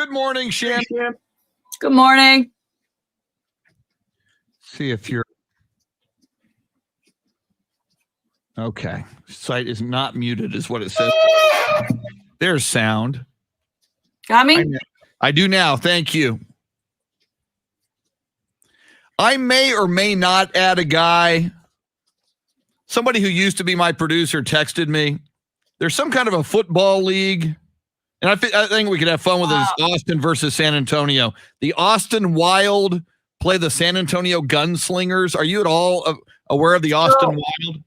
Good morning, Shannon. Good morning. See if you're okay. Site is not muted, is what it says. There's sound. Got me? I do now. Thank you. I may or may not add a guy. Somebody who used to be my producer texted me. There's some kind of a football league. And I think we could have fun with this. Austin versus San Antonio. The Austin Wild play the San Antonio Gunslingers. Are you at all aware of the Austin Wild?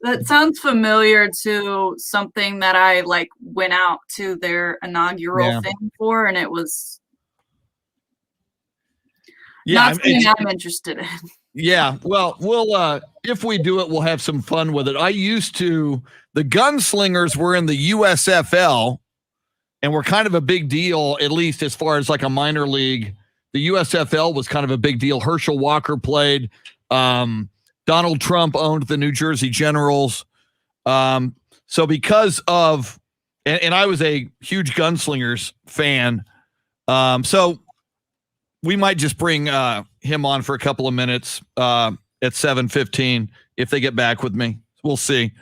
That sounds familiar to something that I went out to their inaugural thing for, and it was not something I'm interested in. Yeah, well, we'll if we do it, we'll have some fun with it. The Gunslingers were in the USFL. And we're kind of a big deal, at least as far as like a minor league. The USFL was kind of a big deal. Herschel Walker played. Donald Trump owned the New Jersey Generals. So because of, and I was a huge Gunslingers fan. So we might just bring him on for a couple of minutes at 7:15 if they get back with me. We'll see.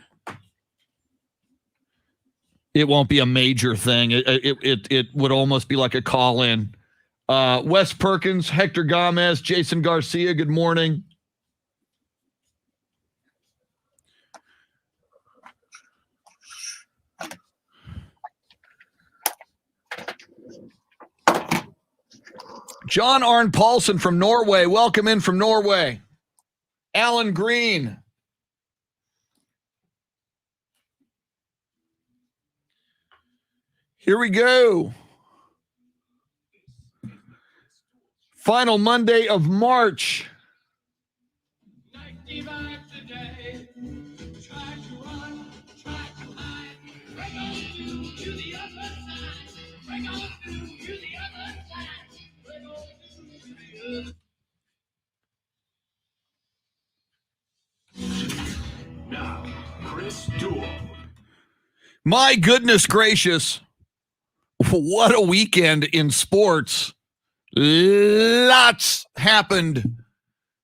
It won't be a major thing. It would almost be like a call-in. Wes Perkins, Hector Gomez, Jason Garcia, good morning. John Arne Paulson from Norway. Welcome in from Norway. Alan Green. Here we go. Final Monday of March. Now, Chris Duel. My goodness gracious. What a weekend in sports. Lots happened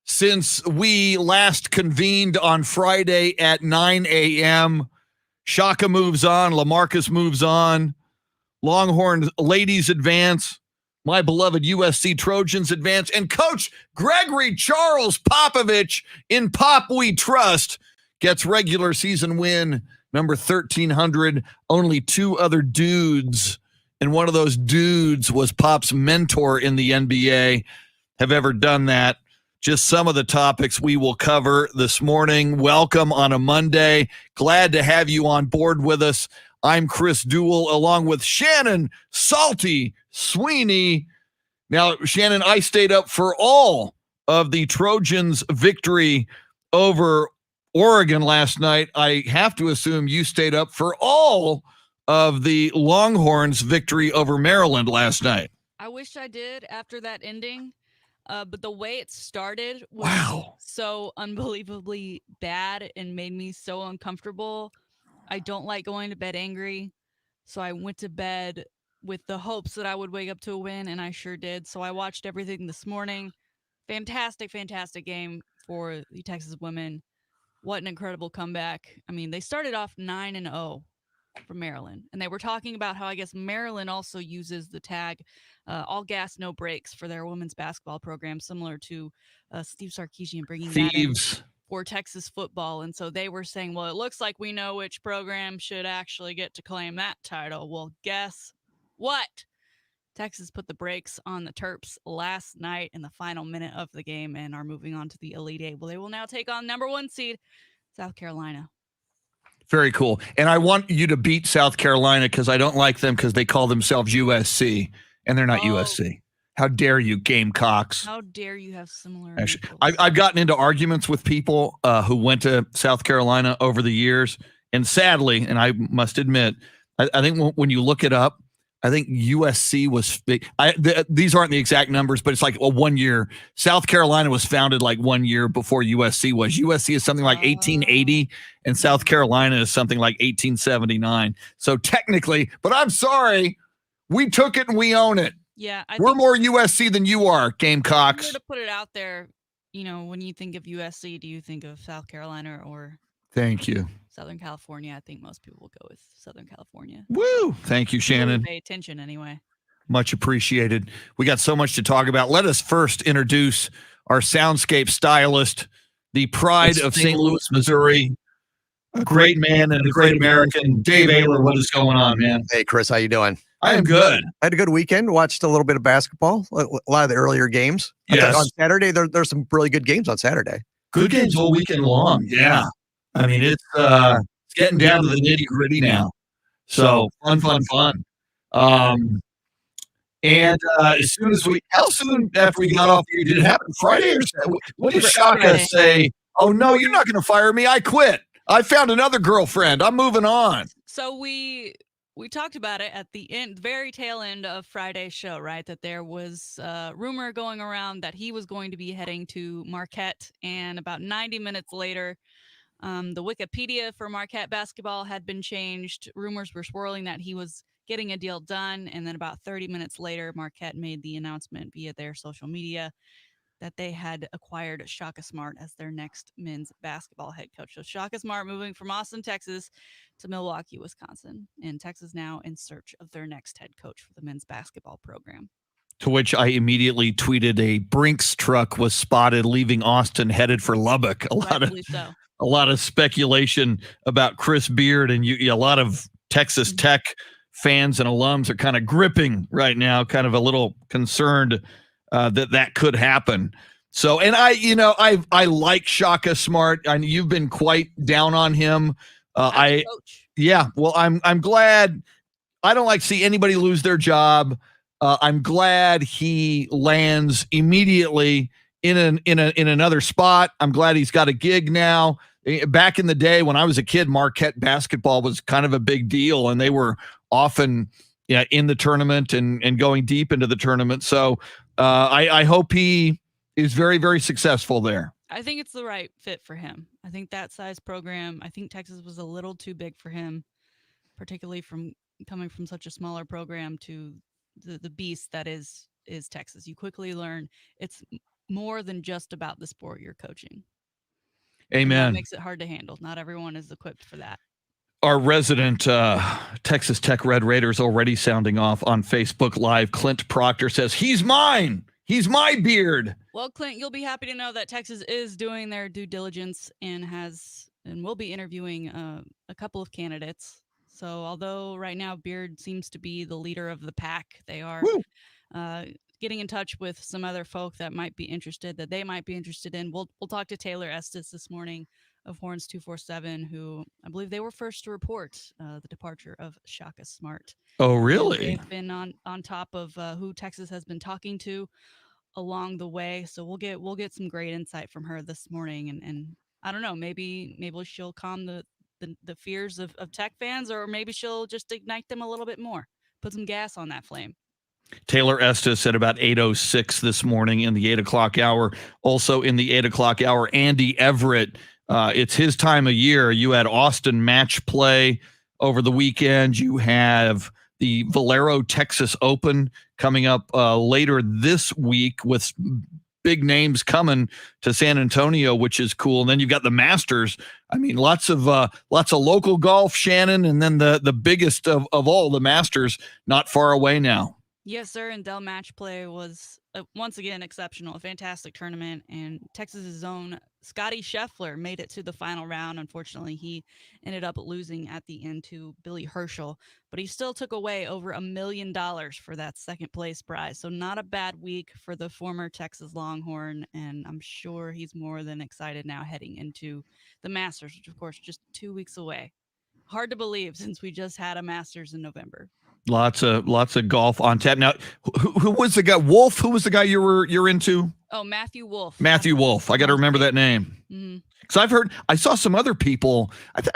since we last convened on Friday at 9 a.m. Shaka moves on. LaMarcus moves on. Longhorn ladies advance. My beloved USC Trojans advance. And Coach Gregory Charles Popovich in Pop We Trust gets regular season win number 1,300. Only two other dudes, and one of those dudes was Pop's mentor in the NBA, have ever done that. Just some of the topics we will cover this morning. Welcome on a Monday. Glad to have you on board with us. I'm Chris Duel, along with Shannon Salty Sweeney. Now, Shannon, I stayed up for all of the Trojans' victory over Oregon last night. I have to assume you stayed up for all of the Longhorns' victory over Maryland last night. I wish I did after that ending, but the way it started was so unbelievably bad and made me so uncomfortable. I don't like going to bed angry, so I went to bed with the hopes that I would wake up to a win, and I sure did. So I watched everything this morning. Fantastic, fantastic game for the Texas women. What an incredible comeback. I mean, they started off 9-0. From Maryland, and they were talking about how I guess Maryland also uses the tag all gas no brakes for their women's basketball program, similar to Steve Sarkisian bringing that in for Texas football. And so they were saying, well, it looks like we know which program should actually get to claim that title. Well, guess what? Texas put the brakes on the Terps last night in the final minute of the game and are moving on to the Elite Eight. Well, they will now take on number 1 seed South Carolina. Very cool. And I want you to beat South Carolina because I don't like them because they call themselves USC, and they're not USC. How dare you, Gamecocks? How dare you have similar... Actually, I've gotten into arguments with people who went to South Carolina over the years, and sadly, and I must admit, I think when you look it up, I think USC was these aren't the exact numbers, but it's like 1 year. South Carolina was founded like 1 year before USC was. USC is something like 1880, and South Carolina is something like 1879. So technically, but I'm sorry, We took it and we own it. Yeah, We're more USC than you are, Gamecocks. To put it out there, when you think of USC, do you think of South Carolina or Thank you. Southern California? I think most people will go with Southern California. Woo! Thank you, Shannon. Pay attention anyway. Much appreciated. We got so much to talk about. Let us first introduce our soundscape stylist, the pride of St. Louis, Missouri, a great man and a great American, Dave Ayler. What is going on, man? Hey, Chris, how you doing? I am good. I had a good weekend. Watched a little bit of basketball, a lot of the earlier games. Yes. On Saturday, there's some really good games on Saturday. Good games all weekend long. Yeah. I mean, it's getting down to the nitty gritty now. So fun. And as soon as how soon after we got off here, did it happen Friday or Saturday? When did Shaka say, "Oh no, you're not going to fire me. I quit. I found another girlfriend. I'm moving on." So we talked about it at the very tail end of Friday's show, right? That there was a rumor going around that he was going to be heading to Marquette, and about 90 minutes later, the Wikipedia for Marquette basketball had been changed. Rumors were swirling that he was getting a deal done, and then about 30 minutes later, Marquette made the announcement via their social media that they had acquired Shaka Smart as their next men's basketball head coach. So Shaka Smart moving from Austin, Texas to Milwaukee, Wisconsin, and Texas now in search of their next head coach for the men's basketball program. To which I immediately tweeted a Brinks truck was spotted leaving Austin headed for Lubbock. A lot of speculation about Chris Beard, and a lot of Texas Tech fans and alums are kind of gripping right now, kind of a little concerned that could happen. So, and I like Shaka Smart. You've been quite down on him. Well, I'm glad. I don't like to see anybody lose their job. I'm glad he lands immediately in another spot. I'm glad he's got a gig now. Back in the day when I was a kid, Marquette basketball was kind of a big deal, and they were often in the tournament and going deep into the tournament. So I hope he is very, very successful there. I think it's the right fit for him. I think that size program, I think Texas was a little too big for him, particularly from coming from such a smaller program to the beast that is Texas. You quickly learn it's more than just about the sport you're coaching. Amen. That makes it hard to handle. Not everyone is equipped for that. Our resident Texas Tech Red Raiders already sounding off on Facebook Live. Clint Proctor says, "He's mine. He's my beard." Well, Clint, you'll be happy to know that Texas is doing their due diligence and will be interviewing a couple of candidates. So although right now Beard seems to be the leader of the pack, they are getting in touch with some other folk that might be interested in. We'll talk to Taylor Estes this morning of Horns 247, who I believe they were first to report the departure of Shaka Smart. Oh, really? And they've been on top of who Texas has been talking to along the way. So we'll get some great insight from her this morning, and I don't know, maybe she'll calm the fears of Tech fans, or maybe she'll just ignite them a little bit more, put some gas on that flame. Taylor Estes at about 8:06 this morning in the 8 o'clock hour. Also in the 8 o'clock hour, Andy Everett. It's his time of year. You had Austin match play over the weekend. You have the Valero Texas Open coming up later this week with big names coming to San Antonio, which is cool. And then you've got the Masters. I mean, lots of local golf, Shannon, and then the biggest of all, the Masters, not far away now. Yes, sir. And Dell match play was once again exceptional, a fantastic tournament. And Texas's own Scotty Scheffler made it to the final round. Unfortunately, he ended up losing at the end to Billy Herschel, but he still took away over $1 million for that second place prize. So not a bad week for the former Texas Longhorn. And I'm sure he's more than excited now heading into the Masters, which of course just 2 weeks away. Hard to believe since we just had a Masters in November. Lots of golf on tap. Now, who was the guy? Wolf? Who was the guy you're into? Oh, Matthew Wolf. Matthew Wolf. I got to remember that name. Mm-hmm. Because I saw some other people,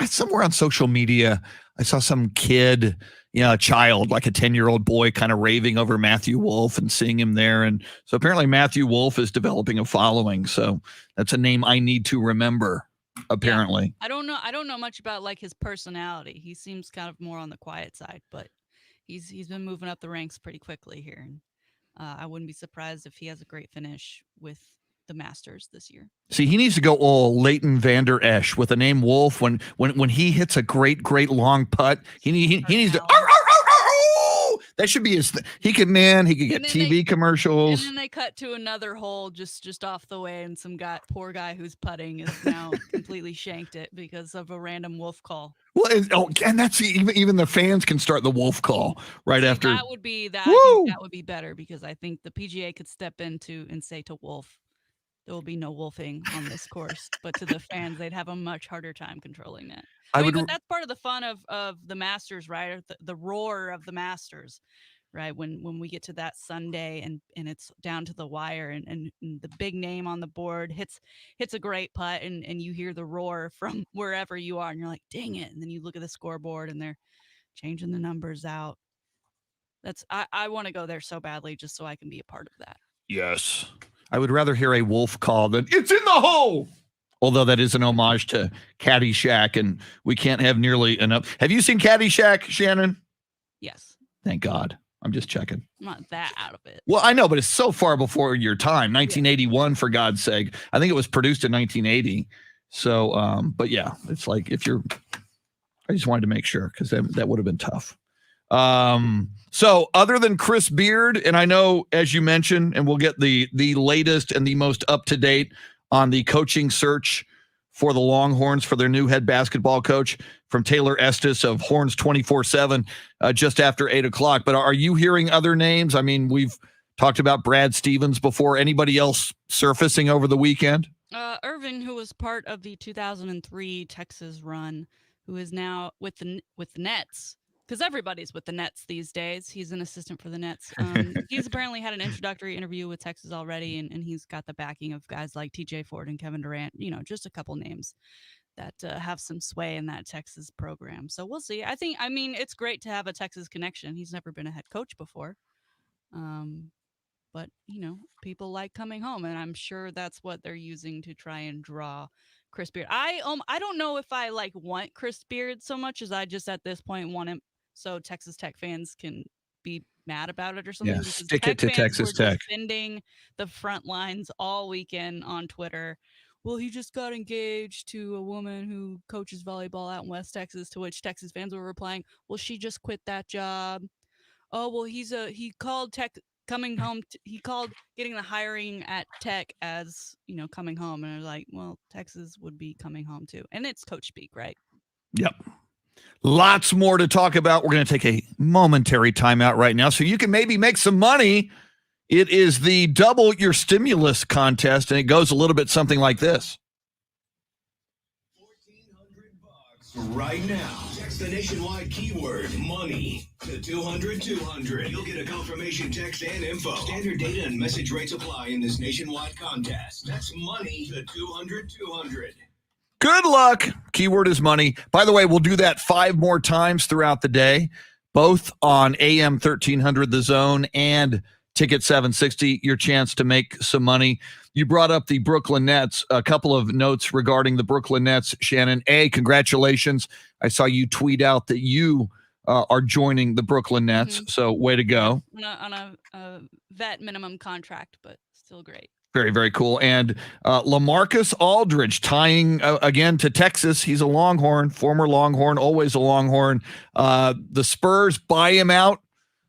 somewhere on social media, I saw some kid, a child, like a 10-year-old boy kind of raving over Matthew Wolf and seeing him there. And so apparently Matthew Wolf is developing a following. So that's a name I need to remember, apparently. Yeah. I don't know much about like his personality. He seems kind of more on the quiet side, but He's been moving up the ranks pretty quickly here, and I wouldn't be surprised if he has a great finish with the Masters this year. See, he needs to go all Leighton Vander Esch with the name Wolf. When he hits a great long putt, he needs to. That should be his. He could get TV commercials. And then they cut to another hole just off the way, and poor guy who's putting is now completely shanked it because of a random wolf call. Well, and that's even the fans can start the wolf call right after. That would be that. I think that would be better because I think the PGA could step into and say to Wolf, there will be no wolfing on this course. But to the fans, they'd have a much harder time controlling that. But that's part of the fun of the Masters, right? The roar of the Masters, right? When we get to that Sunday and it's down to the wire and the big name on the board hits a great putt and you hear the roar from wherever you are and you're like, dang it. And then you look at the scoreboard and they're changing the numbers out. I want to go there so badly just so I can be a part of that. Yes. I would rather hear a wolf call than it's in the hole. Although that is an homage to Caddyshack, and we can't have nearly enough. Have you seen Caddyshack, Shannon? Yes. Thank God. I'm just checking. I'm not that out of it. Well, I know, but it's so far before your time. 1981, for God's sake. I think it was produced in 1980. So, but yeah, it's like I just wanted to make sure because that would have been tough. So other than Chris Beard, and I know, as you mentioned, and we'll get the latest and the most up-to-date on the coaching search for the Longhorns for their new head basketball coach from Taylor Estes of Horns 24/7 just after 8 o'clock. But are you hearing other names? I mean, we've talked about Brad Stevens before. Anybody else surfacing over the weekend? Irvin, who was part of the 2003 Texas run, who is now with the Nets. Because everybody's with the Nets these days. He's an assistant for the Nets. He's apparently had an introductory interview with Texas already, and he's got the backing of guys like TJ Ford and Kevin Durant, just a couple names that have some sway in that Texas program. So we'll see. I mean, it's great to have a Texas connection. He's never been a head coach before. But, people like coming home, and I'm sure that's what they're using to try and draw Chris Beard. I don't know if I want Chris Beard so much as I just at this point want him so Texas Tech fans can be mad about it or something. Yeah, stick it to Texas Tech. Defending the front lines all weekend on Twitter. Well, he just got engaged to a woman who coaches volleyball out in West Texas, to which Texas fans were replying, well, she just quit that job. Oh, well, he called Tech coming home. He called getting the hiring at Tech as, coming home. And I was like, well, Texas would be coming home too. And it's coach speak, right? Yep. Lots more to talk about. We're going to take a momentary timeout right now so you can maybe make some money. It is the Double Your Stimulus contest, and it goes a little bit something like this. $1,400 right now. Text the nationwide keyword money to 200-200. You'll get a confirmation text and info. Standard data and message rates apply in this nationwide contest. That's money to 200-200. Good luck. Keyword is money. By the way, we'll do that 5 more times throughout the day, both on AM 1300 The Zone and Ticket 760, your chance to make some money. You brought up the Brooklyn Nets. A couple of notes regarding the Brooklyn Nets, Shannon. Congratulations. I saw you tweet out that you are joining the Brooklyn Nets. Mm-hmm. So way to go. On a vet minimum contract, but still great. Very, very cool. And LaMarcus Aldridge tying again to Texas. He's a Longhorn, former Longhorn, always a Longhorn. The Spurs buy him out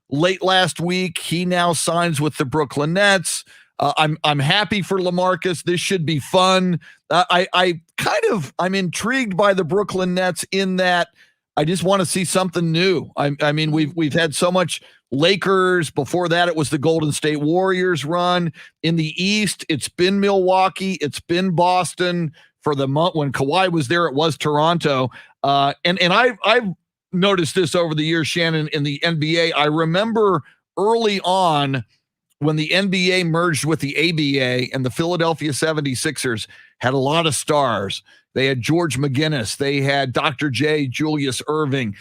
late last week. He now signs with the Brooklyn Nets. I'm happy for LaMarcus. This should be fun. I'm intrigued by the Brooklyn Nets in that I just want to see something new. I mean, we've had so much Lakers. Before that, it was the Golden State Warriors run. In the East, it's been Milwaukee. It's been Boston. For the month when Kawhi was there, it was Toronto. And I've noticed this over the years, Shannon, in the NBA. I remember early on when the NBA merged with the ABA and the Philadelphia 76ers had a lot of stars. They had George McGinnis. They had Dr. J, Julius Erving.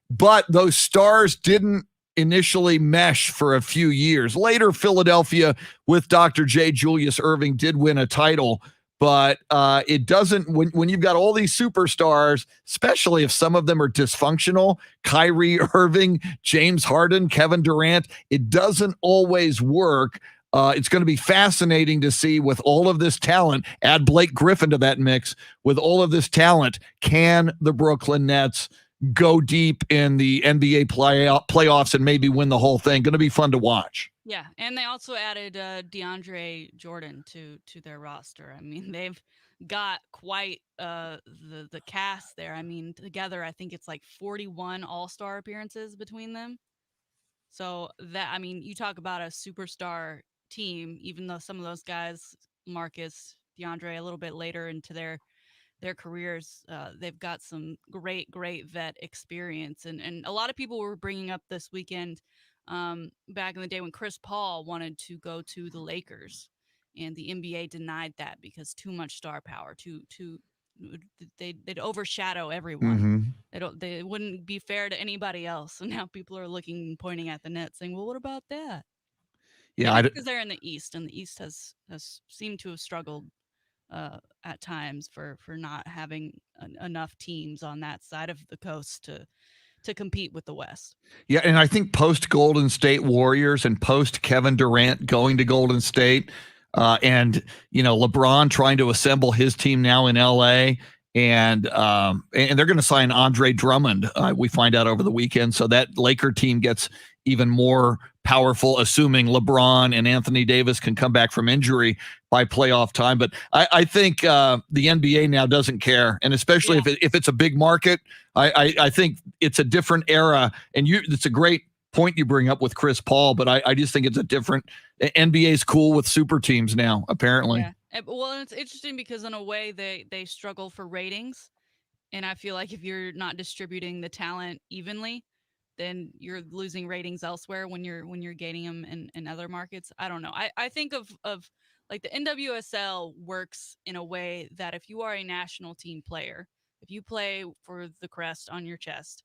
But those stars didn't initially mesh for a few years. Later, Philadelphia with Dr. J, Julius Erving did win a title. but it doesn't, when you've got all these superstars, especially if some of them are dysfunctional, Kyrie Irving, James Harden, Kevin Durant, it doesn't always work. It's going to be fascinating to see with all of this talent, add Blake Griffin to that mix, with all of this talent, can the Brooklyn Nets go deep in the NBA playoffs and maybe win the whole thing? Going to be fun to watch. Yeah, and they also added DeAndre Jordan to their roster. I mean, they've got quite the cast there. I mean, together, I think it's like 41 All-Star appearances between them. So that, I mean, you talk about a superstar team, even though some of those guys, Marcus, DeAndre, a little bit later into their careers, they've got some great vet experience. And a lot of people were bringing up this weekend, back in the day when Chris Paul wanted to go to the Lakers, and the NBA denied that because too much star power, they'd overshadow everyone. They wouldn't be fair to anybody else. And now people are looking, pointing at the Nets, saying, "Well, what about that?" Yeah, because they're in the East, and the East has seemed to have struggled at times for not having enough teams on that side of the coast to compete with the West. Yeah, and I think post Golden State Warriors and post Kevin Durant going to Golden State, and LeBron trying to assemble his team now in LA, and they're going to sign Andre Drummond. We find out over the weekend, so that Laker team gets even more powerful, assuming LeBron and Anthony Davis can come back from injury by playoff time. But I think the NBA now doesn't care, and especially if it's a big market, I think it's a different era. And it's a great point you bring up with Chris Paul, but I just think it's a different. NBA's cool with super teams now, apparently. Yeah. Well, it's interesting because in a way they struggle for ratings, and I feel like if you're not distributing the talent evenly, then you're losing ratings elsewhere when you're gaining them in other markets. I don't know. I think of like the NWSL works in a way that if you are a national team player, if you play for the crest on your chest,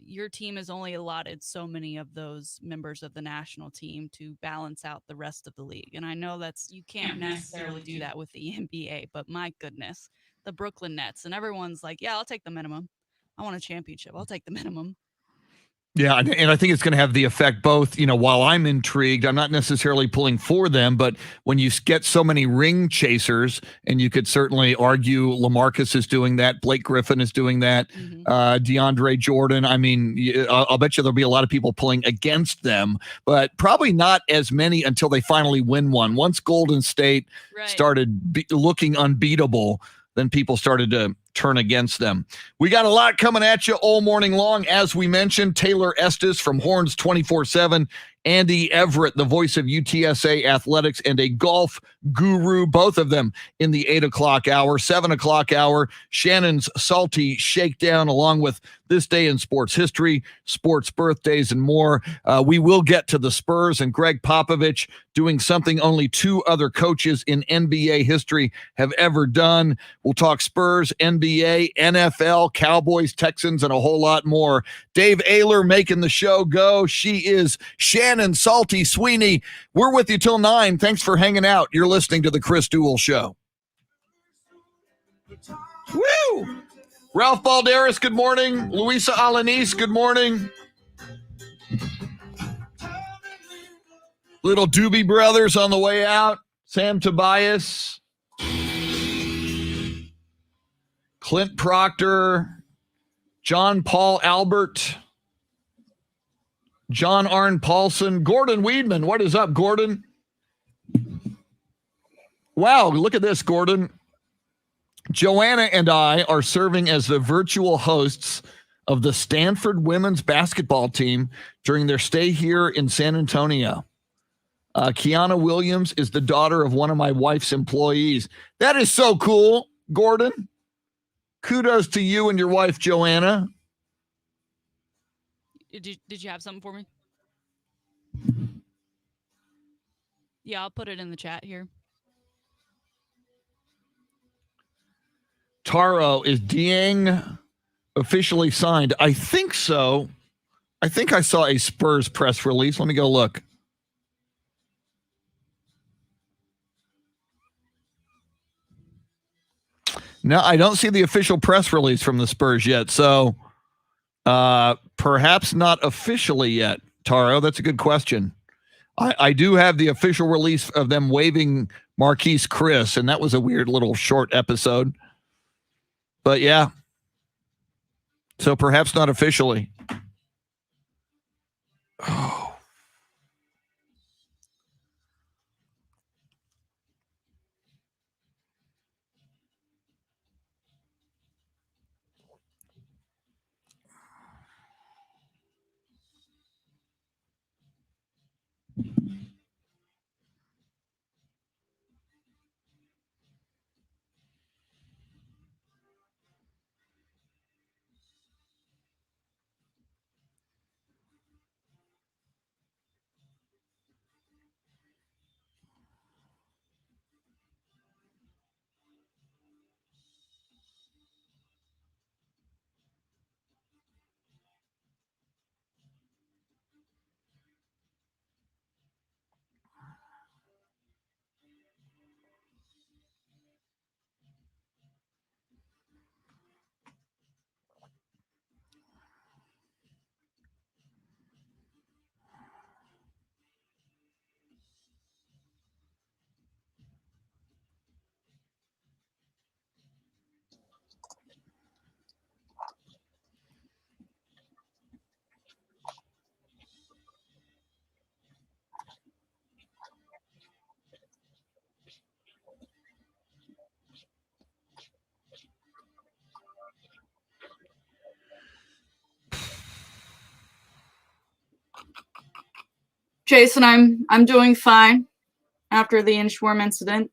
your team is only allotted so many of those members of the national team to balance out the rest of the league. And I know you can't necessarily do that with the NBA, but my goodness, the Brooklyn Nets, and everyone's like, yeah, I'll take the minimum. I want a championship. I'll take the minimum. Yeah, and I think it's going to have the effect both, while I'm intrigued, I'm not necessarily pulling for them, but when you get so many ring chasers, and you could certainly argue LaMarcus is doing that, Blake Griffin is doing that, DeAndre Jordan, I mean, I'll bet you there'll be a lot of people pulling against them, but probably not as many until they finally win one. Once Golden State started looking unbeatable, then people started to turn against them. We got a lot coming at you all morning long. As we mentioned, Taylor Estes from Horns 24/7, Andy Everett, the voice of UTSA Athletics, and a golf guru, both of them in the 8 o'clock hour. 7 o'clock hour, Shannon's Salty Shakedown, along with This Day in Sports History, sports birthdays, and more. We will get to the Spurs and Greg Popovich doing something only 2 other coaches in NBA history have ever done. We'll talk Spurs, NBA, NFL, Cowboys, Texans, and a whole lot more. Dave Ayler making the show go. She is Shannon Salty Sweeney. We're with you till 9. Thanks for hanging out. You're listening to the Chris Duel Show. Woo! Ralph Balderas, good morning. Luisa Alanis, good morning. Little Doobie Brothers on the way out. Sam Tobias. Clint Proctor. John Paul Albert. John Arne Paulson. Gordon Weedman. What is up, Gordon? Wow, look at this, Gordon. Joanna and I are serving as the virtual hosts of the Stanford women's basketball team during their stay here in San Antonio. Kiana Williams is the daughter of one of my wife's employees. That is so cool, Gordon. Kudos to you and your wife, Joanna. Did you have something for me? Yeah, I'll put it in the chat here. Taro, is Dieng officially signed? I think so. I think I saw a Spurs press release. Let me go look. No, I don't see the official press release from the Spurs yet. So perhaps not officially yet, Taro. That's a good question. I do have the official release of them waiving Marquise Chris, and that was a weird little short episode. But yeah. So perhaps not officially. Oh. Jason, I'm doing fine after the inchworm incident.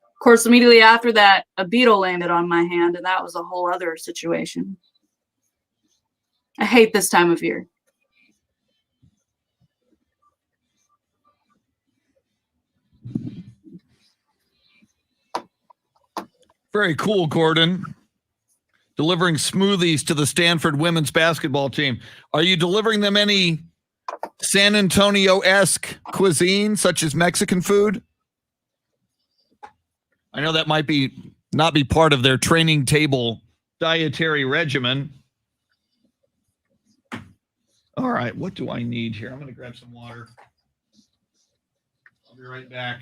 Of course, immediately after that, a beetle landed on my hand, and that was a whole other situation. I hate this time of year. Very cool, Gordon. Delivering smoothies to the Stanford women's basketball team. Are you delivering them any San Antonio-esque cuisine, such as Mexican food? I know that might not be part of their training table dietary regimen. All right, what do I need here? I'm going to grab some water. I'll be right back.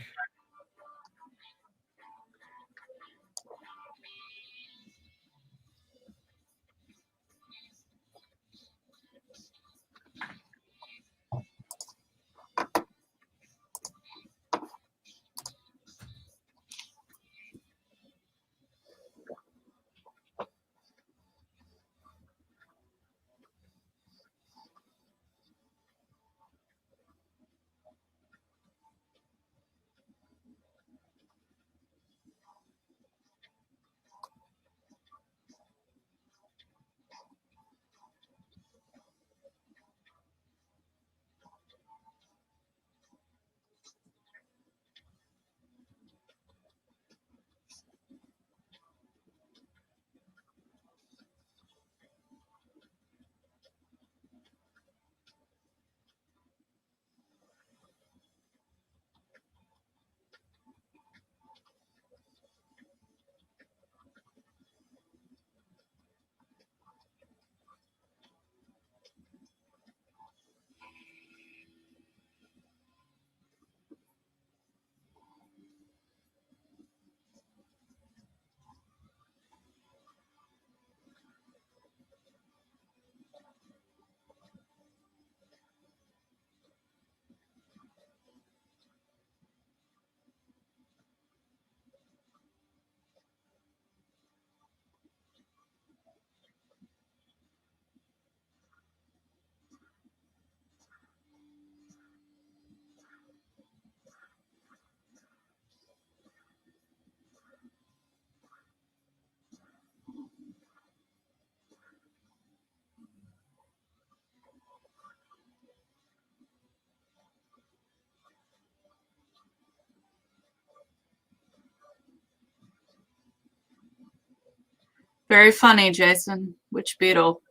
Very funny, Jason. Which beetle?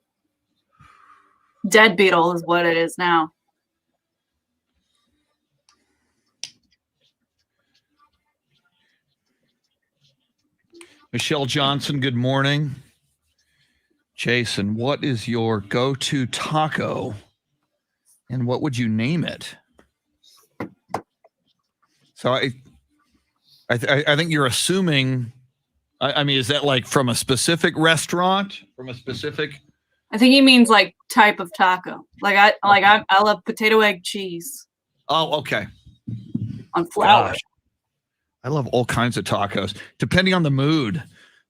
Dead beetle is what it is now. Michelle Johnson, good morning. Jason, what is your go-to taco and what would you name it? So I think you're assuming, I mean, is that like from a specific restaurant, from a specific? I think he means like type of taco. I love potato, egg, cheese Oh, okay. on flour. Gosh. I love all kinds of tacos, depending on the mood.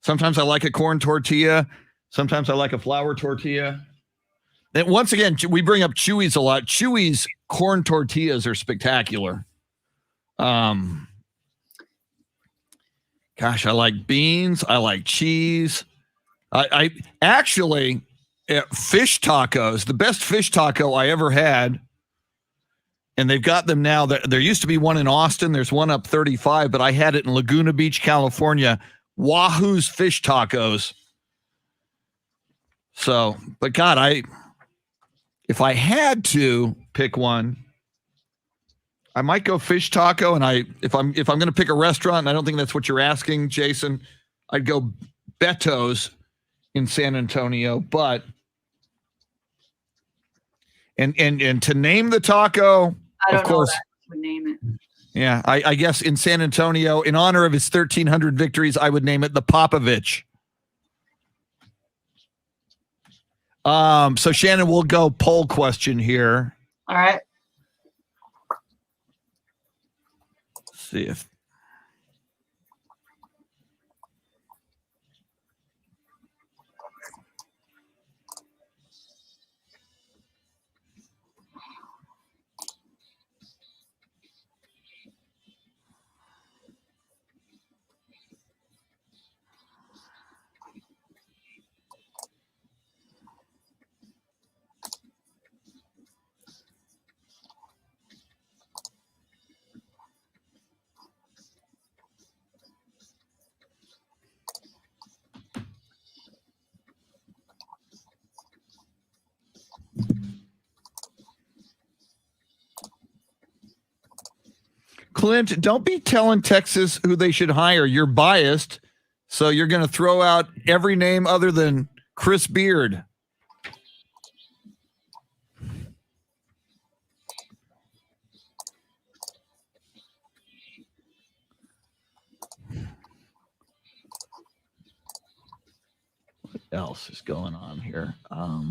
Sometimes I like a corn tortilla. Sometimes I like a flour tortilla. And once again, we bring up Chewy's a lot. Chewy's corn tortillas are spectacular. Gosh, I like beans. I like cheese. I actually, fish tacos, the best fish taco I ever had. And they've got them now. There used to be one in Austin. There's one up 35, but I had it in Laguna Beach, California. Wahoo's fish tacos. So, but God, if I had to pick one, I might go fish taco. And if I'm going to pick a restaurant, and I don't think that's what you're asking, Jason, I'd go Beto's in San Antonio. But and to name the taco, I don't of course, know what I would name it. yeah, I guess in San Antonio, in honor of his 1,300 victories, I would name it the Popovich. So Shannon, we'll go poll question here. All right. Let's see if Clint, don't be telling Texas who they should hire. You're biased, so you're going to throw out every name other than Chris Beard. What else is going on here? A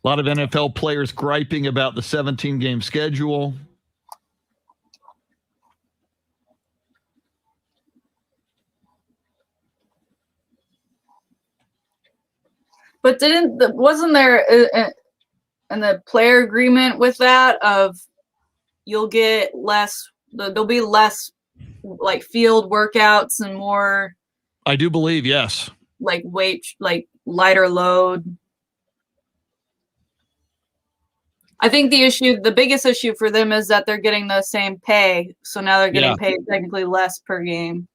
lot of NFL players griping about the 17-game schedule. But wasn't there in the player agreement with that of you'll get less, there'll be less like field workouts and more, I do believe, yes. like weight, like lighter load. I think the biggest issue for them is that they're getting the same pay. So now they're getting paid technically less per game.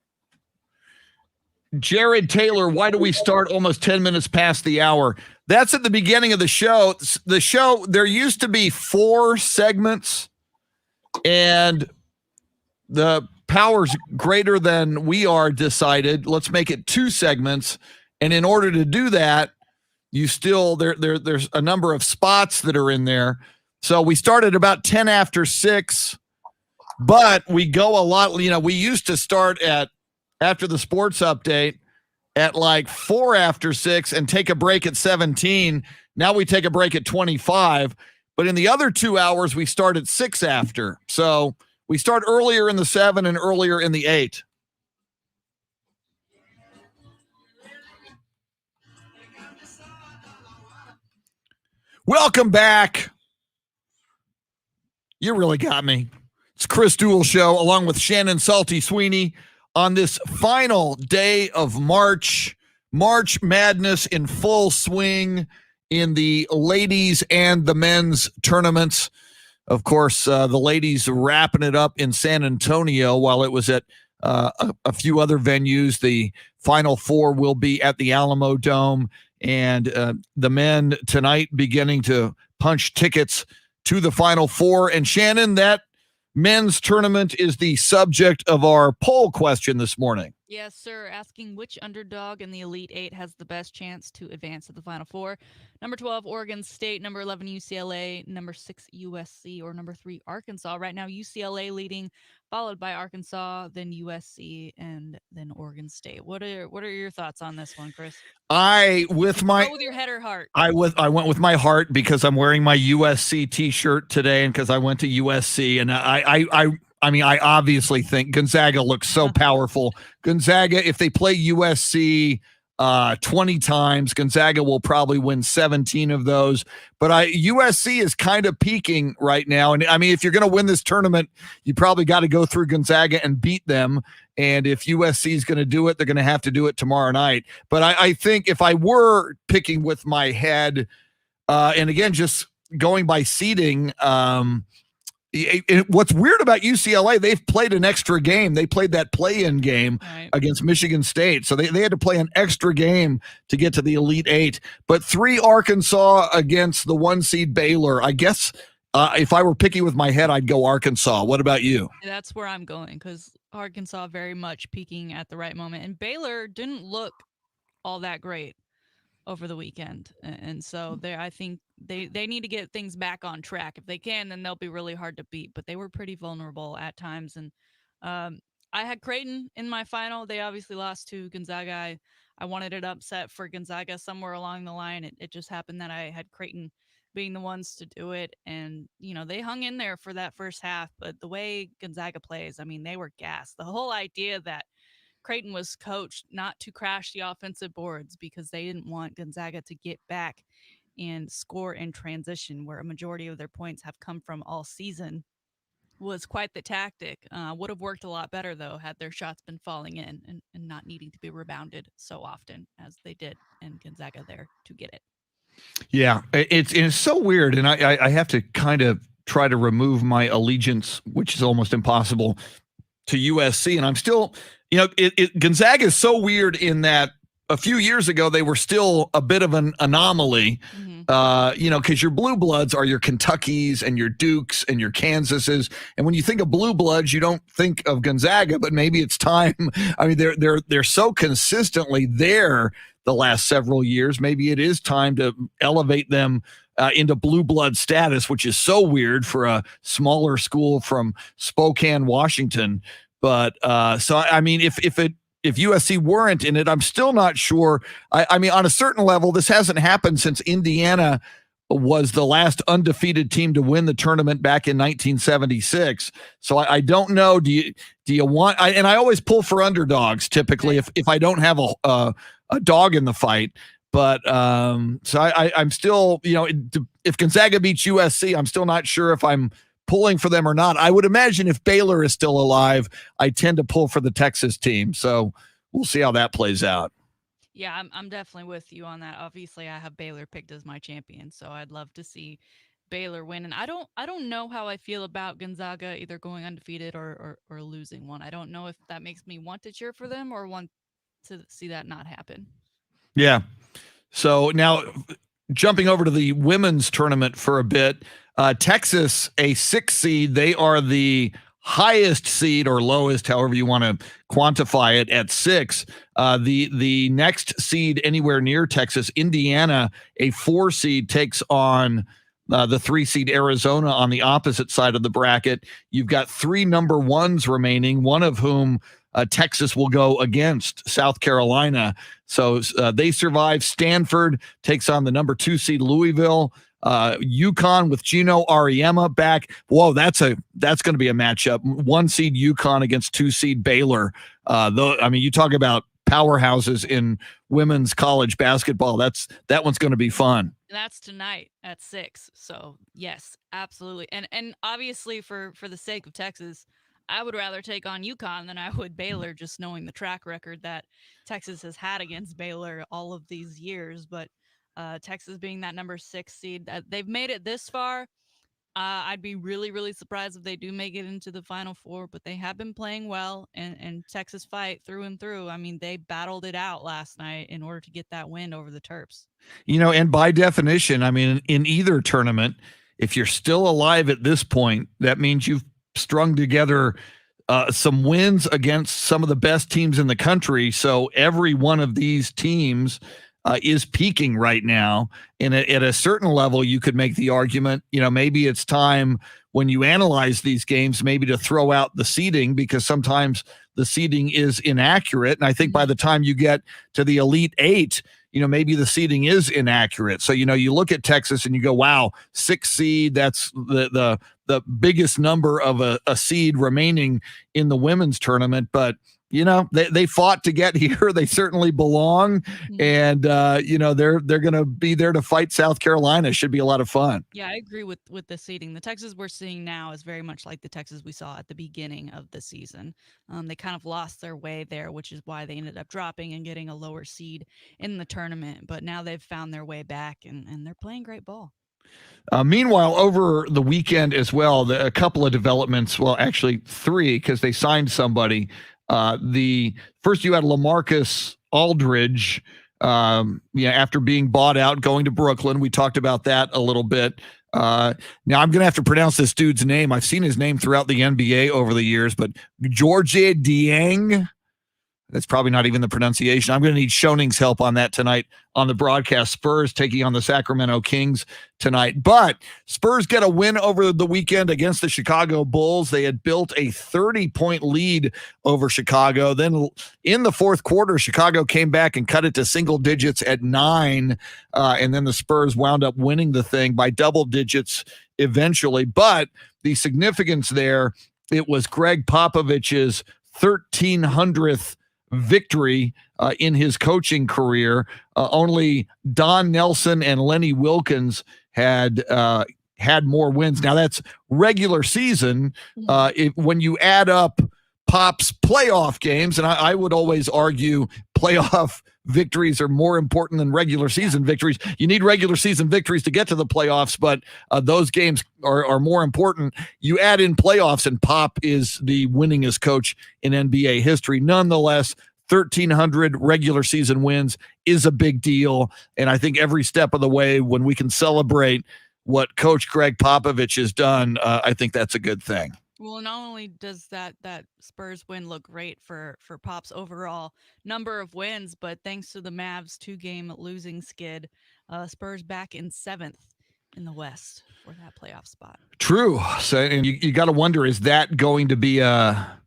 Jared Taylor, why do we start almost 10 minutes past the hour? That's at the beginning of the show. The show, there used to be 4 segments, and the powers greater than we are decided, let's make it 2 segments. And in order to do that, you still, there's a number of spots that are in there. So we started about 10 after 6, but we go a lot, we used to start after the sports update at like 4 after 6 and take a break at 17. Now we take a break at 25, but in the other 2 hours, we start at 6 after. So we start earlier in the 7 and earlier in the 8. Welcome back. You really got me. It's Chris Duel Show along with Shannon Salty Sweeney on this final day of March. March Madness in full swing in the ladies and the men's tournaments. Of course, the ladies wrapping it up in San Antonio while it was at a few other venues. The Final Four will be at the Alamo Dome, and the men tonight beginning to punch tickets to the Final Four. And Shannon, that men's tournament is the subject of our poll question this morning. Yes, sir. Asking which underdog in the Elite Eight has the best chance to advance to the Final Four. Number 12, Oregon State. Number 11, UCLA. Number 6, USC. Or number 3, Arkansas. Right now, UCLA leading, followed by Arkansas, then USC, and then Oregon State. What are your thoughts on this one, Chris? Go with your head or heart. I went with my heart because I'm wearing my USC t-shirt today and because I went to USC, and I mean, I obviously think Gonzaga looks so powerful. Gonzaga, if they play USC 20 times, Gonzaga will probably win 17 of those. But USC is kind of peaking right now. And I mean, if you're going to win this tournament, you probably got to go through Gonzaga and beat them. And if USC is going to do it, they're going to have to do it tomorrow night. But I think if I were picking with my head, and again, just going by seeding, what's weird about UCLA, they've played an extra game. They played that play-in game against Michigan State. So they had to play an extra game to get to the Elite Eight. But 3 Arkansas against the 1 seed Baylor. I guess if I were picky with my head, I'd go Arkansas. What about you? That's where I'm going, because Arkansas very much peaking at the right moment. And Baylor didn't look all that great over the weekend. And so I think they need to get things back on track. If they can, then they'll be really hard to beat. But they were pretty vulnerable at times. And I had Creighton in my final. They obviously lost to Gonzaga. I wanted it upset for Gonzaga somewhere along the line. It just happened that I had Creighton being the ones to do it. And, they hung in there for that first half. But the way Gonzaga plays, I mean, they were gassed. The whole idea that Creighton was coached not to crash the offensive boards because they didn't want Gonzaga to get back and score in transition, where a majority of their points have come from all season, was quite the tactic. Would have worked a lot better, though, had their shots been falling in and not needing to be rebounded so often as they did, and Gonzaga there to get it. Yeah, it's so weird, and I have to kind of try to remove my allegiance, which is almost impossible, to USC, and I'm still, Gonzaga is so weird in that a few years ago they were still a bit of an anomaly, because your blue bloods are your Kentuckys and your Dukes and your Kansases, and when you think of blue bloods, you don't think of Gonzaga, but maybe it's time. I mean, they're so consistently there the last several years. Maybe it is time to elevate them into blue blood status, which is so weird for a smaller school from Spokane, Washington. But so I mean, if USC weren't in it, I'm still not sure. I mean, on a certain level, this hasn't happened since Indiana was the last undefeated team to win the tournament back in 1976. So I don't know. Do you want? And I always pull for underdogs typically if I don't have a dog in the fight. But so I'm still, if Gonzaga beats USC, I'm still not sure if I'm pulling for them or not. I would imagine if Baylor is still alive, I tend to pull for the Texas team. So we'll see how that plays out. Yeah, I'm definitely with you on that. Obviously, I have Baylor picked as my champion, so I'd love to see Baylor win. And I don't know how I feel about Gonzaga either going undefeated or losing one. I don't know if that makes me want to cheer for them or want to see that not happen. Yeah. So now jumping over to the women's tournament for a bit, Texas, a 6 seed, they are the highest seed or lowest, however you want to quantify it, at 6. The next seed anywhere near Texas, Indiana, a 4 seed, takes on the 3 seed Arizona on the opposite side of the bracket. You've got 3 number 1s remaining, one of whom Texas will go against, South Carolina. So they survive. Stanford takes on the number 2 seed Louisville. UConn with Gino Auriemma back. Whoa, that's going to be a matchup. 1 seed UConn against 2 seed Baylor. I mean, you talk about powerhouses in women's college basketball. That one's going to be fun. And that's tonight at 6. So yes, absolutely. And obviously for the sake of Texas, I would rather take on UConn than I would Baylor, just knowing the track record that Texas has had against Baylor all of these years. But Texas being that number 6 seed, they've made it this far. I'd be really, really surprised if they do make it into the Final Four, but they have been playing well, and Texas fight through and through. I mean, they battled it out last night in order to get that win over the Terps. And by definition, I mean, in either tournament, if you're still alive at this point, that means you've strung together some wins against some of the best teams in the country. So every one of these teams is peaking right now. And at a certain level, you could make the argument, maybe it's time when you analyze these games, maybe to throw out the seeding, because sometimes the seeding is inaccurate. And I think by the time you get to the Elite Eight, maybe the seeding is inaccurate. So, you look at Texas and you go, wow, 6 seed, that's the biggest number of a seed remaining in the women's tournament. But, they fought to get here. They certainly belong. And, they're going to be there to fight South Carolina. Should be a lot of fun. Yeah, I agree with the seeding. The Texas we're seeing now is very much like the Texas we saw at the beginning of the season. They kind of lost their way there, which is why they ended up dropping and getting a lower seed in the tournament. But now they've found their way back, and they're playing great ball. Meanwhile, over the weekend as well, a couple of developments, well, actually 3, because they signed somebody. The first, you had LaMarcus Aldridge, after being bought out, going to Brooklyn. We talked about that a little bit. Now I'm going to have to pronounce this dude's name. I've seen his name throughout the NBA over the years, but George Dieng. That's probably not even the pronunciation. I'm going to need Schoning's help on that tonight on the broadcast. Spurs taking on the Sacramento Kings tonight. But Spurs get a win over the weekend against the Chicago Bulls. They had built a 30-point lead over Chicago. Then in the fourth quarter, Chicago came back and cut it to single digits at 9. And then the Spurs wound up winning the thing by double digits eventually. But the significance there, it was Greg Popovich's 1,300th victory in his coaching career. Only Don Nelson and Lenny Wilkins had more wins. Now that's regular season. When you add up Pop's playoff games, and I would always argue playoff victories are more important than regular season victories. You need regular season victories to get to the playoffs, but those games are more important. You add in playoffs, and Pop is the winningest coach in NBA history. Nonetheless, 1,300 regular season wins is a big deal. And I think every step of the way, when we can celebrate what Coach Greg Popovich has done, I think that's a good thing. Well, not only does that Spurs win look great for Pop's overall number of wins, but thanks to the Mavs 2-game losing skid, Spurs back in 7th in the West for that playoff spot. True. So, and you got to wonder, is that going to be a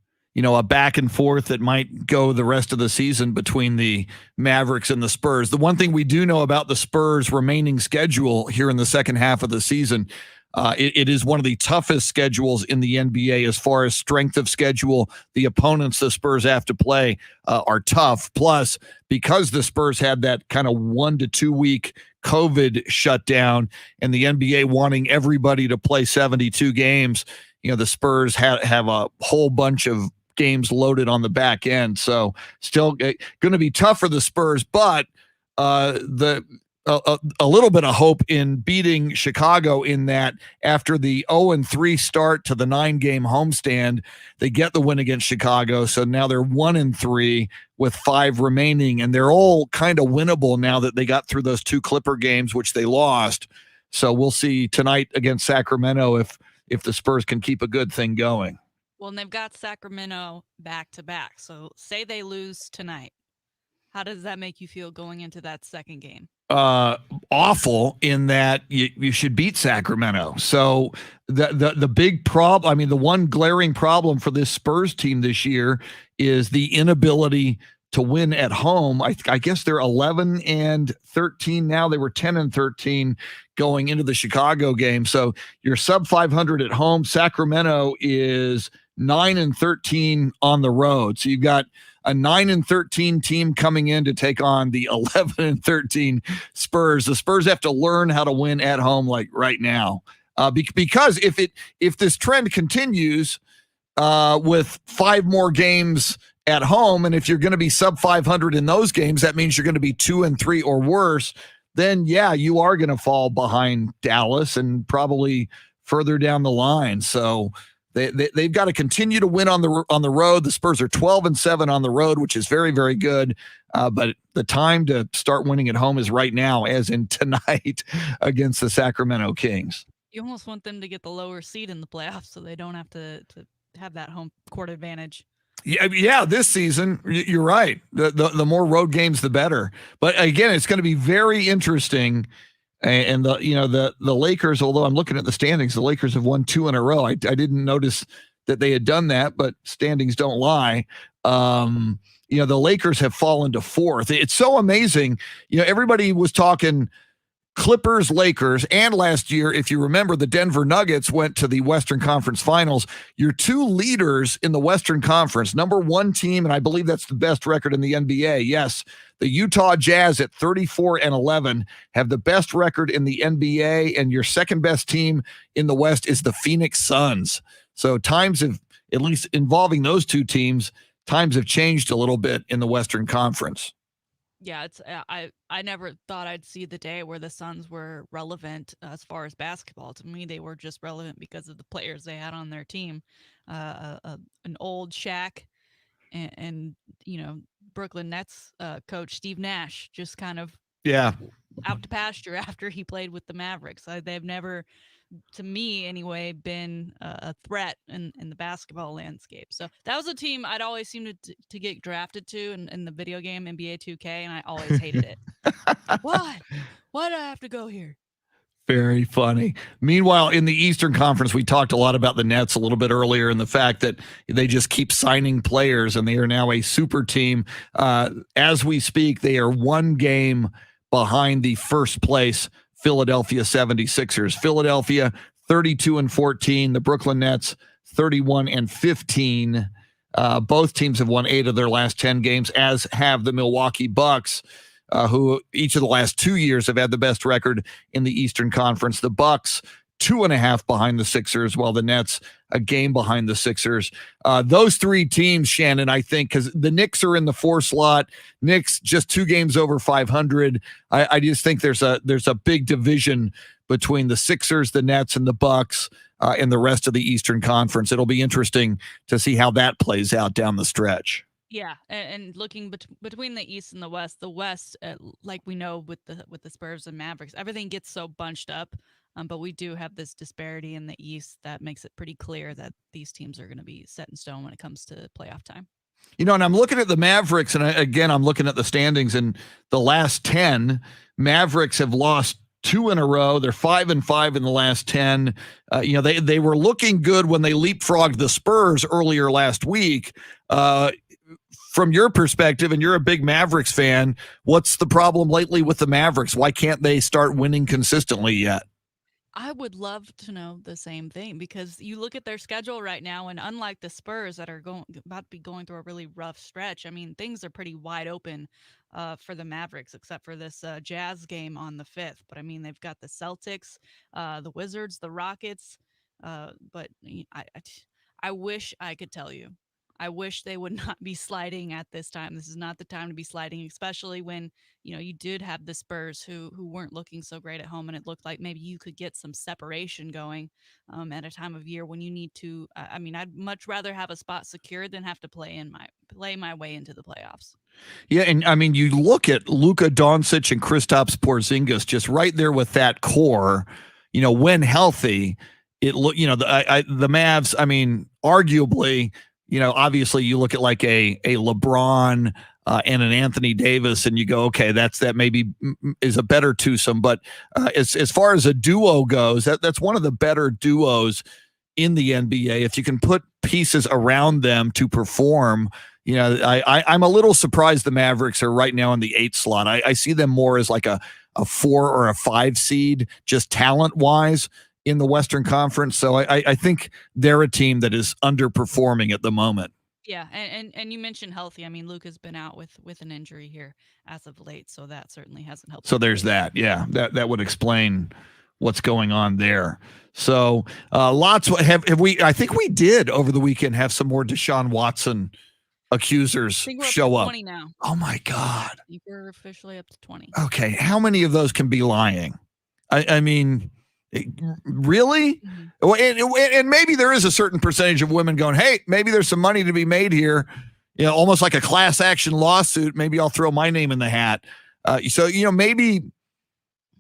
back and forth that might go the rest of the season between the Mavericks and the Spurs? The one thing we do know about the Spurs' remaining schedule here in the second half of the season, it is one of the toughest schedules in the NBA as far as strength of schedule. The opponents the Spurs have to play are tough. Plus, because the Spurs had that kind of 1 to 2 week COVID shutdown and the NBA wanting everybody to play 72 games, the Spurs have a whole bunch of games loaded on the back end. So still going to be tough for the Spurs, but a little bit of hope in beating Chicago in that after the 0-3 start to the 9-game homestand, they get the win against Chicago. So now they're 1-3 with 5 remaining, and they're all kind of winnable now that they got through those 2 Clipper games, which they lost. So we'll see tonight against Sacramento if the Spurs can keep a good thing going. Well, and they've got Sacramento back-to-back. So say they lose tonight. How does that make you feel going into that second game? Awful in that you should beat Sacramento. So the big problem, I mean, the one glaring problem for this Spurs team this year is the inability to win at home. I guess they're 11-13 now. They were 10-13 going into the Chicago game. So you're sub 500 at home. Sacramento is 9-13 on the road. So you've got a 9-13 team coming in to take on the 11-13 Spurs. The Spurs have to learn how to win at home like right now, because if this trend continues with 5 more games at home, and if you're going to be sub 500 in those games, that means you're going to be 2-3 or worse. Then yeah, you are going to fall behind Dallas and probably further down the line. So they've got to continue to win on the road. The Spurs are 12-7 on the road, which is very, very good. But the time to start winning at home is right now, as in tonight against the Sacramento Kings. You almost want them to get the lower seed in the playoffs so they don't have to have that home court advantage. Yeah, this season, you're right. The more road games, the better. But again, it's going to be very interesting. And the Lakers, although I'm looking at the standings, the Lakers have won 2 in a row. I didn't notice that they had done that, but standings don't lie. The Lakers have fallen to 4th. It's so amazing. Everybody was talking Clippers, Lakers, and last year, if you remember, the Denver Nuggets went to the Western Conference Finals. Your 2 leaders in the Western Conference, number 1 team, and I believe that's the best record in the NBA. Yes, the Utah Jazz at 34-11 have the best record in the NBA, and your second best team in the West is the Phoenix Suns. So times have, at least involving those 2 teams, times have changed a little bit in the Western Conference. Yeah, it's I never thought I'd see the day where the Suns were relevant as far as basketball. To me, they were just relevant because of the players they had on their team. An old Shaq and Brooklyn Nets coach Steve Nash just kind of out to pasture after he played with the Mavericks. They've never, to me anyway, been a threat in the basketball landscape. So that was a team I'd always seemed to get drafted to in the video game NBA 2K, and I always hated it. Why do I have to go here? Very funny. Meanwhile, in the Eastern Conference, we talked a lot about the Nets a little bit earlier and the fact that they just keep signing players and they are now a super team. As we speak, they are 1 game behind the first place Philadelphia 76ers. Philadelphia 32-14. The Brooklyn Nets 31-15. Both teams have won 8 of their last 10 games, as have the Milwaukee Bucks, who each of the last 2 years have had the best record in the Eastern Conference. The Bucks 2.5 behind the Sixers, while the Nets a game behind the Sixers. Those 3 teams, Shannon, I think, because the Knicks are in the 4 slot. Knicks just 2 games over 500. I just think there's a big division between the Sixers, the Nets, and the Bucks, and the rest of the Eastern Conference. It'll be interesting to see how that plays out down the stretch. Yeah, and looking between the East and the West, like we know with the Spurs and Mavericks, everything gets so bunched up. But we do have this disparity in the East that makes it pretty clear that these teams are going to be set in stone when it comes to playoff time. And I'm looking at the Mavericks, and I'm looking at the standings. In the last 10, Mavericks have lost 2 in a row. They're 5-5 in the last 10. They were looking good when they leapfrogged the Spurs earlier last week. From your perspective, and you're a big Mavericks fan, what's the problem lately with the Mavericks? Why can't they start winning consistently yet? I would love to know the same thing, because you look at their schedule right now, and unlike the Spurs that are about to be going through a really rough stretch, I mean, things are pretty wide open for the Mavericks, except for this Jazz game on the 5th. But I mean, they've got the Celtics, the Wizards, the Rockets. But I wish I could tell you. I wish they would not be sliding at this time. This is not the time to be sliding, especially when, you did have the Spurs who weren't looking so great at home, and it looked like maybe you could get some separation going at a time of year when you need to. I'd much rather have a spot secured than have to play my way into the playoffs. Yeah, and I mean, you look at Luka Doncic and Kristaps Porzingis just right there with that core. When healthy, the Mavs. I mean, arguably. Obviously you look at like a LeBron and an Anthony Davis, and you go, okay, that maybe is a better twosome. But as far as a duo goes, that's one of the better duos in the NBA. If you can put pieces around them to perform, I'm a little surprised the Mavericks are right now in the 8 slot. I see them more as like a 4 or a 5 seed, just talent wise, in the Western Conference. So I think they're a team that is underperforming at the moment. Yeah, and you mentioned healthy. I mean, Luka's been out with an injury here as of late, so that certainly hasn't helped. So there's that. Yeah, that would explain what's going on there. So lots have we. I think we did over the weekend have some more Deshaun Watson accusers show up. 20 now. Oh my God! I think we're officially up to 20. Okay, how many of those can be lying? I mean. Really? Mm-hmm. And maybe there is a certain percentage of women going, hey, maybe there's some money to be made here, almost like a class action lawsuit. Maybe I'll throw my name in the hat. So maybe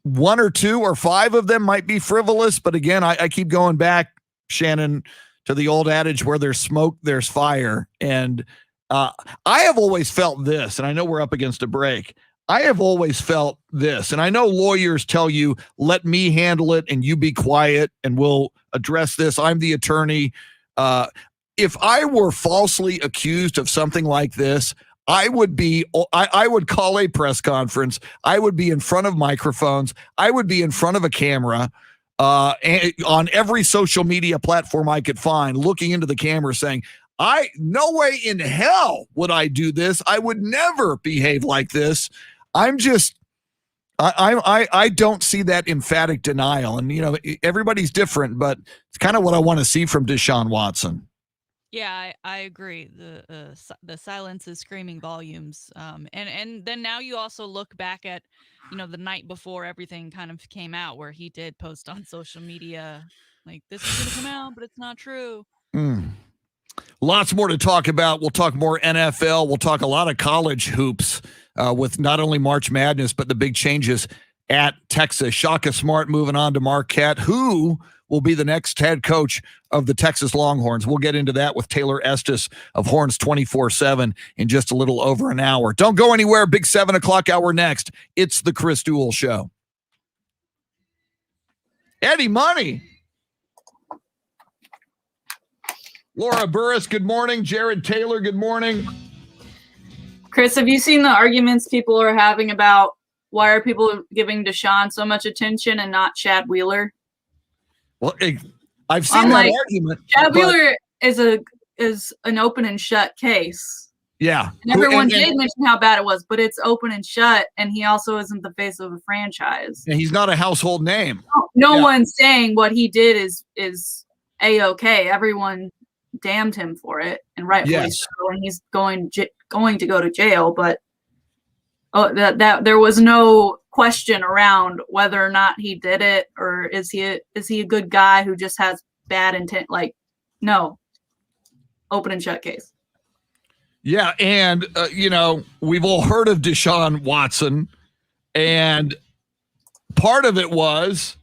1 or 2 or 5 of them might be frivolous. But again, I keep going back, Shannon, to the old adage, where there's smoke, there's fire. And I have always felt this, and I know we're up against a break. I have always felt this, and I know lawyers tell you, let me handle it and you be quiet and we'll address this. I'm the attorney. If I were falsely accused of something like this, I would call a press conference. I would be in front of microphones. I would be in front of a camera and on every social media platform I could find, looking into the camera saying, no way in hell would I do this. I would never behave like this. I don't see that emphatic denial. And, everybody's different, but it's kind of what I want to see from Deshaun Watson. Yeah, I agree. The silence is screaming volumes. And then now you also look back at, the night before everything kind of came out, where he did post on social media, like, this is going to come out, but it's not true. Lots more to talk about. We'll talk more NFL. We'll talk a lot of college hoops with not only March Madness, but the big changes at Texas. Shaka Smart moving on to Marquette. Who will be the next head coach of the Texas Longhorns? We'll get into that with Taylor Estes of Horns 24/7 in just a little over an hour. Don't go anywhere. Big 7 o'clock hour next. It's the Chris Duel Show. Eddie Money. Laura Burris, good morning. Jared Taylor, good morning. Chris, have you seen the arguments people are having about why are people giving Deshaun so much attention and not Chad Wheeler? Well, I've seen that argument. Chad Wheeler is an open and shut case. Yeah. And everyone did mention how bad it was, but it's open and shut, and he also isn't the face of a franchise. And he's not a household name. No one's saying what he did is A-okay. Everyone damned him for it, and rightfully so, and he's going to go to jail, but that there was no question around whether or not he did it, or is he a good guy who just has bad intent. Like, no, open and shut case. Yeah, and we've all heard of Deshaun Watson, and part of it was,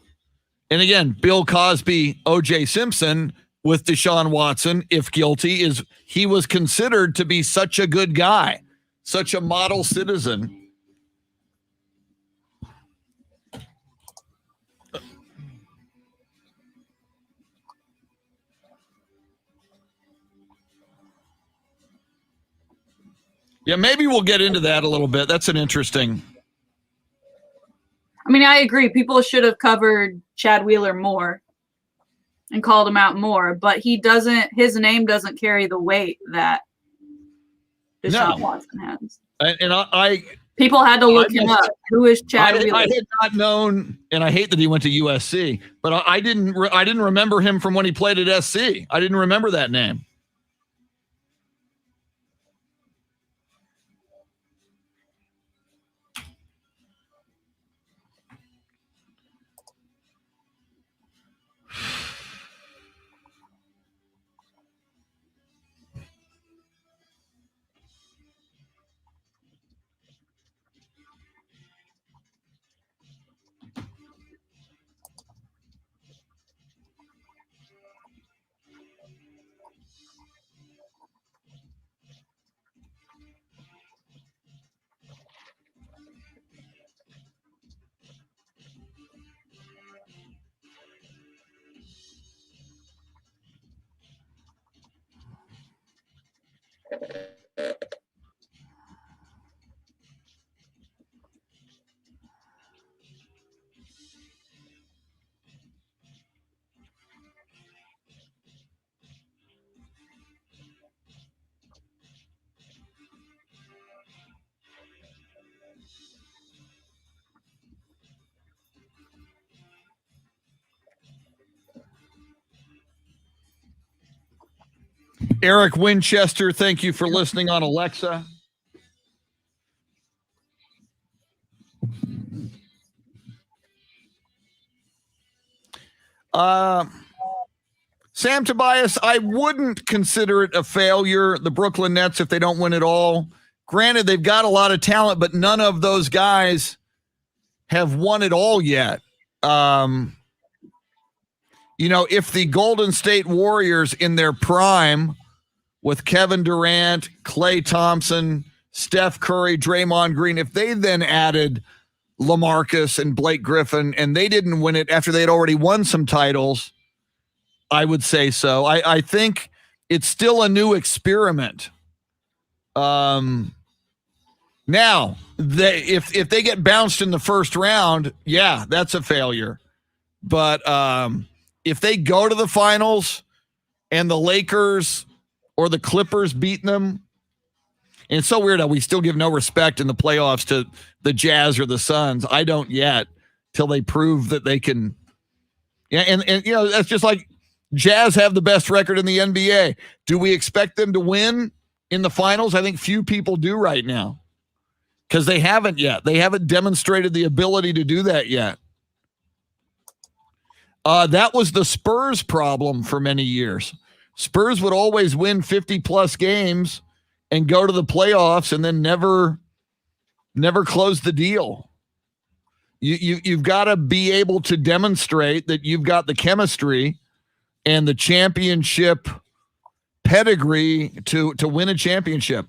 and again, Bill Cosby, O.J. Simpson with Deshaun Watson, if guilty, is he was considered to be such a good guy, such a model citizen. Yeah, maybe we'll get into that a little bit. That's an interesting. I mean, I agree. People should have covered Chad Wheeler more and called him out more, but his name doesn't carry the weight that Deshaun Watson has. And people had to look him up. Who is Chad Wheeler? I had not known, and I hate that he went to USC, but I didn't remember him from when he played at SC. I didn't remember that name. Eric Winchester, thank you for listening on Alexa. Sam Tobias, I wouldn't consider it a failure, the Brooklyn Nets, if they don't win it all. Granted, they've got a lot of talent, but none of those guys have won it all yet. if the Golden State Warriors in their prime with Kevin Durant, Klay Thompson, Steph Curry, Draymond Green, if they then added LaMarcus and Blake Griffin and they didn't win it after they'd already won some titles, I would say so. I think it's still a new experiment. Now, if they get bounced in the first round, yeah, that's a failure. But if they go to the finals and the Lakers or the Clippers beat them, and it's so weird how we still give no respect in the playoffs to the Jazz or the Suns. I don't yet till they prove that they can. Yeah, and that's just like Jazz have the best record in the NBA. Do we expect them to win in the finals? I think few people do right now because they haven't yet. They haven't demonstrated the ability to do that yet. That was the Spurs problem for many years. Spurs would always win 50-plus games and go to the playoffs and then never close the deal. You've got to be able to demonstrate that you've got the chemistry and the championship pedigree to win a championship.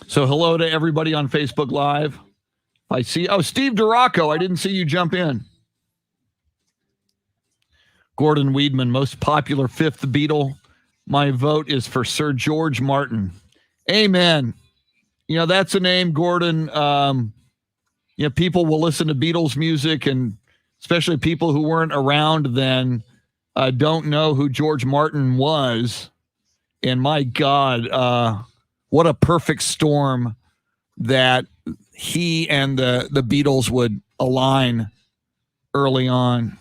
So hello to everybody on Facebook Live. I see. Oh, Steve Duraco. I didn't see you jump in. Gordon Weedman, most popular fifth Beatle. My vote is for Sir George Martin. Amen. That's a name, Gordon. People will listen to Beatles music, and especially people who weren't around then don't know who George Martin was. And my God, what a perfect storm that he and the Beatles would align early on.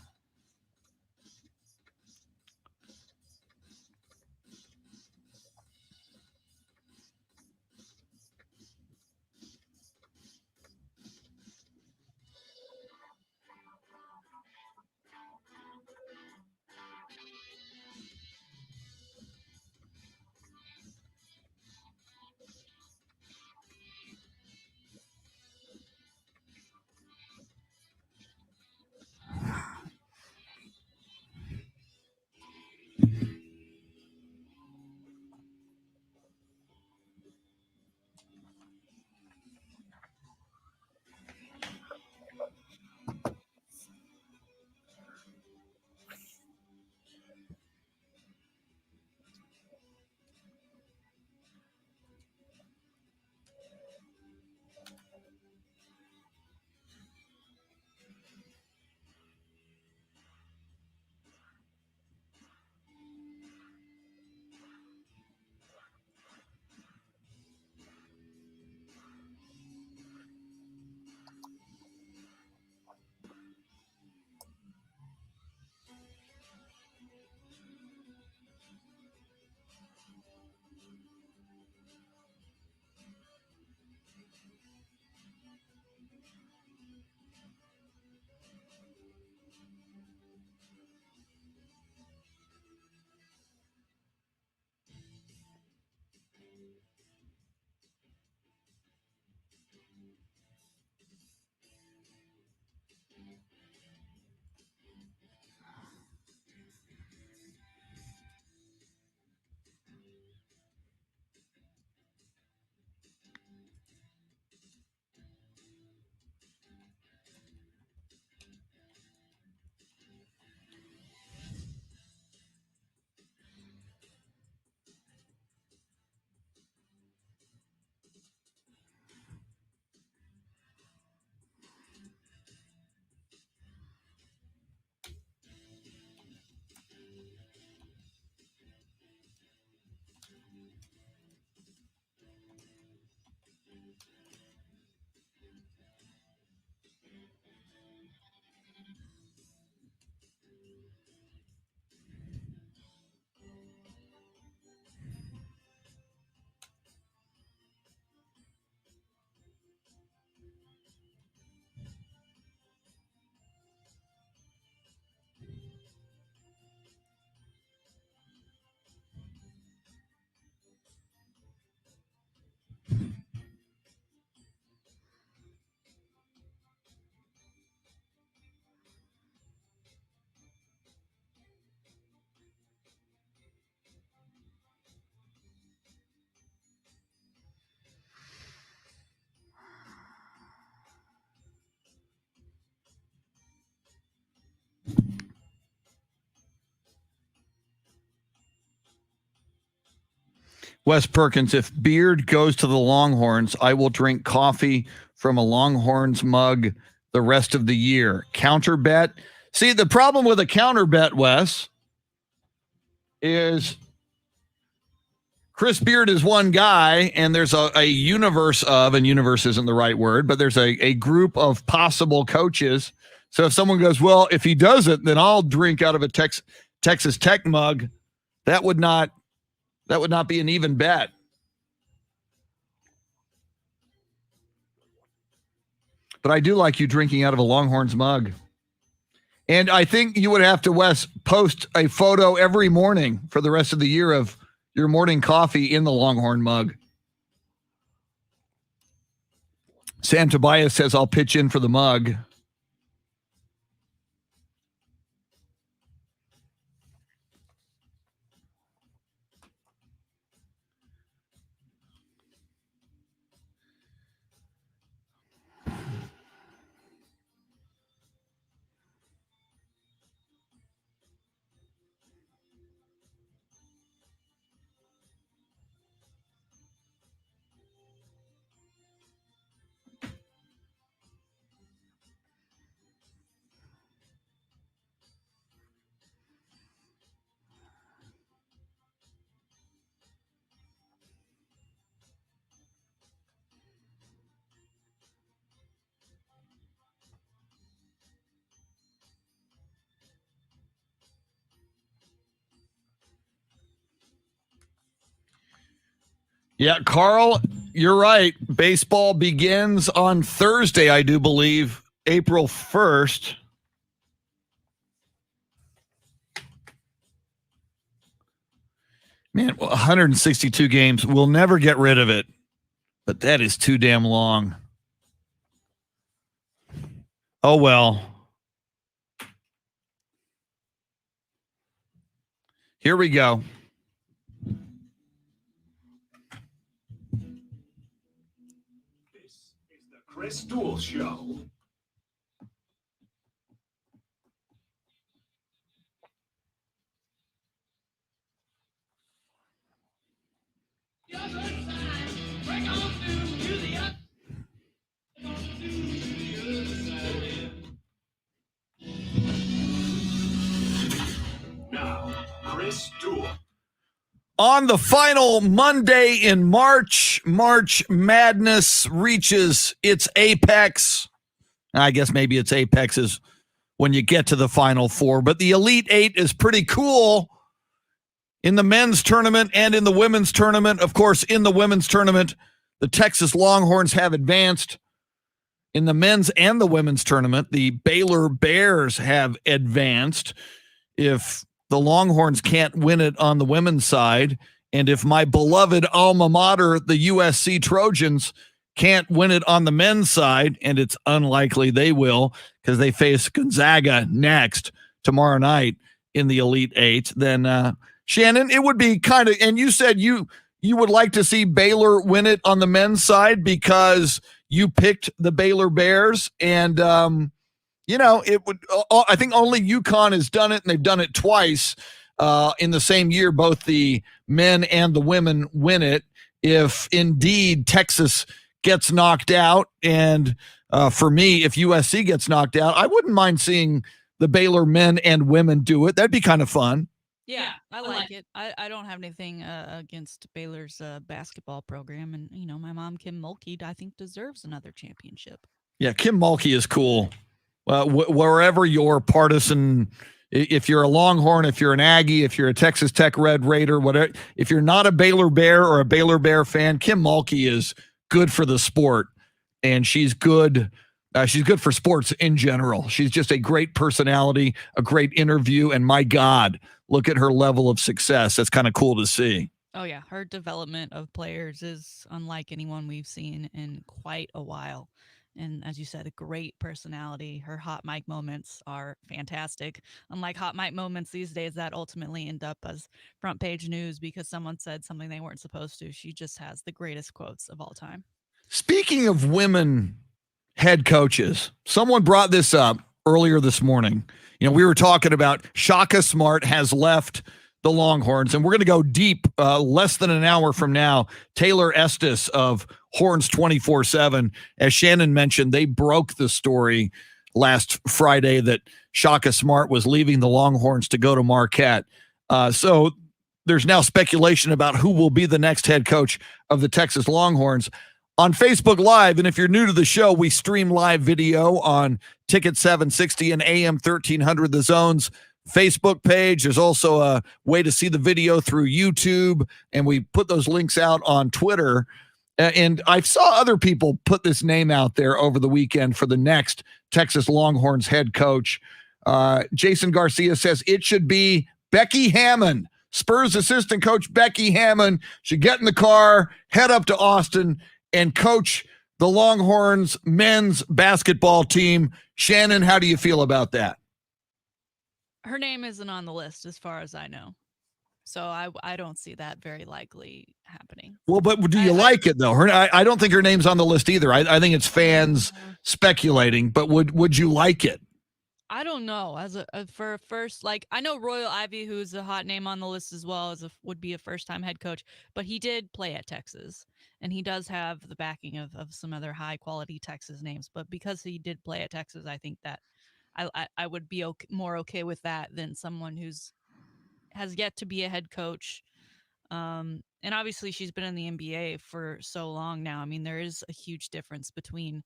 Wes Perkins, if Beard goes to the Longhorns, I will drink coffee from a Longhorns mug the rest of the year. Counter bet. See, the problem with a counter bet, Wes, is Chris Beard is one guy, and there's a universe of, and universe isn't the right word, but there's a group of possible coaches. So if someone goes, well, if he does it, then I'll drink out of a Texas Tech mug, that would not be an even bet. But I do like you drinking out of a Longhorns mug. And I think you would have to, Wes, post a photo every morning for the rest of the year of your morning coffee in the Longhorn mug. Sam Tobias says, I'll pitch in for the mug. Yeah, Carl, you're right. Baseball begins on Thursday, I do believe, April 1st. Man, 162 games. We'll never get rid of it, but that is too damn long. Oh, well. Here we go. Chris Duel Show. Now, Chris Duel. On the final Monday in March, March Madness reaches its apex. I guess maybe its apex is when you get to the Final Four, but the Elite Eight is pretty cool in the men's tournament and in the women's tournament. Of course, in the women's tournament, the Texas Longhorns have advanced. In the men's and the women's tournament, the Baylor Bears have advanced. If the Longhorns can't win it on the women's side, and if my beloved alma mater, the USC Trojans, can't win it on the men's side, and it's unlikely they will because they face Gonzaga next tomorrow night in the Elite Eight, then Shannon, it would be kind of, and you said you would like to see Baylor win it on the men's side because you picked the Baylor Bears, and it would. I think only UConn has done it, and they've done it twice in the same year. Both the men and the women win it. If indeed Texas gets knocked out, and for me, if USC gets knocked out, I wouldn't mind seeing the Baylor men and women do it. That'd be kind of fun. Yeah, I like it. I don't have anything against Baylor's basketball program. And, my mom, Kim Mulkey, I think deserves another championship. Yeah, Kim Mulkey is cool. Wherever your partisan, if you're a Longhorn, if you're an Aggie, if you're a Texas Tech Red Raider, whatever, if you're not a Baylor Bear or a Baylor Bear fan, Kim Mulkey is good for the sport. And she's good. She's good for sports in general. She's just a great personality, a great interview. And my God, look at her level of success. That's kind of cool to see. Oh, yeah. Her development of players is unlike anyone we've seen in quite a while. And as you said, a great personality. Her hot mic moments are fantastic. Unlike hot mic moments these days that ultimately end up as front page news because someone said something they weren't supposed to. She just has the greatest quotes of all time. Speaking of women head coaches, someone brought this up earlier this morning. We were talking about Shaka Smart has left the Longhorns. And we're going to go deep less than an hour from now. Taylor Estes of Horns 24/7. As Shannon mentioned, they broke the story last Friday that Shaka Smart was leaving the Longhorns to go to Marquette. So there's now speculation about who will be the next head coach of the Texas Longhorns. On Facebook Live, and if you're new to the show, we stream live video on Ticket 760 and AM 1300 The Zone's Facebook page. There's also a way to see the video through YouTube, and we put those links out on Twitter. And I saw other people put this name out there over the weekend for the next Texas Longhorns head coach. Jason Garcia says it should be Becky Hammon. Spurs assistant coach Becky Hammon should get in the car, head up to Austin, and coach the Longhorns men's basketball team. Shannon, how do you feel about that? Her name isn't on the list as far as I know. So I don't see that very likely happening. Well, but do you like it, though? I don't think her name's on the list either. I think it's fans speculating, but would you like it? I don't know. For a first, like, I know Royal Ivy, who's a hot name on the list as well, would be a first-time head coach, but he did play at Texas, and he does have the backing of some other high-quality Texas names. But because he did play at Texas, I think that I would be more okay with that than someone has yet to be a head coach. And obviously she's been in the NBA for so long now. I mean, there is a huge difference between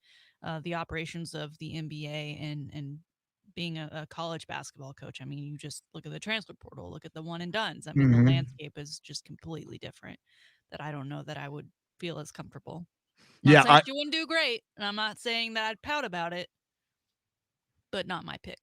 the operations of the NBA and being a college basketball coach. I mean, you just look at the transfer portal, look at the one and dones. I mean, the landscape is just completely different, that I don't know that I would feel as comfortable. Not saying she wouldn't do great, and I'm not saying that I'd pout about it, but not my pick.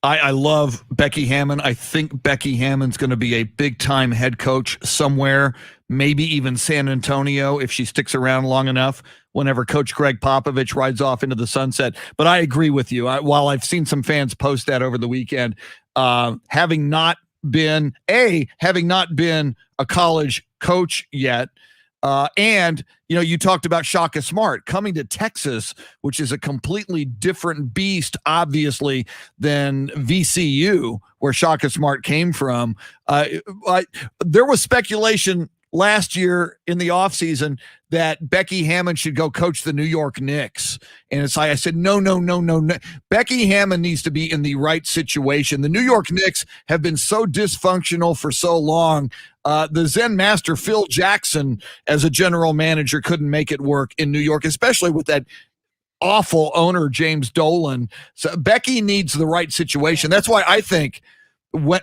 I love Becky Hammon. I think Becky Hammon's going to be a big-time head coach somewhere, maybe even San Antonio if she sticks around long enough whenever Coach Greg Popovich rides off into the sunset. But I agree with you. While I've seen some fans post that over the weekend, having not been a college coach yet, and, you know, you talked about Shaka Smart coming to Texas, which is a completely different beast, obviously, than VCU, where Shaka Smart came from. There was speculation last year in the offseason that Becky Hammon should go coach the New York Knicks. And it's like, I said, no. Becky Hammon needs to be in the right situation. The New York Knicks have been so dysfunctional for so long. The Zen master, Phil Jackson, as a general manager, couldn't make it work in New York, especially with that awful owner, James Dolan. So Becky needs the right situation. That's why I think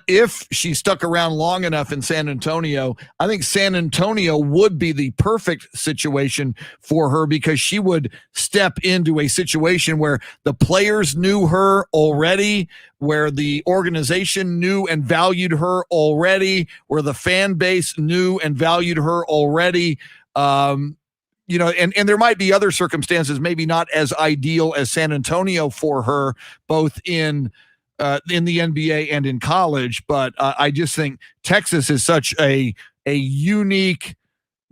if she stuck around long enough in San Antonio, I think San Antonio would be the perfect situation for her, because she would step into a situation where the players knew her already, where the organization knew and valued her already, where the fan base knew and valued her already. You know, and there might be other circumstances, maybe not as ideal as San Antonio for her, both in the NBA and in college, but I just think Texas is such a unique,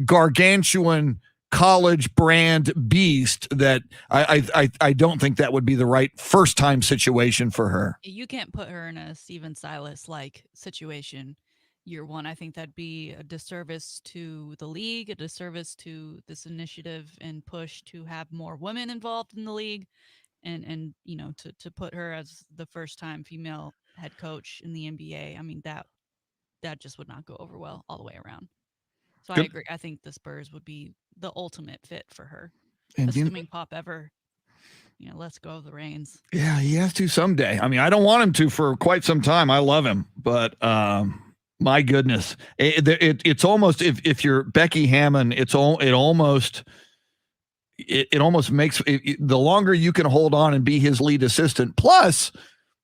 gargantuan college brand beast that I don't think that would be the right first time situation for her. You can't put her in a Steven Silas like situation year one. I think that'd be a disservice to the league, a disservice to this initiative and push to have more women involved in the league. And you know, to put her as the first time female head coach in the NBA, I mean, that just would not go over well all the way around. So I agree. I think the Spurs would be the ultimate fit for her. And assuming Pop ever, you know, lets go of the reins. Yeah, he has to someday. I mean, I don't want him to for quite some time. I love him, but my goodness, it's almost, if you're Becky Hammon, it almost makes the longer you can hold on and be his lead assistant. Plus,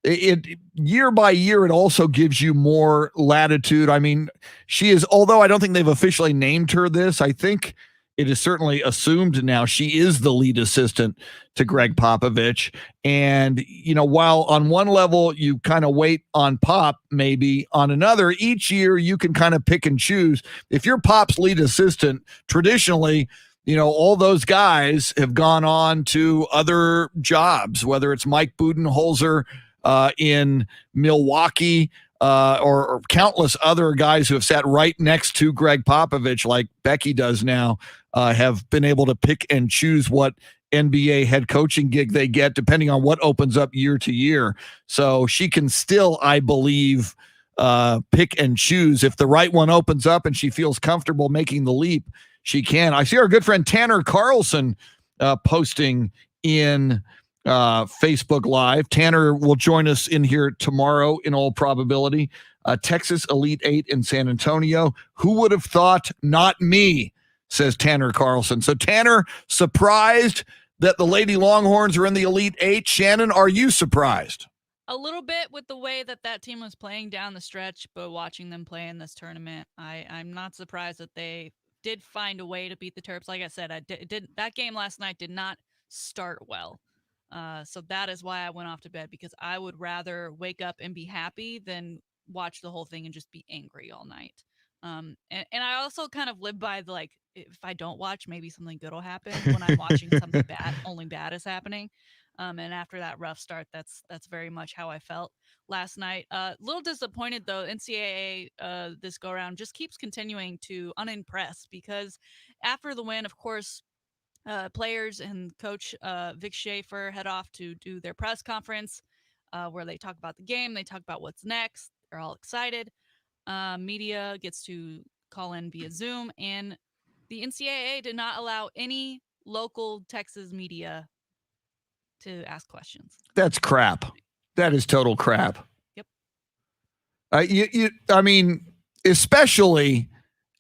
it year by year, it also gives you more latitude. I mean, she is, although I don't think they've officially named her this, I think it is certainly assumed now she is the lead assistant to Greg Popovich. And, you know, while on one level you kind of wait on Pop, maybe on another, each year you can kind of pick and choose. If you're Pop's lead assistant, traditionally, you know, all those guys have gone on to other jobs, whether it's Mike Budenholzer in Milwaukee, or countless other guys who have sat right next to Greg Popovich, like Becky does now, have been able to pick and choose what NBA head coaching gig they get, depending on what opens up year to year. So she can still, I believe, pick and choose. If the right one opens up and she feels comfortable making the leap, she can. I see our good friend Tanner Carlson posting in Facebook Live. Tanner will join us in here tomorrow in all probability. Texas Elite Eight in San Antonio. Who would have thought? Not me, says Tanner Carlson. So Tanner, surprised that the Lady Longhorns are in the Elite Eight. Shannon, are you surprised? A little bit with the way that team was playing down the stretch, but watching them play in this tournament, I'm not surprised that they did find a way to beat the Terps. Like I said, that game last night did not start well. So that is why I went off to bed, because I would rather wake up and be happy than watch the whole thing and just be angry all night. And I also kind of live by like, if I don't watch, maybe something good will happen. When I'm watching something bad, only bad is happening. And after that rough start, that's very much how I felt last night. A little disappointed though. NCAA this go around just keeps continuing to unimpress, because after the win, of course, players and coach Vic Schaefer head off to do their press conference where they talk about the game. They talk about what's next. They're all excited. Media gets to call in via Zoom, and the NCAA did not allow any local Texas media to ask questions. That's crap. That is total crap. Yep. I mean, especially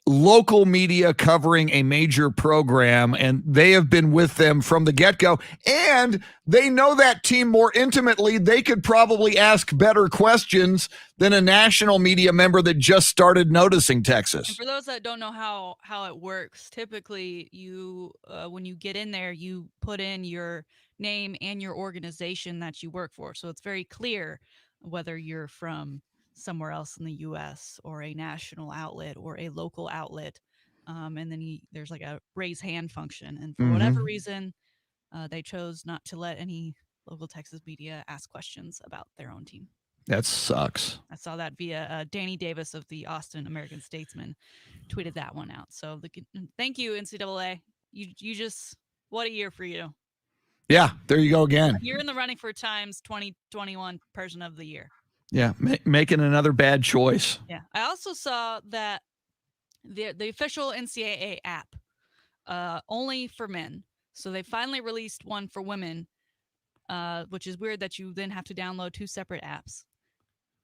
local media covering a major program, and they have been with them from the get-go, and they know that team more intimately. They could probably ask better questions than a national media member that just started noticing Texas. And for those that don't know how it works, typically you when you get in there, you put in your name and your organization that you work for, so it's very clear whether you're from somewhere else in the U.S. or a national outlet or a local outlet. And then there's like a raise hand function. And for whatever reason, they chose not to let any local Texas media ask questions about their own team. That sucks. I saw that via Danny Davis of the Austin American Statesman tweeted that one out. So thank you, NCAA. You just, what a year for you. Yeah, there you go again. You're in the running for Times 2021 Person of the Year. Yeah, making another bad choice. Yeah. I also saw that the official NCAA app, only for men. So they finally released one for women, which is weird that you then have to download two separate apps.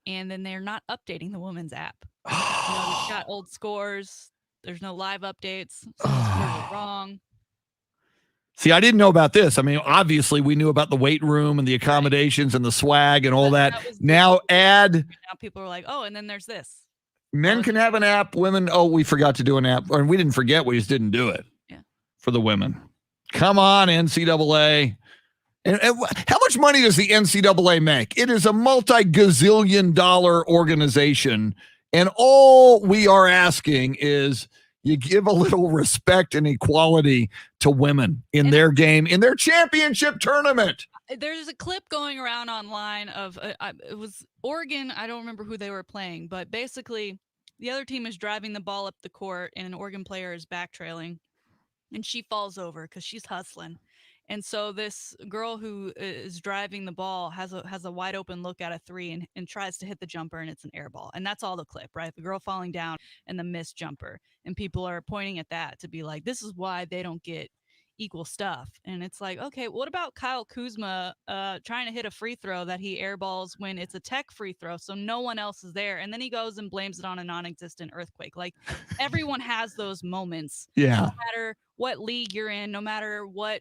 And then they're not updating the women's app. It's got old scores. There's no live updates. So the scores are wrong. See, I didn't know about this. I mean, obviously, we knew about the weight room and the accommodations and the swag and all that. Now people are like, oh, and then there's this. Men can have an app. Women, we forgot to do an app. Or we didn't forget. We just didn't do it. Yeah. For the women. Come on, NCAA. And how much money does the NCAA make? It is a multi-gazillion dollar organization. And all we are asking is you give a little respect and equality to women in their game, in their championship tournament. There's a clip going around online of it was Oregon. I don't remember who they were playing, but basically the other team is driving the ball up the court and an Oregon player is backtrailing and she falls over because she's hustling. And so this girl who is driving the ball has a wide open look at a three and tries to hit the jumper, and it's an air ball. And that's all the clip, right? The girl falling down and the missed jumper. And people are pointing at that to be like, this is why they don't get equal stuff. And it's like, okay, what about Kyle Kuzma trying to hit a free throw that he airballs when it's a tech free throw, so no one else is there, and then he goes and blames it on a non-existent earthquake? Like, everyone has those moments. Yeah. No matter what league you're in, no matter what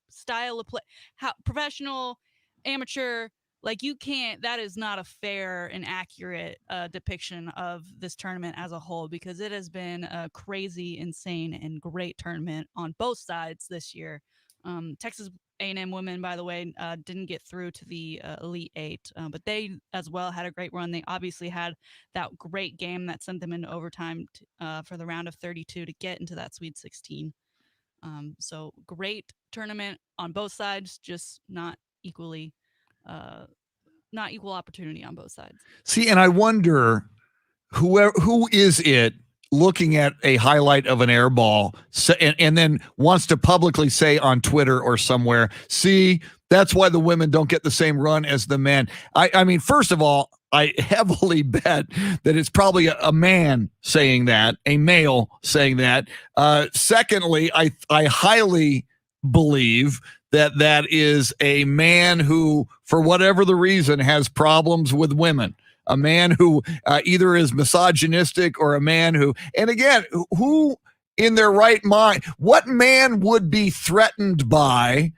style of play, how professional, amateur, like, you can't, that is not a fair and accurate depiction of this tournament as a whole, because it has been a crazy, insane, and great tournament on both sides this year. Texas A&M women, by the way, didn't get through to the Elite Eight, but they as well had a great run. They obviously had that great game that sent them into overtime for the round of 32 to get into that Sweet 16. So great tournament on both sides, just not equally not equal opportunity on both sides. See, and I wonder who is it looking at a highlight of an air ball and then wants to publicly say on Twitter or somewhere, see, that's why the women don't get the same run as the men. I mean, first of all, I heavily bet that it's probably a man saying that, a male saying that. Secondly, I highly believe that is a man who, for whatever the reason, has problems with women. A man who either is misogynistic or a man who, and again, who in their right mind, what man would be threatened by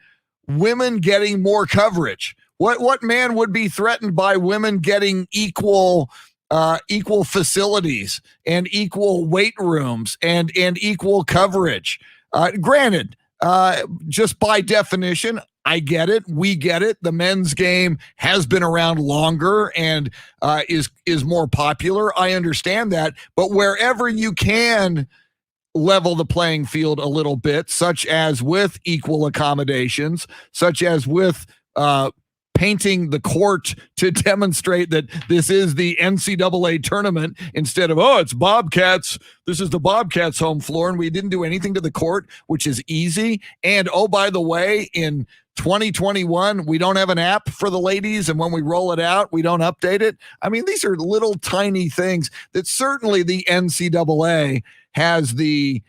women getting more coverage? What man would be threatened by women getting equal facilities and equal weight rooms and equal coverage? Granted, just by definition, I get it. We get it. The men's game has been around longer and is more popular. I understand that. But wherever you can level the playing field a little bit, such as with equal accommodations, such as with painting the court to demonstrate that this is the NCAA tournament instead of, oh, it's Bobcats. This is the Bobcats home floor, and we didn't do anything to the court, which is easy. And, oh, by the way, in 2021, we don't have an app for the ladies, and when we roll it out, we don't update it. I mean, these are little tiny things that certainly the NCAA has the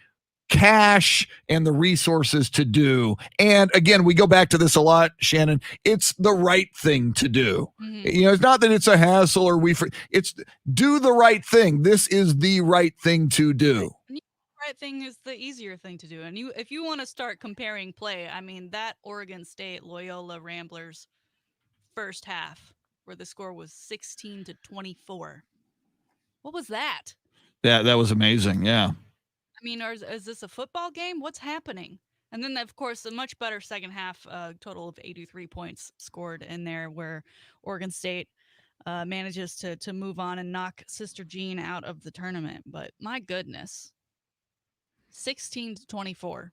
cash and the resources to do. And again, we go back to this a lot, Shannon. It's the right thing to do. Mm-hmm. You know, it's not that it's a hassle or it's do the right thing. This is the right thing to do. The right thing is the easier thing to do. And if you want to start comparing play, I mean, that Oregon State Loyola Ramblers first half where the score was 16-24. What was that? Yeah, that was amazing. Yeah. I mean, is this a football game? What's happening? And then, of course, a much better second half, total of 83 points scored in there, where Oregon State manages to move on and knock Sister Jean out of the tournament. But my goodness, 16-24.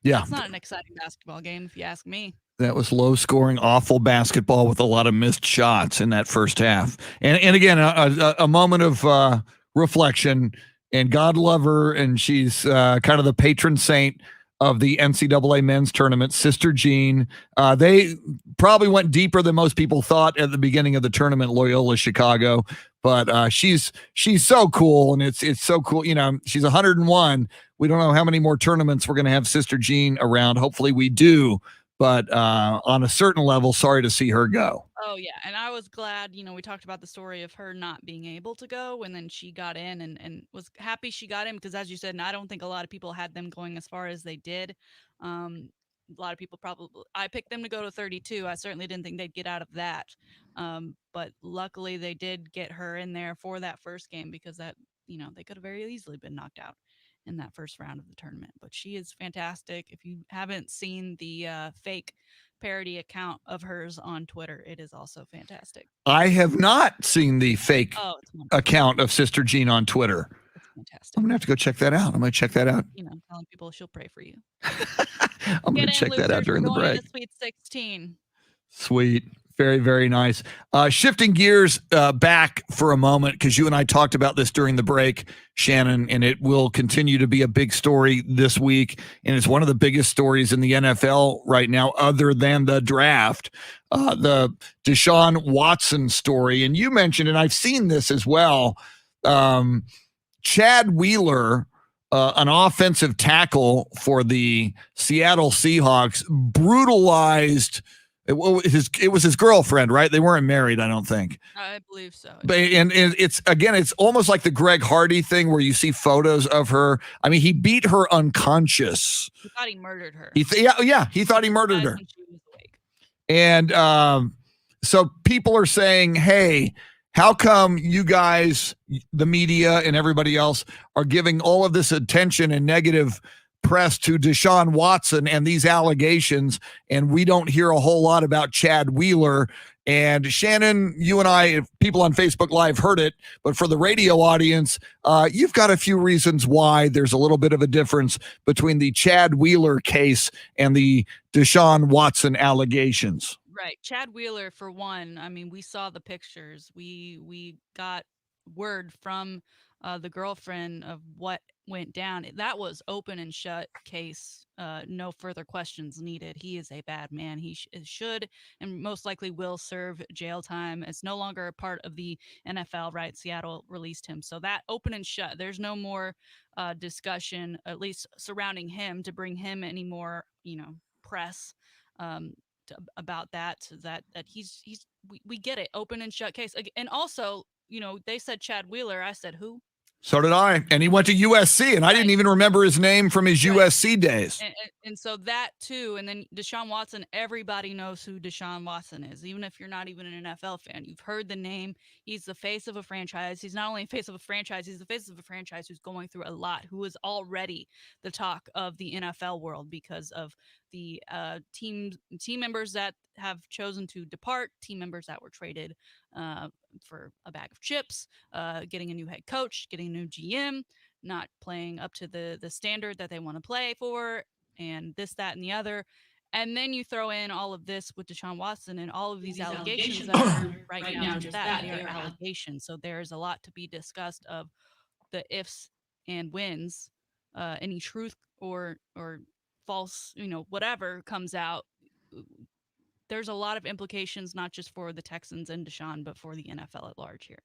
Yeah. That's not an exciting basketball game, if you ask me. That was low-scoring, awful basketball with a lot of missed shots in that first half. And again, a moment of reflection. And God love her, and she's kind of the patron saint of the NCAA men's tournament, Sister Jean. They probably went deeper than most people thought at the beginning of the tournament, Loyola Chicago. But she's so cool, and it's so cool. You know, she's 101. We don't know how many more tournaments we're going to have Sister Jean around. Hopefully we do. But on a certain level, sorry to see her go. Oh, yeah. And I was glad, you know, we talked about the story of her not being able to go, and then she got in and was happy she got in because, as you said, and I don't think a lot of people had them going as far as they did. A lot of people probably, I picked them to go to 32. I certainly didn't think they'd get out of that. But luckily they did get her in there for that first game because that, you know, they could have very easily been knocked out in that first round of the tournament. But she is fantastic. If you haven't seen the fake parody account of hers on Twitter, it is also fantastic. I have not seen the fake account of Sister Jean on Twitter. It's fantastic. I'm gonna have to go check that out. I'm gonna check that out. You know, telling people she'll pray for you. I'm gonna check that out during the break. Sweet 16. Sweet. Very, very nice. Shifting gears back for a moment, because you and I talked about this during the break, Shannon, and it will continue to be a big story this week. And it's one of the biggest stories in the NFL right now, other than the draft, the Deshaun Watson story. And you mentioned, and I've seen this as well, Chad Wheeler, an offensive tackle for the Seattle Seahawks, brutalized. It was his girlfriend, right? They weren't married, I don't think. I believe so. But and it's almost like the Greg Hardy thing where you see photos of her. I mean, he beat her unconscious. He thought he murdered her. He thought he murdered her. She was awake. And so people are saying, hey, how come you guys, the media and everybody else, are giving all of this attention and negative press to Deshaun Watson and these allegations, and we don't hear a whole lot about Chad Wheeler? And Shannon, you and I, people on Facebook Live heard it, but for the radio audience, you've got a few reasons why there's a little bit of a difference between the Chad Wheeler case and the Deshaun Watson allegations. Right. Chad Wheeler, for one, I mean, we saw the pictures. We got word from the girlfriend of what went down. That was open and shut case. No further questions needed. He is a bad man. He should and most likely will serve jail time. It's no longer a part of the NFL, right? Seattle released him. So that open and shut. There's no more discussion, at least surrounding him, to bring him any more, press. Um, about that we get it, open and shut case. And also, they said Chad Wheeler, I said who? So did I. And he went to USC, and I didn't even remember his name from his USC days. And so that too. And then Deshaun Watson, everybody knows who Deshaun Watson is. Even if you're not even an NFL fan, you've heard the name. He's the face of a franchise. He's not only the face of a franchise, he's the face of a franchise who's going through a lot, who is already the talk of the NFL world because of the team members that have chosen to depart, team members that were traded for a bag of chips, getting a new head coach, getting a new GM, not playing up to the standard that they want to play for, and this, that, and the other. And then you throw in all of this with Deshaun Watson and all of these allegations that are right now just that. They are allegations. So there's a lot to be discussed of the ifs and whens, any truth or false, whatever comes out. There's a lot of implications, not just for the Texans and Deshaun, but for the NFL at large here.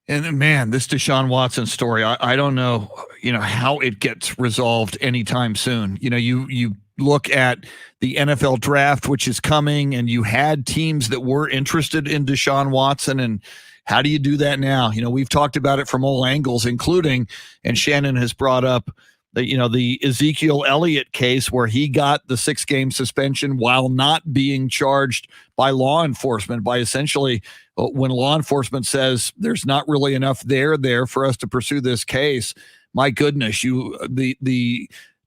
And man, this Deshaun Watson story, I don't know, how it gets resolved anytime soon. You look at the NFL draft, which is coming, and you had teams that were interested in Deshaun Watson. And how do you do that now? We've talked about it from all angles, including, and Shannon has brought up, the Ezekiel Elliott case where he got the 6-game suspension while not being charged by law enforcement, by essentially when law enforcement says there's not really enough there for us to pursue this case. My goodness,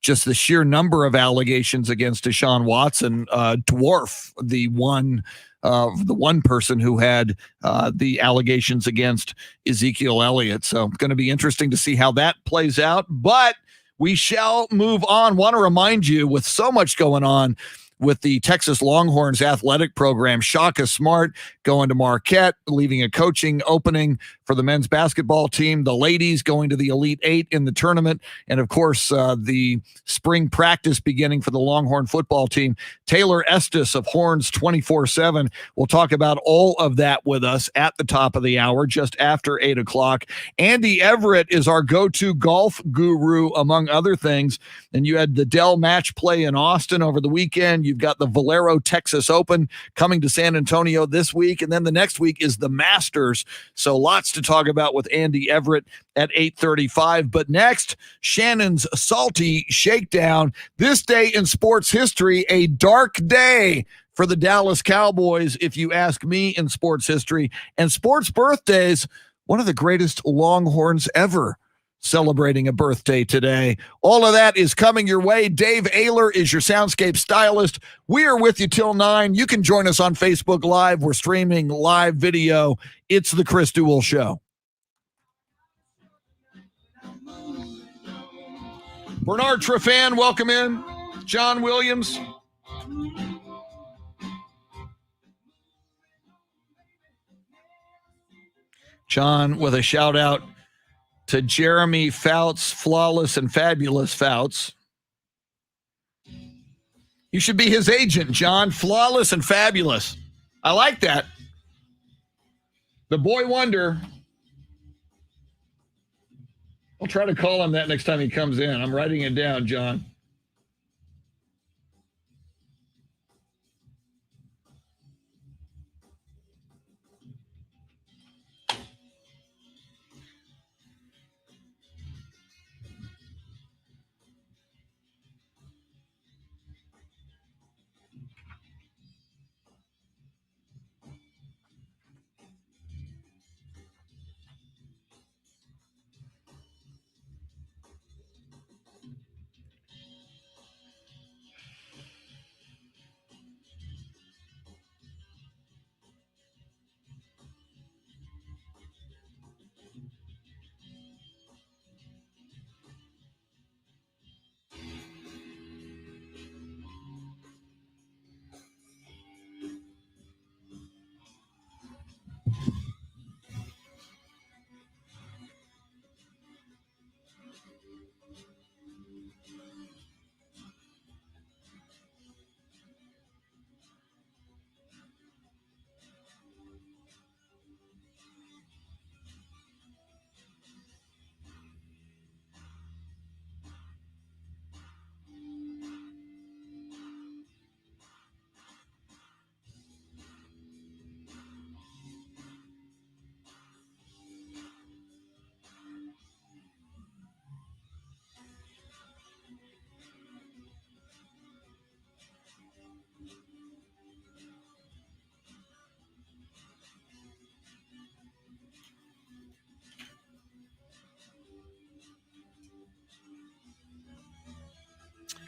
just the sheer number of allegations against Deshaun Watson dwarf the one person who had the allegations against Ezekiel Elliott. So it's going to be interesting to see how that plays out, but we shall move on. Want to remind you, with so much going on with the Texas Longhorns athletic program, Shaka Smart going to Marquette, leaving a coaching opening for the men's basketball team, the ladies going to the Elite Eight in the tournament, and of course, the spring practice beginning for the Longhorn football team. Taylor Estes of Horns 24/7 will talk about all of that with us at the top of the hour, just after 8 o'clock. Andy Everett is our go-to golf guru, among other things. And you had the Dell match play in Austin over the weekend. You've got the Valero Texas Open coming to San Antonio this week. And then the next week is the Masters. So lots to talk about with Andy Everett at 8:35. But next, Shannon's Salty Shakedown. This day in sports history, a dark day for the Dallas Cowboys, if you ask me, in sports history. And sports birthdays, one of the greatest Longhorns ever celebrating a birthday today. All of that is coming your way. Dave Ayler is your soundscape stylist. We are with you till 9. You can join us on Facebook Live. We're streaming live video. It's the Chris Duel Show. Bernard Trefan, welcome in. John Williams. John with a shout out to Jeremy Fouts, Flawless and Fabulous Fouts. You should be his agent, John. Flawless and Fabulous. I like that. The Boy Wonder. I'll try to call him that next time he comes in. I'm writing it down, John.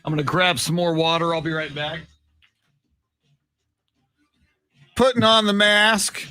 I'm going to grab some more water. I'll be right back. Putting on the mask.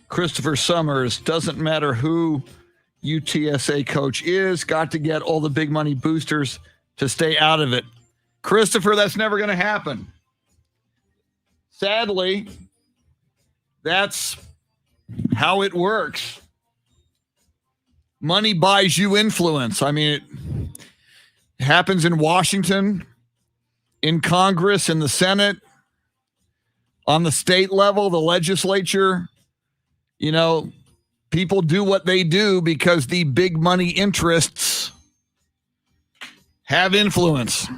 Christopher Summers, doesn't matter who UTSA coach is, got to get all the big money boosters to stay out of it. Christopher, that's never going to happen. Sadly, that's how it works. Money buys you influence. I mean, it happens in Washington, in Congress, in the Senate, on the state level, the legislature. You know, people do what they do because the big money interests have influence.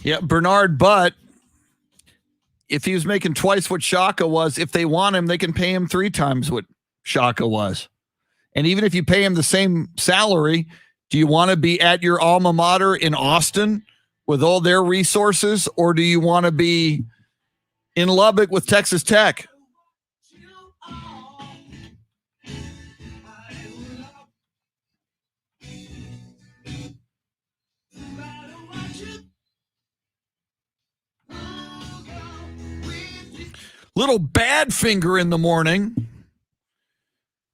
Yeah, Bernard Butt, if he was making twice what Shaka was, if they want him, they can pay him 3 times what Shaka was. And even if you pay him the same salary, do you want to be at your alma mater in Austin with all their resources, or do you want to be in Lubbock with Texas Tech? Little Badfinger in the morning.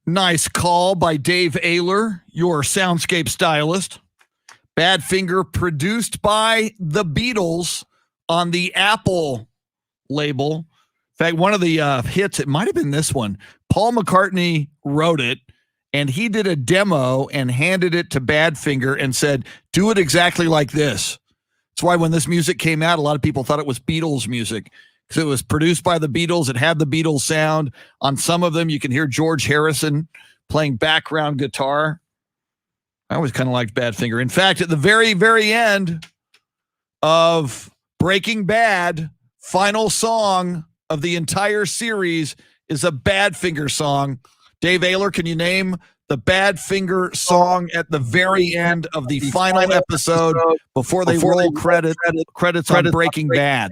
Nice call by Dave Ayler, your soundscape stylist. Badfinger produced by the Beatles on the Apple label. In fact, one of the hits, it might have been this one. Paul McCartney wrote it, and he did a demo and handed it to Badfinger and said, do it exactly like this. That's why when this music came out, a lot of people thought it was Beatles music. Because it was produced by the Beatles. It had the Beatles sound. On some of them, you can hear George Harrison playing background guitar. I always kind of liked Badfinger. In fact, at the very, very end of Breaking Bad, final song of the entire series is a Badfinger song. Dave Ayler, can you name the Badfinger song at the very end of the final episode before they roll credits on Breaking Bad?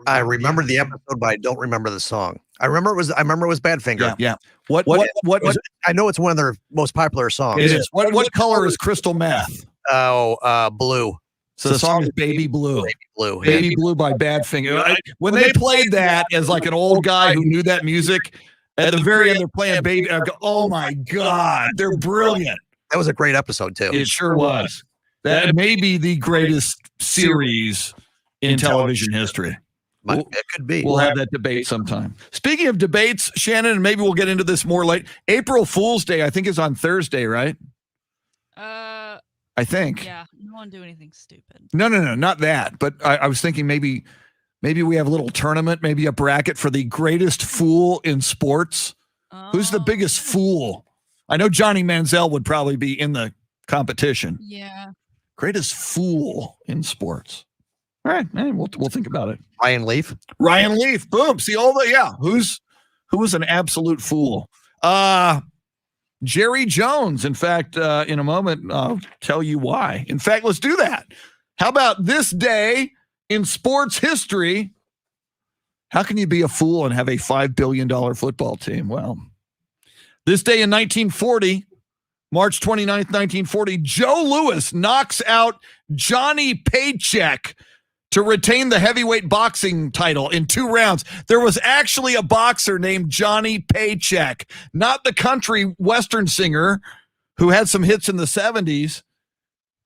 I remember the episode, but I don't remember the song. I remember it was Badfinger. Yeah. What is it? I know it's one of their most popular songs. It is. What color is crystal meth? Oh, blue. So the song is Baby Blue. Blue. Baby Blue by Badfinger. When they played that as like an old guy who knew that music, at the very end they're playing Baby. I go, oh my God, they're brilliant. That was a great episode too. It sure was. That may be the greatest series in television history. It could be. We'll have that debate sometime. Speaking of debates, Shannon, and maybe we'll get into this more late. April Fool's Day, I think, is on Thursday, right? I think. Yeah, no one do anything stupid. No, not that. But I was thinking maybe we have a little tournament, maybe a bracket for the greatest fool in sports. Who's the biggest fool? I know Johnny Manziel would probably be in the competition. Yeah. Greatest fool in sports. All right, we'll think about it. Ryan Leaf. Boom. See all the who was an absolute fool. Jerry Jones. In fact, in a moment, I'll tell you why. In fact, let's do that. How about this day in sports history? How can you be a fool and have a $5 billion football team? Well, this day in 1940, March 29th, 1940, Joe Louis knocks out Johnny Paycheck to retain the heavyweight boxing title in 2 rounds. There was actually a boxer named Johnny Paycheck, not the country western singer who had some hits in the 70s.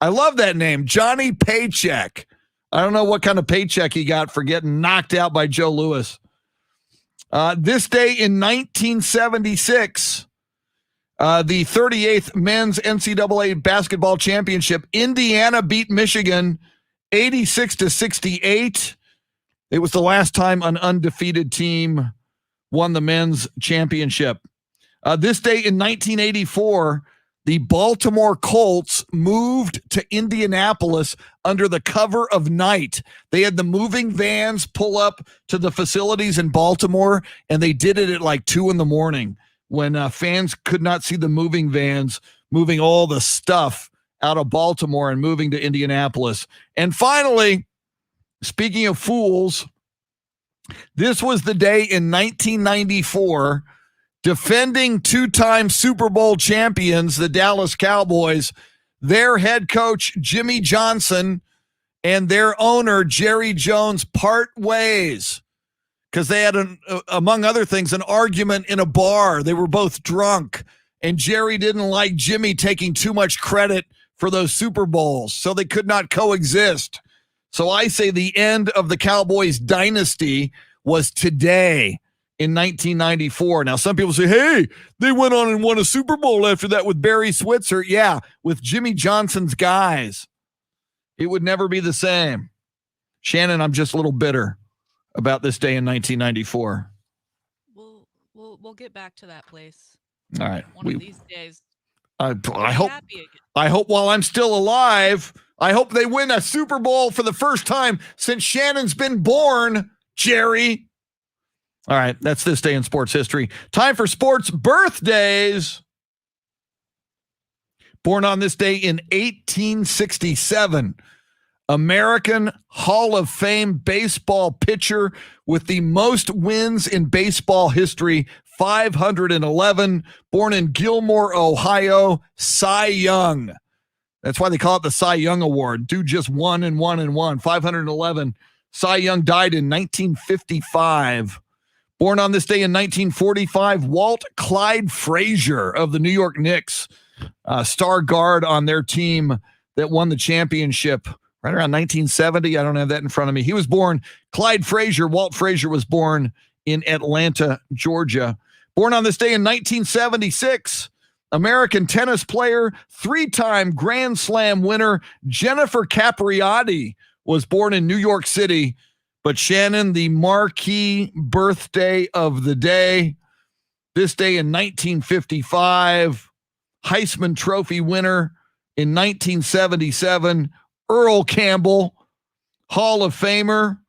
I love that name, Johnny Paycheck. I don't know what kind of paycheck he got for getting knocked out by Joe Louis. This day in 1976, the 38th men's NCAA basketball championship, Indiana beat Michigan 86-68. It was the last time an undefeated team won the men's championship. This day in 1984, the Baltimore Colts moved to Indianapolis under the cover of night. They had the moving vans pull up to the facilities in Baltimore, and they did it at like 2 a.m. when fans could not see the moving vans moving all the stuff out of Baltimore and moving to Indianapolis. And finally, speaking of fools, this was the day in 1994, defending 2-time Super Bowl champions, the Dallas Cowboys, their head coach, Jimmy Johnson, and their owner, Jerry Jones, part ways because they had, among other things, an argument in a bar. They were both drunk, and Jerry didn't like Jimmy taking too much credit for those Super Bowls, so they could not coexist. So I say the end of the Cowboys dynasty was today in 1994. Now, some people say, hey, they went on and won a Super Bowl after that with Barry Switzer. Yeah, with Jimmy Johnson's guys. It would never be the same. Shannon, I'm just a little bitter about this day in 1994. We'll get back to that place. All right. One of these days. I hope while I'm still alive, I hope they win a Super Bowl for the first time since Shannon's been born, Jerry. All right, that's this day in sports history. Time for sports birthdays. Born on this day in 1867, American Hall of Fame baseball pitcher with the most wins in baseball history, 511, born in Gilmore, Ohio, Cy Young. That's why they call it the Cy Young Award. Dude just won and won and won. 511. Cy Young died in 1955. Born on this day in 1945, Walt Clyde Frazier of the New York Knicks, star guard on their team that won the championship right around 1970. I don't have that in front of me. He was born, Clyde Frazier. Walt Frazier was born in Atlanta, Georgia. Born on this day in 1976, American tennis player, three-time Grand Slam winner, Jennifer Capriati was born in New York City. But Shannon, the marquee birthday of the day, this day in 1955, Heisman Trophy winner in 1977, Earl Campbell, Hall of Famer.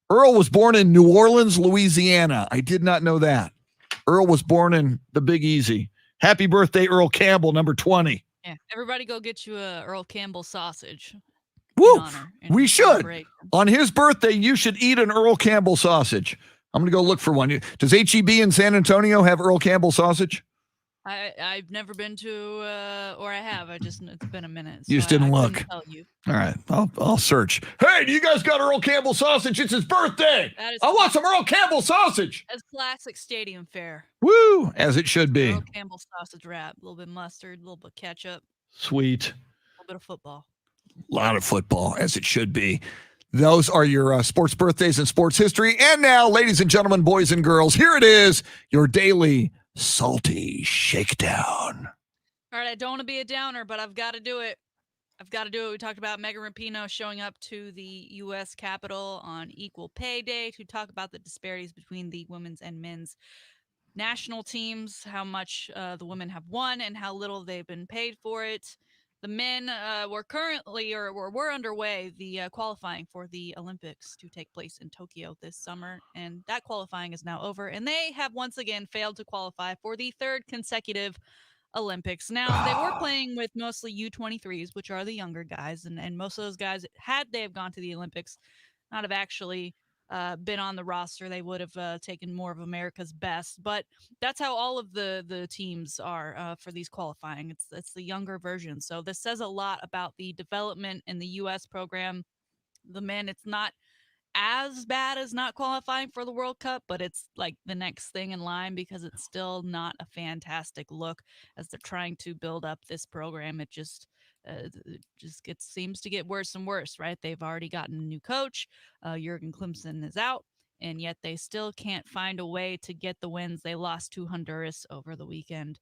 Earl was born in New Orleans, Louisiana. I did not know that. Earl was born in the Big Easy. Happy birthday, Earl Campbell, number 20. Yeah, everybody go get you a Earl Campbell sausage. Woo! We should. On his birthday, you should eat an Earl Campbell sausage. I'm going to go look for one. Does HEB in San Antonio have Earl Campbell sausage? I've never been to, or I have. It's been a minute. You just didn't look. Tell you. All right, I'll search. Hey, do you guys got Earl Campbell sausage? It's his birthday. I want some Earl Campbell sausage. As classic stadium fare. Woo, as it should be. Earl Campbell sausage wrap, a little bit mustard, a little bit ketchup. Sweet. A little bit of football. A lot of football, as it should be. Those are your sports birthdays and sports history. And now, ladies and gentlemen, boys and girls, here it is, your daily salty shakedown. All right, I don't want to be a downer, but I've got to do it. We talked about Megan Rapinoe showing up to the U.S. Capitol on Equal Pay Day to talk about the disparities between the women's and men's national teams, how much the women have won and how little they've been paid for it. The men were underway, the qualifying for the Olympics to take place in Tokyo this summer, and that qualifying is now over, and they have once again failed to qualify for the third consecutive Olympics. Now, they were playing with mostly U23s, which are the younger guys, and most of those guys, had they have gone to the Olympics, not have actually been on the roster, they would have taken more of America's best. But that's how all of the teams are for these qualifying. It's the younger version. So this says a lot about the development in the U.S. program. The men, it's not as bad as not qualifying for the World Cup, but it's like the next thing in line because it's still not a fantastic look as they're trying to build up this program. It just seems to get worse and worse, right? They've already gotten a new coach. Jurgen Klinsmann is out, and yet they still can't find a way to get the wins. They lost to Honduras over the weekend.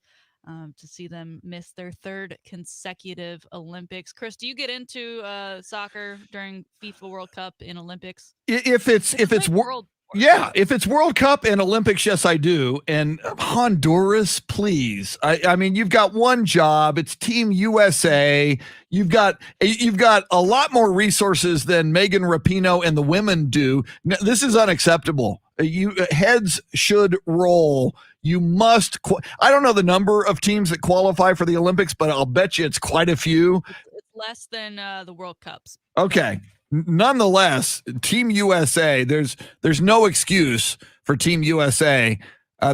To see them miss their third consecutive Olympics. Chris, do you get into soccer during FIFA World Cup and Olympics? If it's World Cup and Olympics, yes, I do. And Honduras, please. I mean, you've got one job. It's Team USA. You've got a lot more resources than Megan Rapinoe and the women do. This is unacceptable. Heads should roll. You must. I don't know the number of teams that qualify for the Olympics, but I'll bet you it's quite a few. It's less than the World Cups. Okay. Nonetheless, Team USA, there's no excuse for Team USA,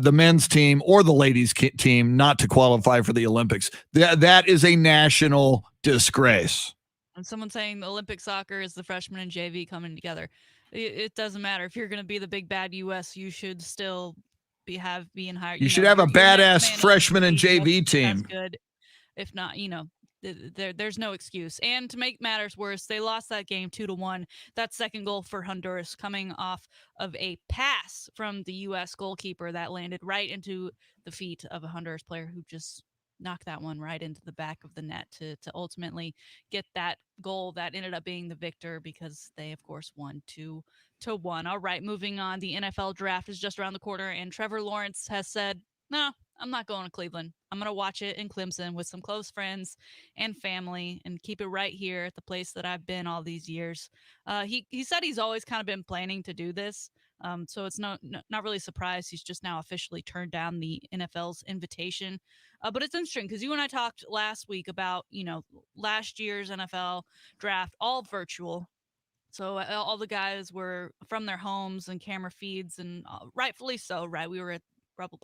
the men's team or the ladies' team, not to qualify for the Olympics. That is a national disgrace. And someone saying the Olympic soccer is the freshman and JV coming together. It doesn't matter. If you're going to be the big bad US, you should still be in higher. You should have a badass freshman and JV team. That's good. If not, There's no excuse. And to make matters worse, they lost that game 2-1. That second goal for Honduras coming off of a pass from the U.S. goalkeeper that landed right into the feet of a Honduras player who just knocked that one right into the back of the net to ultimately get that goal that ended up being the victor, because they of course won 2-1. All right, moving on. The NFL draft is just around the corner, and Trevor Lawrence has said, no, I'm not going to Cleveland. I'm going to watch it in Clemson with some close friends and family and keep it right here at the place that I've been all these years. He said he's always kind of been planning to do this. So it's not really surprised he's just now officially turned down the NFL's invitation. But it's interesting because you and I talked last week about, last year's NFL draft, all virtual. So all the guys were from their homes and camera feeds, and rightfully so, right? We were at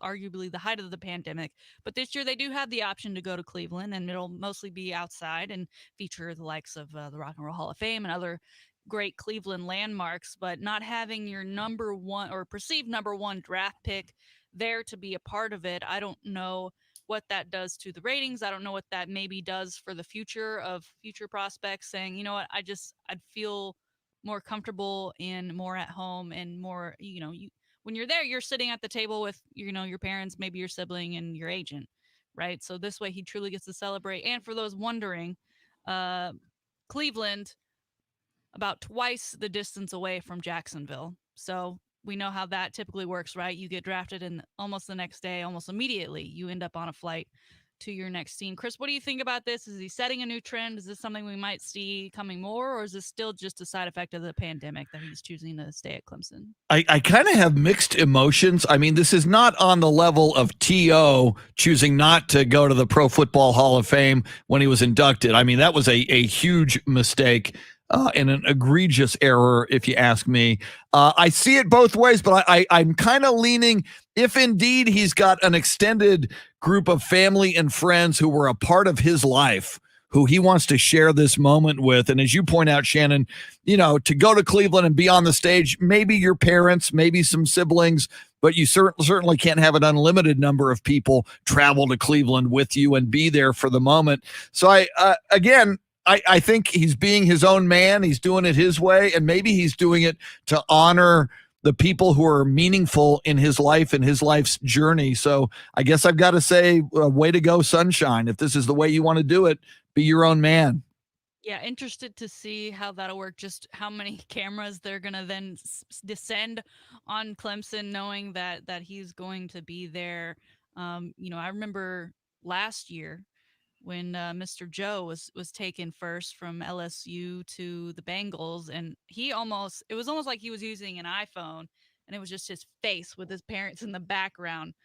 arguably the height of the pandemic. But this year they do have the option to go to Cleveland, and it'll mostly be outside and feature the likes of the Rock and Roll Hall of Fame and other great Cleveland landmarks. But not having your number one or perceived number one draft pick there to be a part of it, I don't know what that does to the ratings. I don't know what that maybe does for the future of future prospects, saying, you know what, I'd feel more comfortable and more at home and more, when you're there, you're sitting at the table with, your parents, maybe your sibling and your agent, right? So this way he truly gets to celebrate. And for those wondering, Cleveland, about twice the distance away from Jacksonville. So we know how that typically works, right? You get drafted and almost the next day, almost immediately, you end up on a flight to your next team. Chris, what do you think about this? Is he setting a new trend? Is this something we might see coming more, or is this still just a side effect of the pandemic that he's choosing to stay at Clemson? I kind of have mixed emotions. I mean, this is not on the level of T.O. choosing not to go to the Pro Football Hall of Fame when he was inducted. I mean, that was a huge mistake and an egregious error, if you ask me. I see it both ways, but I'm kind of leaning, if indeed he's got an extended group of family and friends who were a part of his life, who he wants to share this moment with. And as you point out, Shannon, to go to Cleveland and be on the stage, maybe your parents, maybe some siblings, but you certainly can't have an unlimited number of people travel to Cleveland with you and be there for the moment. So I think he's being his own man. He's doing it his way, and maybe he's doing it to honor the people who are meaningful in his life and his life's journey. So I guess I've got to say, way to go, Sunshine. If this is the way you want to do it, be your own man. Yeah, interested to see how that'll work, just how many cameras they're going to then descend on Clemson, knowing that he's going to be there. I remember last year when Mr. Joe was taken first from LSU to the Bengals, and it was almost like he was using an iPhone, and it was just his face with his parents in the background.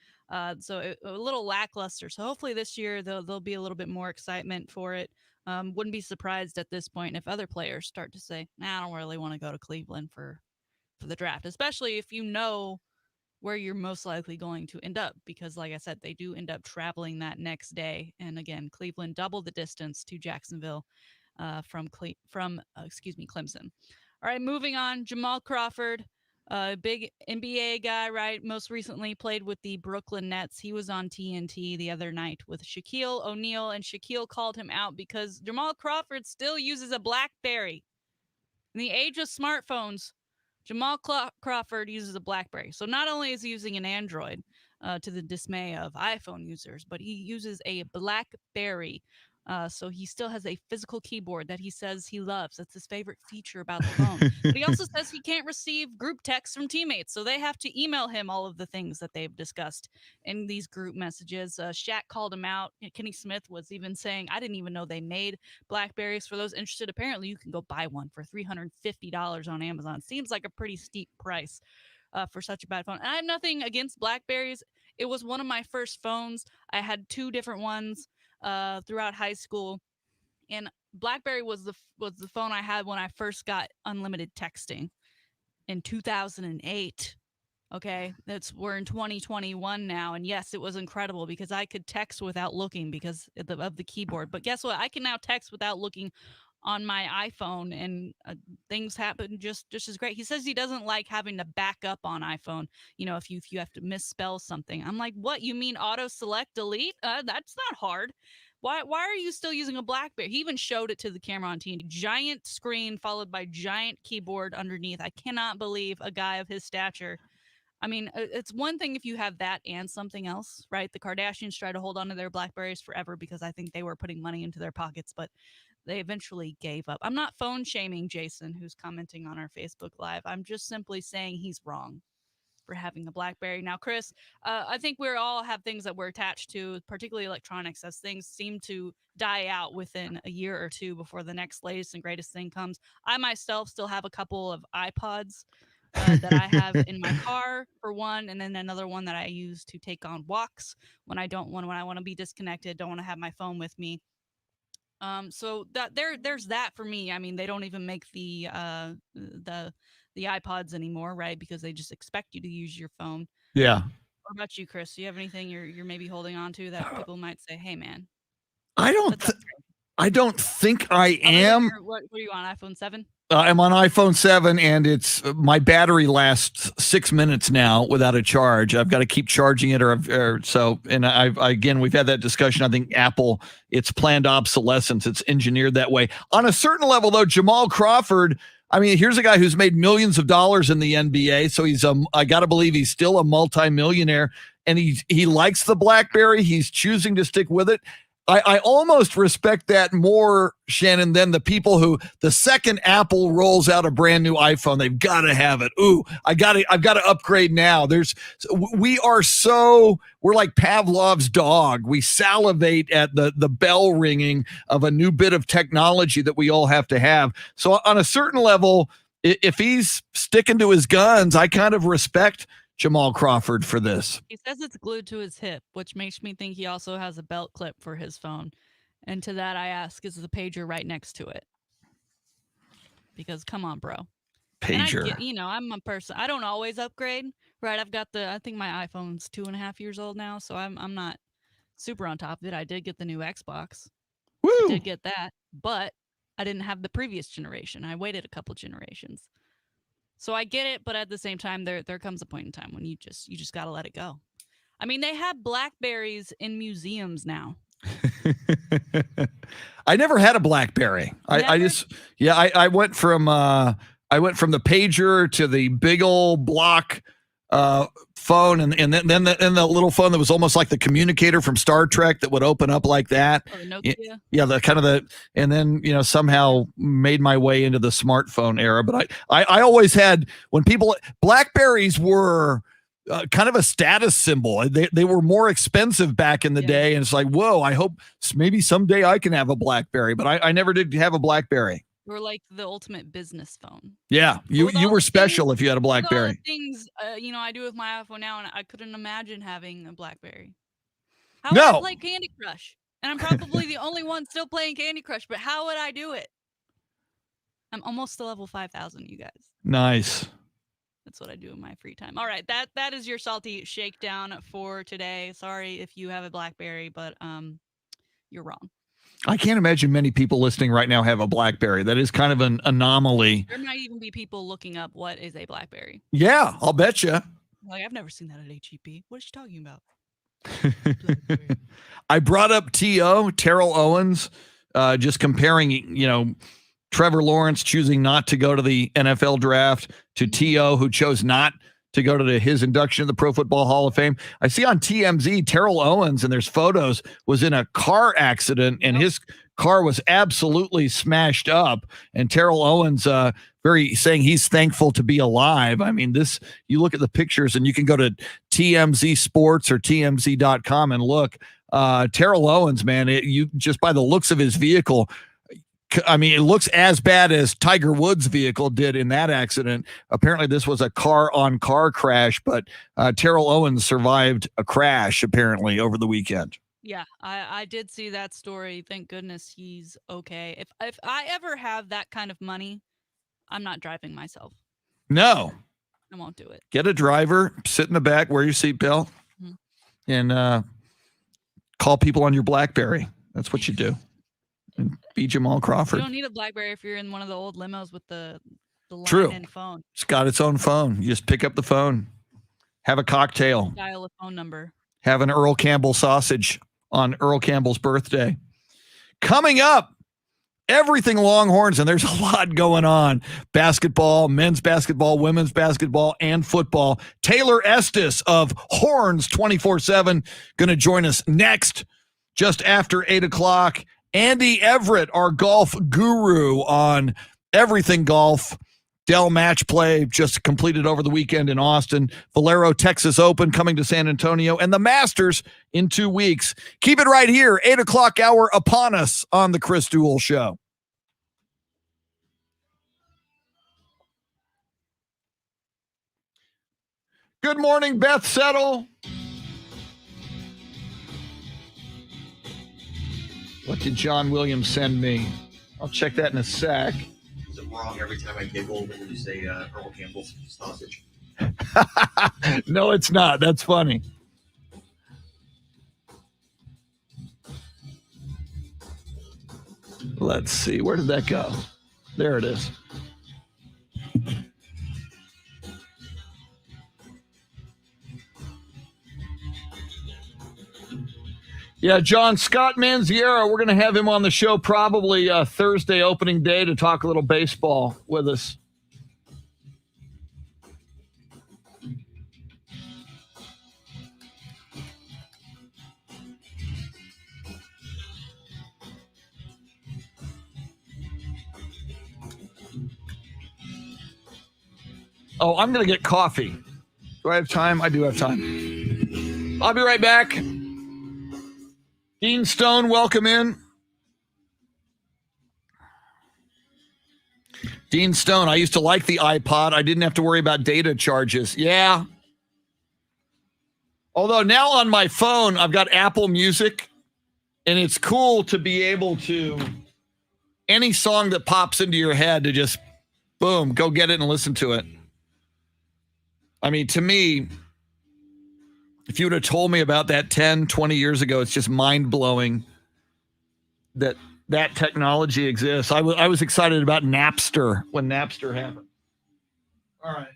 So a little lackluster. So hopefully this year there'll be a little bit more excitement for it. Wouldn't be surprised at this point if other players start to say, I don't really want to go to Cleveland for the draft, especially if you know where you're most likely going to end up, because like I said, they do end up traveling that next day. And again, Cleveland doubled the distance to Jacksonville from Clemson. All right, moving on. Jamal Crawford, big NBA guy, right? Most recently played with the Brooklyn Nets. He was on TNT the other night with Shaquille O'Neal, and Shaquille called him out because Jamal Crawford still uses a BlackBerry. In the age of smartphones, Jamal Crawford uses a BlackBerry. So not only is he using an Android to the dismay of iPhone users, but he uses a BlackBerry. So he still has a physical keyboard that he says he loves. That's his favorite feature about the phone. But he also says he can't receive group texts from teammates, so they have to email him all of the things that they've discussed in these group messages. Shaq called him out. Kenny Smith was even saying, I didn't even know they made BlackBerries. For those interested, apparently you can go buy one for $350 on Amazon. Seems like a pretty steep price for such a bad phone. And I have nothing against BlackBerries. It was one of my first phones. I had two different ones throughout high school, and BlackBerry was the phone I had when I first got unlimited texting in 2008. Okay, we're in 2021 now, and yes, it was incredible because I could text without looking because of the keyboard. But guess what? I can now text without looking on my iPhone, and things happen just as great. He says he doesn't like having to back up on iPhone. If you have to misspell something. I'm like, what? You mean auto select delete? That's not hard. Why are you still using a BlackBerry? He even showed it to the camera on TV. Giant screen followed by giant keyboard underneath. I cannot believe a guy of his stature. I mean, it's one thing if you have that and something else, right? The Kardashians try to hold on to their BlackBerries forever because I think they were putting money into their pockets, but they eventually gave up. I'm not phone shaming Jason, who's commenting on our Facebook Live. I'm just simply saying he's wrong for having a BlackBerry. Now, Chris, I think we all have things that we're attached to, particularly electronics, as things seem to die out within a year or two before the next latest and greatest thing comes. I myself still have a couple of iPods that I have in my car for one, and then another one that I use to take on walks when I want to be disconnected, don't want to have my phone with me. So that there's that for me. I mean, they don't even make the iPods anymore, right? Because they just expect you to use your phone. Yeah. What about you, Chris? Do you have anything you're maybe holding on to that people might say, "Hey, man"? I don't think I am. What are you on, iPhone 7? I'm on iPhone 7, and it's my battery lasts 6 minutes now without a charge. I've got to keep charging it, or so. And again, we've had that discussion. I think Apple, it's planned obsolescence. It's engineered that way. On a certain level, though, Jamal Crawford. I mean, here's a guy who's made millions of dollars in the NBA. So I got to believe he's still a multimillionaire, and he likes the BlackBerry. He's choosing to stick with it. I almost respect that more, Shannon, than the people who the second Apple rolls out a brand new iPhone, they've got to have it. Ooh, I've got to upgrade now. We're like Pavlov's dog. We salivate at the bell ringing of a new bit of technology that we all have to have. So on a certain level, if he's sticking to his guns, I kind of respect Jamal Crawford for this. He says it's glued to his hip, which makes me think he also has a belt clip for his phone. And to that I ask, is the pager right next to it? Because come on, bro. Pager. I'm a person. I don't always upgrade, right? I think my iPhone's 2.5 years old now, so I'm not super on top of it. I did get the new Xbox. Woo! I did get that, but I didn't have the previous generation. I waited a couple generations. So I get it, but at the same time, there comes a point in time when you just got to let it go. I mean, they have BlackBerries in museums now. I never had a BlackBerry. I went from the pager to the big old block phone, and then the little phone that was almost like the communicator from Star Trek that would open up like that. Oh, the Nokia. Yeah, and then somehow made my way into the smartphone era. But I always had, when BlackBerries were kind of a status symbol. They were more expensive back in the day, and it's like, whoa, I hope maybe someday I can have a BlackBerry. But I never did have a BlackBerry. Or like the ultimate business phone. Yeah, you were special if you had a BlackBerry. All the things I do with my iPhone now, and I couldn't imagine having a BlackBerry. How would I play Candy Crush? And I'm probably the only one still playing Candy Crush, but how would I do it? I'm almost to level 5,000, you guys. Nice. That's what I do in my free time. All right, that is your salty shakedown for today. Sorry if you have a BlackBerry, but you're wrong. I can't imagine many people listening right now have a BlackBerry. That is kind of an anomaly. There might even be people looking up what is a BlackBerry. Yeah, I'll bet you. Like, I've never seen that at HEP. What is she talking about? I brought up Terrell Owens, just comparing, Trevor Lawrence choosing not to go to the NFL draft to T.O., who chose not to go to his induction in the Pro Football Hall of Fame. I see on TMZ, Terrell Owens, and there's photos, was in a car accident, and his car was absolutely smashed up. And Terrell Owens saying he's thankful to be alive. I mean, you look at the pictures, and you can go to TMZ Sports or TMZ.com and look. Terrell Owens, man, you just by the looks of his vehicle, I mean, it looks as bad as Tiger Woods' vehicle did in that accident. Apparently, this was a car-on-car crash, but Terrell Owens survived a crash, apparently, over the weekend. Yeah, I did see that story. Thank goodness he's okay. If I ever have that kind of money, I'm not driving myself. No. I won't do it. Get a driver, sit in the back, wear your seatbelt, and call people on your BlackBerry. That's what you do. And be Jamal Crawford. You don't need a BlackBerry if you're in one of the old limos with the line-in phone. It's got its own phone. You just pick up the phone, have a cocktail, dial a phone number, have an Earl Campbell sausage on Earl Campbell's birthday. Coming up, everything Longhorns, and there's a lot going on. Basketball, men's basketball, women's basketball, and football. Taylor Estes of Horns 24/7 going to join us next, just after 8 o'clock. Andy Everett, our golf guru on everything golf. Dell Match Play just completed over the weekend in Austin. Valero Texas Open coming to San Antonio, and the Masters in 2 weeks. Keep it right here, 8 o'clock hour upon us on the Chris Duel Show. Good morning, Beth Settle. What did John Williams send me? I'll check that in a sec. Is it wrong every time I giggle when you say Earl Campbell's sausage? No, it's not. That's funny. Let's see. Where did that go? There it is. Yeah, John Scott Manziera, we're going to have him on the show probably Thursday opening day to talk a little baseball with us. Oh, I'm going to get coffee. Do I have time? I do have time. I'll be right back. Dean Stone, welcome in. Dean Stone, I used to like the iPod. I didn't have to worry about data charges. Yeah. Although now on my phone, I've got Apple Music, and it's cool to be able to, any song that pops into your head, to just, boom, go get it and listen to it. I mean, to me, if you would have told me about that 10, 20 years ago, it's just mind-blowing that that technology exists. I was excited about Napster when Napster happened. All right.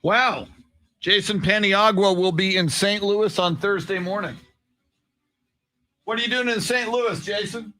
Wow. Jason Paniagua will be in St. Louis on Thursday morning. What are you doing in St. Louis, Jason?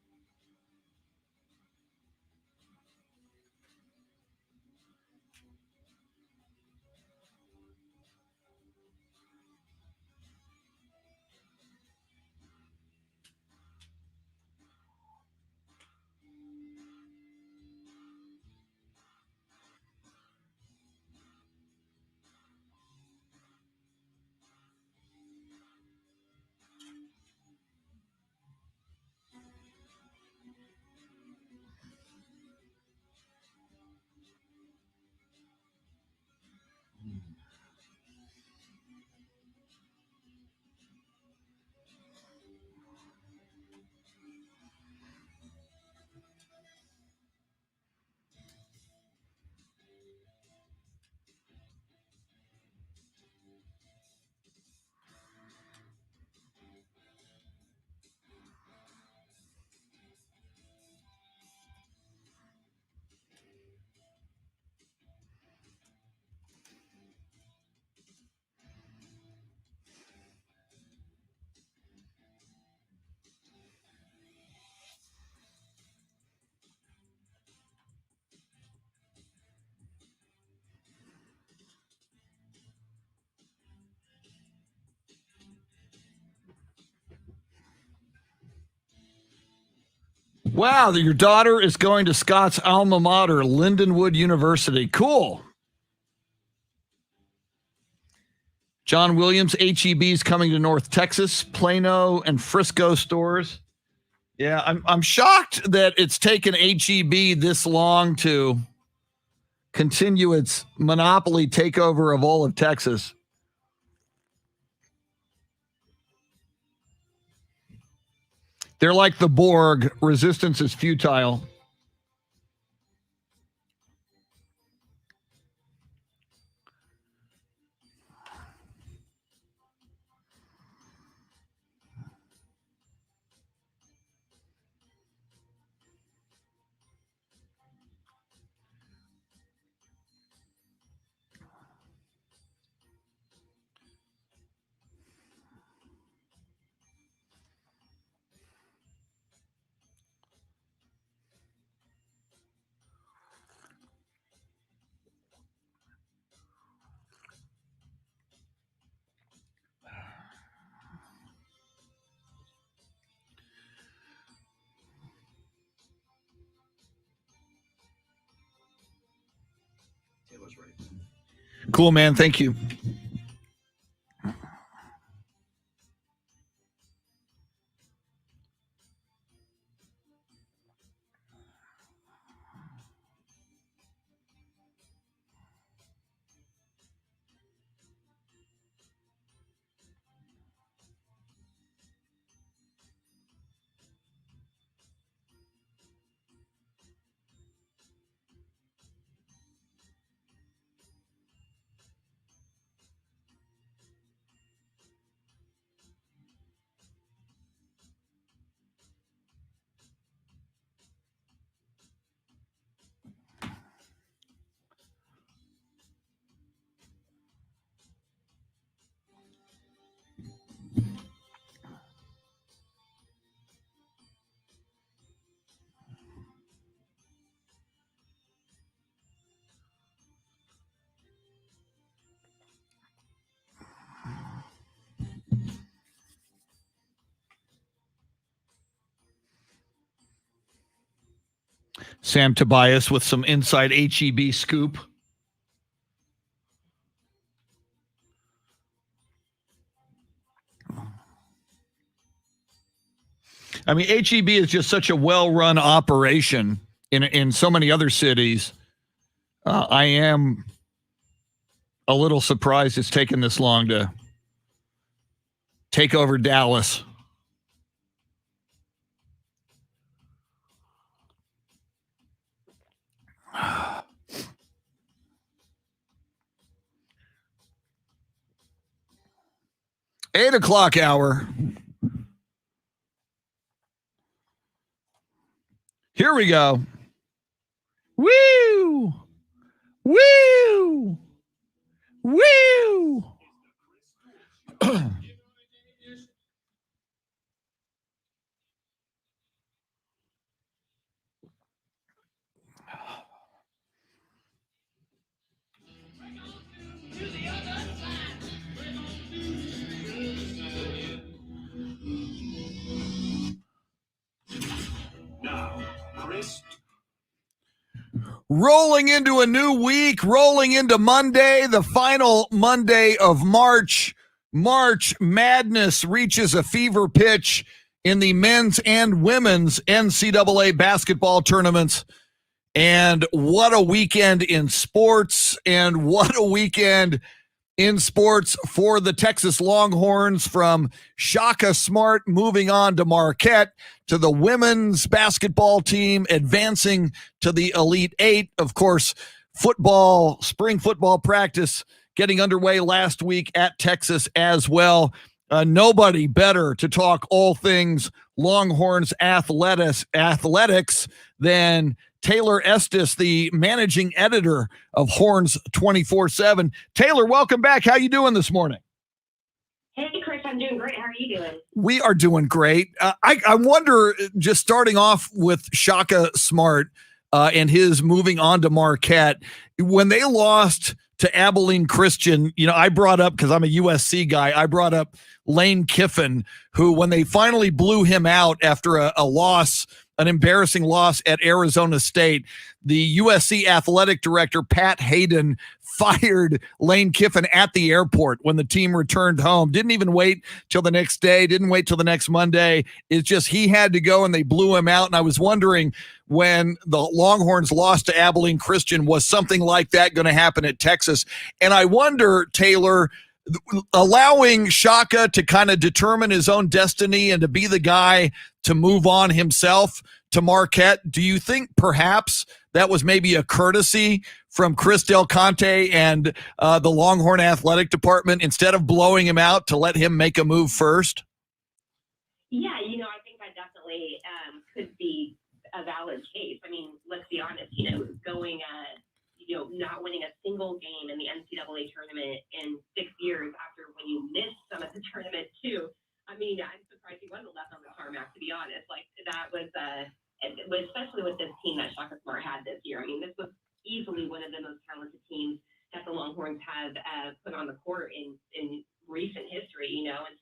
Wow, your daughter is going to Scott's alma mater, Lindenwood University. Cool. John Williams, HEB is coming to North Texas, Plano and Frisco stores. Yeah, I'm shocked that it's taken HEB this long to continue its monopoly takeover of all of Texas. They're like the Borg. Resistance is futile. Taylor's ready. Cool, man. Thank you. Sam Tobias with some inside HEB scoop. I mean, HEB is just such a well-run operation in so many other cities. I am a little surprised it's taken this long to take over Dallas. Eight o'clock hour. Here we go. Woo! Woo! Woo! Now, Chris. Rolling into a new week, rolling into Monday, the final Monday of March. March Madness reaches a fever pitch in the men's and women's NCAA basketball tournaments. And what a weekend in sports, and what a weekend in sports for the Texas Longhorns, from Shaka Smart moving on to Marquette, to the women's basketball team advancing to the Elite Eight. Of course, football, spring football practice getting underway last week at Texas as well. Nobody better to talk all things Longhorns athletics than Taylor Estes, the managing editor of Horns 24/7. Taylor, welcome back. How you doing this morning? Hey, Chris, I'm doing great. How are you doing? We are doing great. I wonder, just starting off with Shaka Smart and his moving on to Marquette, when they lost to Abilene Christian, I brought up, because I'm a USC guy, I brought up Lane Kiffin, who, when they finally blew him out after a loss, an embarrassing loss at Arizona State, the USC athletic director, Pat Hayden, fired Lane Kiffin at the airport when the team returned home. Didn't even wait till the next day, didn't wait till the next Monday. It's just he had to go, and they blew him out. And I was wondering, when the Longhorns lost to Abilene Christian, was something like that going to happen at Texas? And I wonder, Taylor, allowing Shaka to kind of determine his own destiny and to be the guy to move on himself to Marquette, do you think perhaps that was maybe a courtesy from Chris Del Conte and the Longhorn athletic department, instead of blowing him out, to let him make a move first? Yeah, I think that definitely could be a valid case. I mean, let's be honest, going not winning a single game in the NCAA tournament in 6 years, after when you missed some of the tournament too. I mean, I'm surprised he wasn't left on the tarmac, to be honest. Like, that was, especially with this team that Shaka Smart had this year. I mean, this was easily one of the most talented teams that the Longhorns have put on the court in recent history, and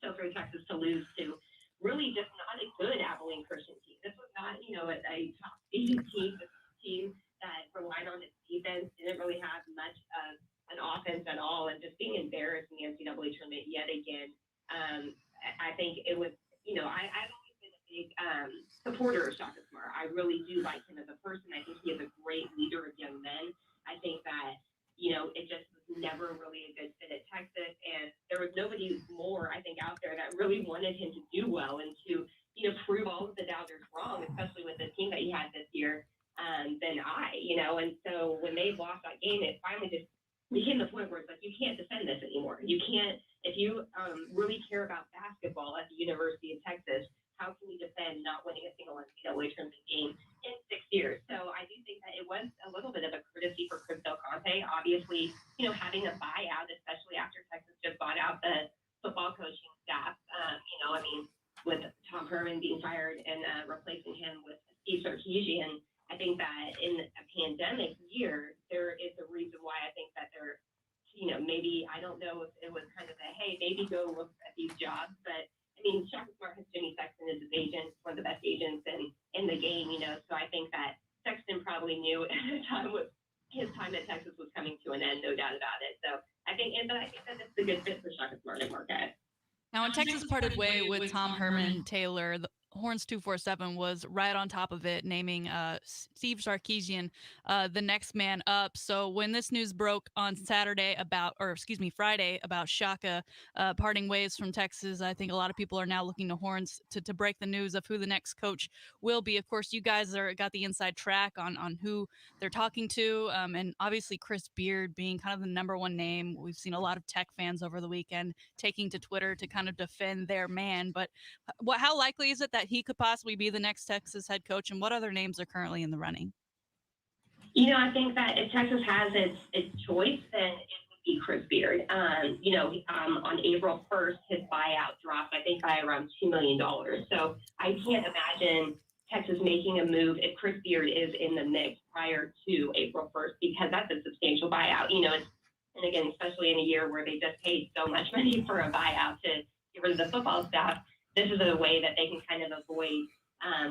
so for Texas to lose to really just not a good Abilene Christian team. This was not, a top seeded team. This was a team that relied on its defense, didn't really have much of an offense at all, and just being embarrassed in the NCAA tournament yet again. I think it was, I've always been a big supporter of Shaka Smart. I really do like him as a person. I think he is a great leader of young men. I think that, it just was never really a good fit at Texas, and there was nobody more, I think, out there that really wanted him to do well and to, prove all of the doubters wrong, especially with the team that he had this year, than I. And so when they lost that game, it finally just became the point where it's like, you can't defend this anymore. You can't, if you really care about basketball at the University of Texas, how can you defend not winning a single NCAA tournament game in 6 years? So I do think that it was a little bit of a courtesy for Chris Del Conte. Obviously, having a buyout, especially after Texas just bought out the football coaching staff, with Tom Herman being fired and replacing him with Steve Sarkisian, I think that in a pandemic year, there is a reason why I think that they're, maybe, I don't know if it was kind of a, hey, maybe go look at these jobs, but I mean, Shaka Smart has Jimmy Sexton as his agent, one of the best agents in the game, so I think that Sexton probably knew at the time his time at Texas was coming to an end, no doubt about it. So I think that it's a good fit for Shaka Smart and Marquette. Now, when Texas parted way with Tom Herman, Taylor, the Horns 247 was right on top of it, naming Steve Sarkisian the next man up. So when this news broke on Friday about Shaka parting ways from Texas, I think a lot of people are now looking to Horns to break the news of who the next coach will be. Of course, you guys got the inside track on who they're talking to, and obviously Chris Beard being kind of the number one name. We've seen a lot of Tech fans over the weekend taking to Twitter to kind of defend their man. But how likely is it that he could possibly be the next Texas head coach, and what other names are currently in the running? I think that if Texas has its choice, then it would be Chris Beard. On April 1st, his buyout dropped, I think, by around $2 million. So I can't imagine Texas making a move if Chris Beard is in the mix prior to April 1st, because that's a substantial buyout. And again, especially in a year where they just paid so much money for a buyout to get rid of the football staff, this is a way that they can kind of avoid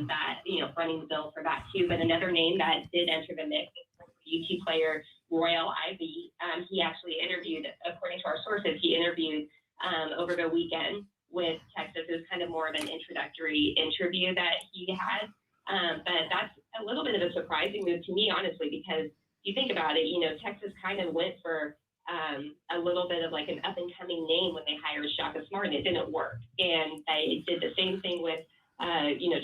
that, running the bill for that too. But another name that did enter the mix is UT player Royal Ivy. He actually interviewed, according to our sources, over the weekend with Texas. It was kind of more of an introductory interview that he had. But that's a little bit of a surprising move to me, honestly, because you think about it, Texas kind of went for a little bit of like an up and coming name when they hired Shaka Smart, and it didn't work. And they did the same thing with,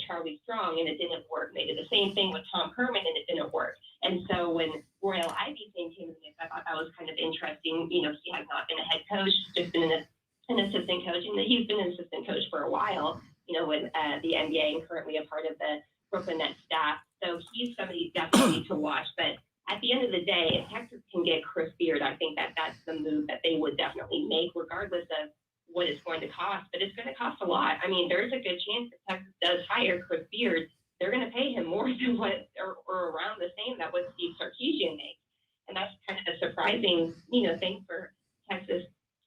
Charlie Strong, and it didn't work. They did the same thing with Tom Herman, and it didn't work. And so when Royal Ivy's name came in the mix, I thought that was kind of interesting. He has not been a head coach, just been an assistant coach, and he's been an assistant coach for a while, with the NBA, and currently a part of the Brooklyn Nets staff. So he's somebody definitely to watch. But at the end of the day, if Texas can get Chris Beard, I think that's the move that they would definitely make, regardless of what it's going to cost. But it's going to cost a lot. I mean, there's a good chance if Texas does hire Chris Beard, they're going to pay him more than what, or around the same that what Steve Sarkisian makes. And that's kind of a surprising, thing for Texas.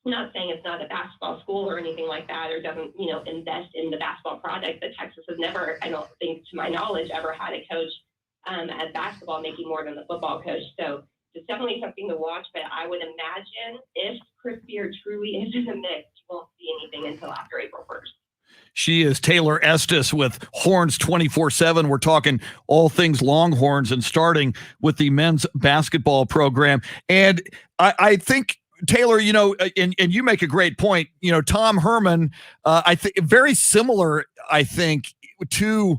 I'm not saying it's not a basketball school or anything like that, or doesn't, invest in the basketball product, but Texas has never, I don't think, to my knowledge, ever had a coach at basketball making more than the football coach. So it's definitely something to watch, but I would imagine if Chris Beard truly is in the mix, you won't see anything until after April 1st. She is Taylor Estes with Horns 24/7. We're talking all things Longhorns, and starting with the men's basketball program. And I think, Taylor, and you make a great point. Tom Herman, I think very similar, I think, to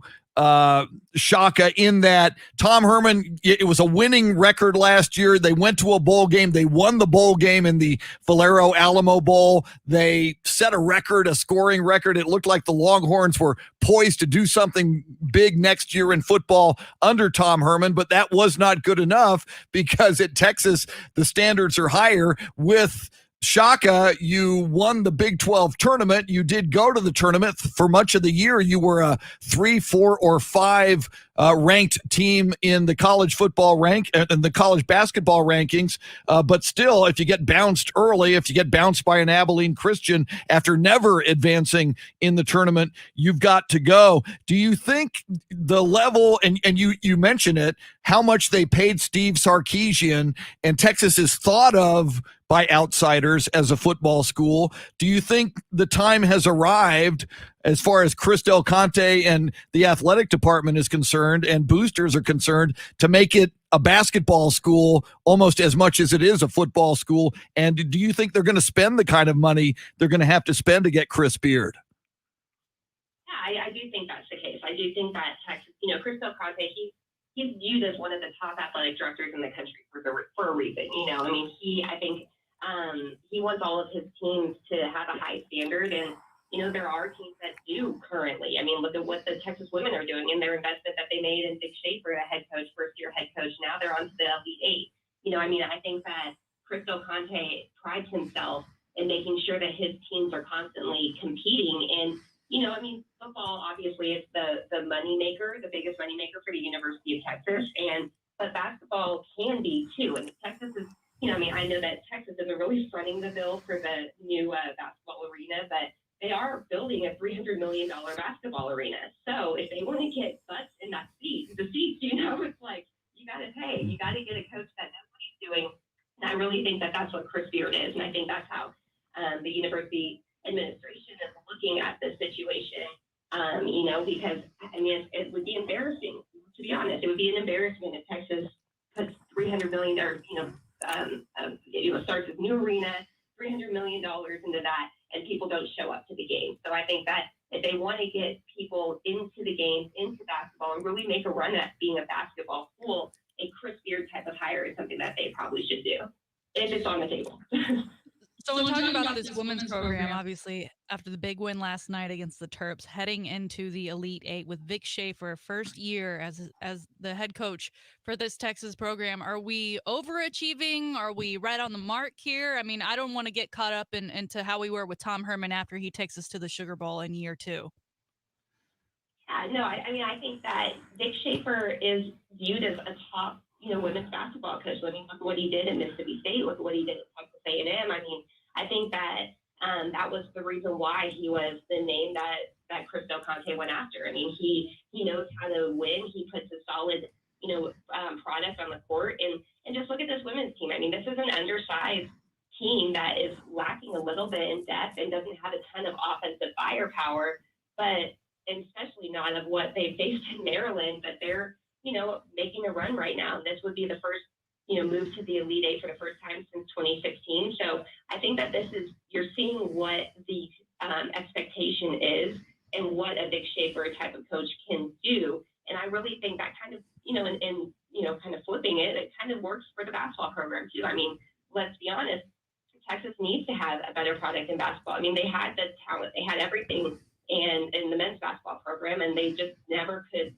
Shaka, in that Tom Herman, it was a winning record last year. They went to a bowl game. They won the bowl game in the Valero Alamo Bowl. They set a record, a scoring record. It looked like the Longhorns were poised to do something big next year in football under Tom Herman, but that was not good enough, because at Texas, the standards are higher. With Shaka, you won the Big 12 tournament. You did go to the tournament for much of the year. You were a 3, 4, or 5 ranked team in the college football rank and the college basketball rankings. But still, if you get bounced early, if you get bounced by an Abilene Christian after never advancing in the tournament, you've got to go. Do you think the level, and you mention it, how much they paid Steve Sarkisian, and Texas is thought of by outsiders as a football school, do you think the time has arrived, as far as Chris Del Conte and the athletic department is concerned and boosters are concerned, to make it a basketball school almost as much as it is a football school? And do you think they're going to spend the kind of money they're going to have to spend to get Chris Beard? Yeah, I do think that's the case. I do think that Texas, Chris Del Conte, he's viewed as one of the top athletic directors in the country for a reason. I think he wants all of his teams to have a high standard, and there are teams that do currently. I mean, look at what the Texas women are doing and their investment that they made in Dick Schaefer, a head coach, first-year head coach. Now they're on to the Elite 8. I think that Chris Del Conte prides himself in making sure that his teams are constantly competing. And football obviously is the money maker, the biggest money maker for the University of Texas, but basketball can be too. And Texas is, I know that Texas isn't really fronting the bill for the new basketball arena, but they are building a $300 million basketball arena. So if they want to get butts in the seats, it's like, you got to pay. You got to get a coach that knows what he's doing. And I really think that that's what Chris Beard is. And I think that's how the university administration is looking at this situation, because, it would be embarrassing, to be honest. It would be an embarrassment if Texas puts $300 million, starts this new arena, $300 million into that, and people don't show up to the game. So I think that if they want to get people into the game, into basketball, and really make a run at being a basketball school, a Chris Beard type of hire is something that they probably should do, if it's on the table. So we're talking about this women's program, obviously. after the big win last night against the Terps, heading into the Elite Eight with Vic Schaefer, first year as the head coach for this Texas program. Are we overachieving? Are we right on the mark here? I mean, I don't want to get caught up into how we were with Tom Herman after he takes us to the Sugar Bowl in year 2. No, I mean, I think that Vic Schaefer is viewed as a top, women's basketball coach. I mean, look at what he did in Mississippi State. Look at what he did at Texas A&M. I mean, I think that that was the reason why he was the name that Chris Del Conte went after. I mean, he knows how to win. He puts a solid, product on the court. And just look at this women's team. I mean, this is an undersized team that is lacking a little bit in depth and doesn't have a ton of offensive firepower, but especially not of what they faced in Maryland, but they're, making a run right now. This would be the first, move to the Elite Eight for the first time since 2016. So I think that you're seeing what the expectation is and what a Vic Schaefer type of coach can do. And I really think that kind of, kind of flipping it kind of works for the basketball program too. I mean, let's be honest, Texas needs to have a better product in basketball. I mean, they had the talent, they had everything and in the men's basketball program, and they just never could,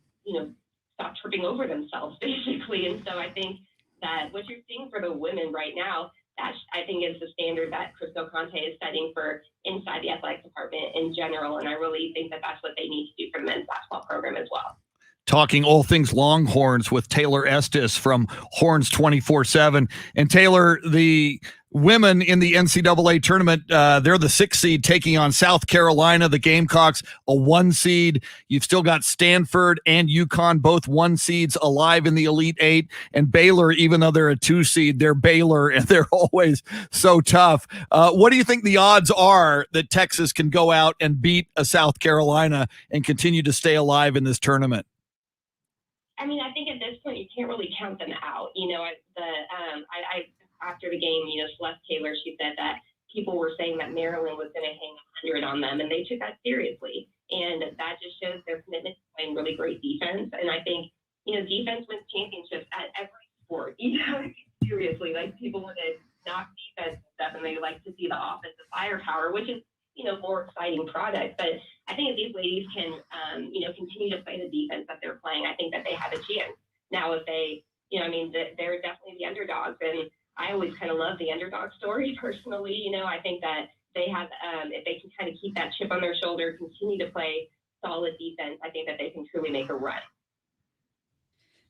stop tripping over themselves basically. And so I think that what you're seeing for the women right now, that I think is the standard that Chris Del Conte is setting for inside the athletic department in general. And I really think that that's what they need to do for the men's basketball program as well. Talking all things Longhorns with Taylor Estes from Horns 24/7. And Taylor, the women in the NCAA tournament, they're the 6th seed taking on South Carolina, the Gamecocks, a 1 seed. You've still got Stanford and UConn, both 1 seeds alive in the Elite Eight. And Baylor, even though they're a 2 seed, they're Baylor, and they're always so tough. What do you think the odds are that Texas can go out and beat a South Carolina and continue to stay alive in this tournament? I mean, I think at this point you can't really count them out. After the game, Celeste Taylor, she said that people were saying that Maryland was going to hang 100 on them, and they took that seriously. And that just shows their commitment to playing really great defense. And I think, defense wins championships at every sport. Seriously, like people want to knock defense and stuff, and they like to see the offensive firepower, which is, more exciting product. But I think if these ladies can, continue to play the defense that they're playing, I think that they have a chance. Now, if they, they're definitely the underdogs, and I always kind of love the underdog story personally. I think that they have, if they can kind of keep that chip on their shoulder, continue to play solid defense, I think that they can truly make a run.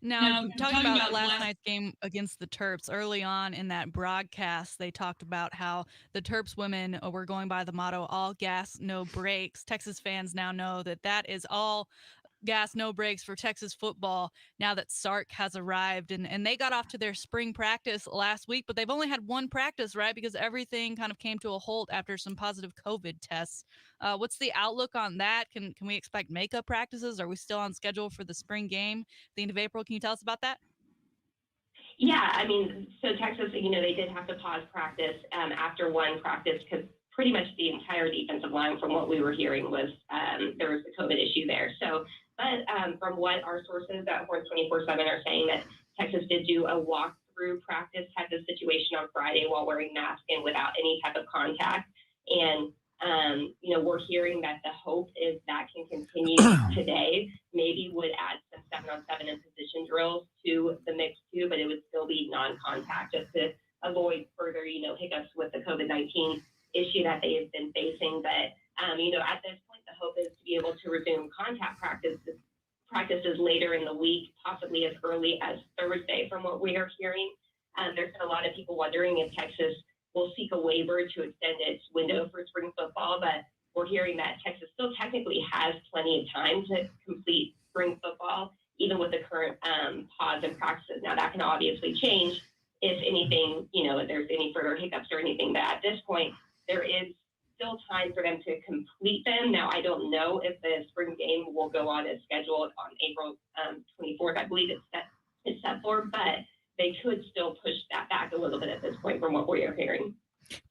Now, talking about last night's game against the Terps, early on in that broadcast, they talked about how the Terps women were going by the motto, all gas, no brakes. Texas fans now know that that is all gas, no brakes for Texas football now that Sark has arrived. And they got off to their spring practice last week, but they've only had 1 practice, right? Because everything kind of came to a halt after some positive COVID tests. What's the outlook on that? Can we expect makeup practices? Are we still on schedule for the spring game at the end of April? Can you tell us about that? Yeah, I mean, so Texas, they did have to pause practice after 1 practice because pretty much the entire defensive line, from what we were hearing, was there was a COVID issue there. So, but from what our sources at Horns 24/7 are saying, that Texas did do a walkthrough practice type of situation on Friday while wearing masks and without any type of contact. And we're hearing that the hope is that can continue today. Maybe would add some 7-on-7 and position drills to the mix too, but it would still be non-contact just to avoid further, hiccups with the COVID-19 issue that they have been facing. But, at this point, the hope is to be able to resume contact practices later in the week, possibly as early as Thursday, from what we are hearing. There's been a lot of people wondering if Texas will seek a waiver to extend its window for spring football, but we're hearing that Texas still technically has plenty of time to complete spring football, even with the current pause in practices. Now, that can obviously change if anything, if there's any further hiccups or anything, but at this point, there is still time for them to complete them. Now, I don't know if the spring game will go on as scheduled on April 24th. I believe it's set for, but they could still push that back a little bit at this point from what we are hearing.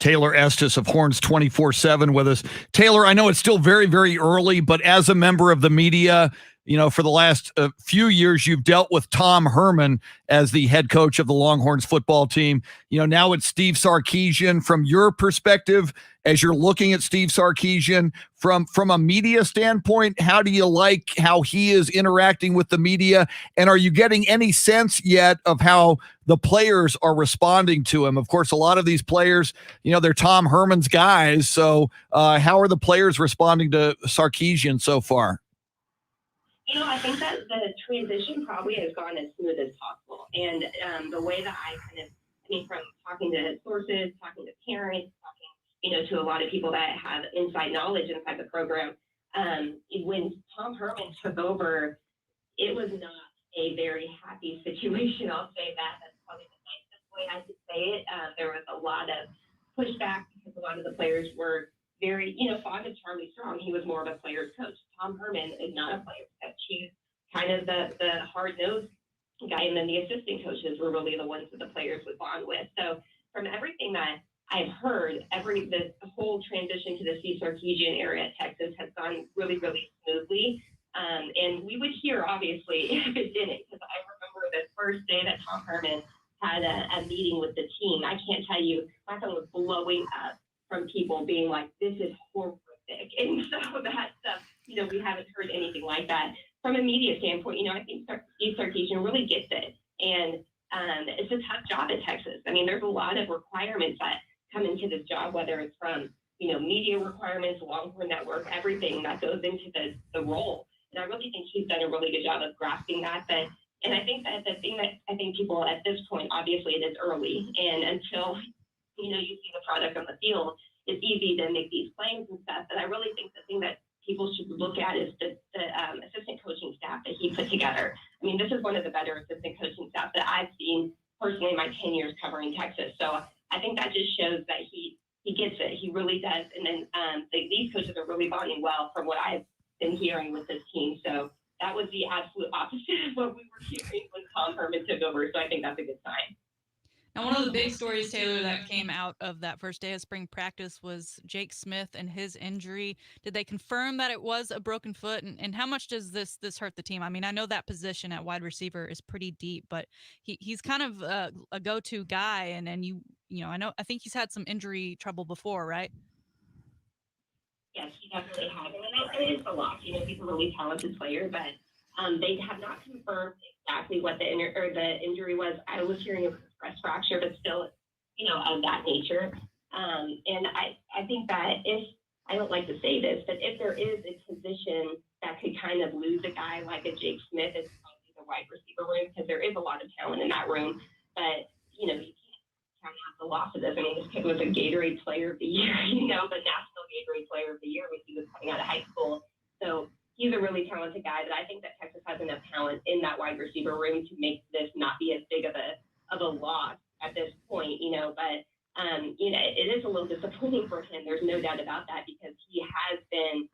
Taylor Estes of Horns 24/7 with us. Taylor, I know it's still very, very early, but as a member of the media, for the last few years, you've dealt with Tom Herman as the head coach of the Longhorns football team. Now it's Steve Sarkisian. From your perspective, as you're looking at Steve Sarkisian from a media standpoint, how do you like how he is interacting with the media? And are you getting any sense yet of how the players are responding to him? Of course, a lot of these players, they're Tom Herman's guys. So how are the players responding to Sarkisian so far? I think that the transition probably has gone as smooth as possible. And the way that from talking to sources, talking to parents, talking, to a lot of people that have inside knowledge inside the program, when Tom Herman took over, it was not a very happy situation. I'll say that. That's probably the nicest way I could say it. There was a lot of pushback because a lot of the players were very, fond of Charlie Strong. He was more of a player's coach. Tom Herman is not a player's coach. He's kind of the hard-nosed guy, and then the assistant coaches were really the ones that the players would bond with. So from everything that I've heard, the whole transition to the Steve Sarkisian era at Texas has gone really, really smoothly. And we would hear, obviously, if it didn't, because I remember the first day that Tom Herman had a meeting with the team. I can't tell you, my phone was blowing up from people being like, this is horrific. And so that stuff, we haven't heard anything like that. From a media standpoint, I think Steve Sarkisian really gets it. And it's a tough job at Texas. I mean, there's a lot of requirements that come into this job, whether it's from, media requirements, Longhorn Network, everything that goes into the role. And I really think he's done a really good job of grasping that. And I think that the thing that I think people at this point, obviously it is early, and until you see the product on the field, it's easy to make these claims and stuff. But I really think the thing that people should look at is the assistant coaching staff that he put together. I mean, this is one of the better assistant coaching staff that I've seen personally in my 10 years covering Texas. So I think that just shows that he gets it. He really does. And then these coaches are really bonding well from what I've been hearing with this team. So that was the absolute opposite of what we were hearing when Tom Herman took over. So I think that's a good sign. Now, one of the big stories, Taylor, that came out of that first day of spring practice was Jake Smith and his injury. Did they confirm that it was a broken foot? And how much does this hurt the team? I mean, I know that position at wide receiver is pretty deep, but he's kind of a go-to guy. And I think he's had some injury trouble before, right? Yes, he definitely has. And it is a lot. He's a really talented player, but they have not confirmed exactly what the injury was. I was hearing a stress fracture, but still, of that nature. And I think that I don't like to say this, but if there is a position that could kind of lose a guy like a Jake Smith, it's probably the wide receiver room, because there is a lot of talent in that room. But, you can't count out the loss of this. I mean, this kid was a Gatorade Player of the Year, the National Gatorade Player of the Year when he was coming out of high school. So he's a really talented guy, but I think that Texas has enough talent in that wide receiver room to make this not be as big of a loss at this point, but it is a little disappointing for him. There's no doubt about that, because he has been,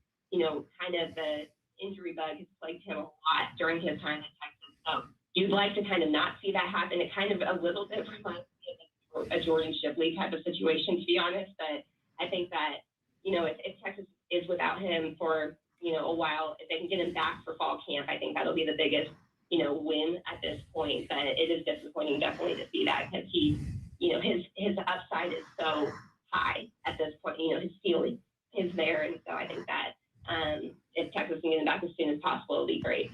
kind of the injury bug has plagued him a lot during his time at Texas. So you'd like to kind of not see that happen. It kind of a little bit reminds me of a Jordan Shipley type of situation, to be honest. But I think that, if Texas is without him for, a while, if they can get him back for fall camp, I think that'll be the biggest, win at this point. But it is disappointing definitely to see that, because he, his upside is so high at this point. His ceiling is there. And so I think that if Texas can get him back as soon as possible, it'll be great.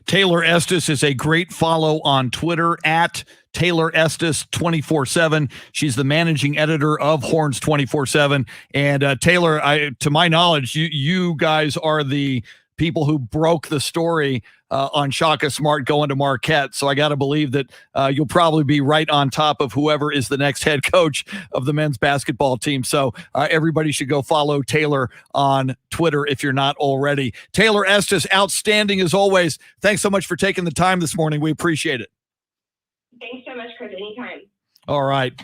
Taylor Estes is a great follow on Twitter at Taylor Estes 24/7. She's the managing editor of Horns 24/7. And Taylor, to my knowledge, you guys are the people who broke the story on Shaka Smart going to Marquette. So I got to believe that you'll probably be right on top of whoever is the next head coach of the men's basketball team. So everybody should go follow Taylor on Twitter if you're not already. Taylor Estes, outstanding as always. Thanks so much for taking the time this morning. We appreciate it. Thanks so much, Chris. Anytime. All right.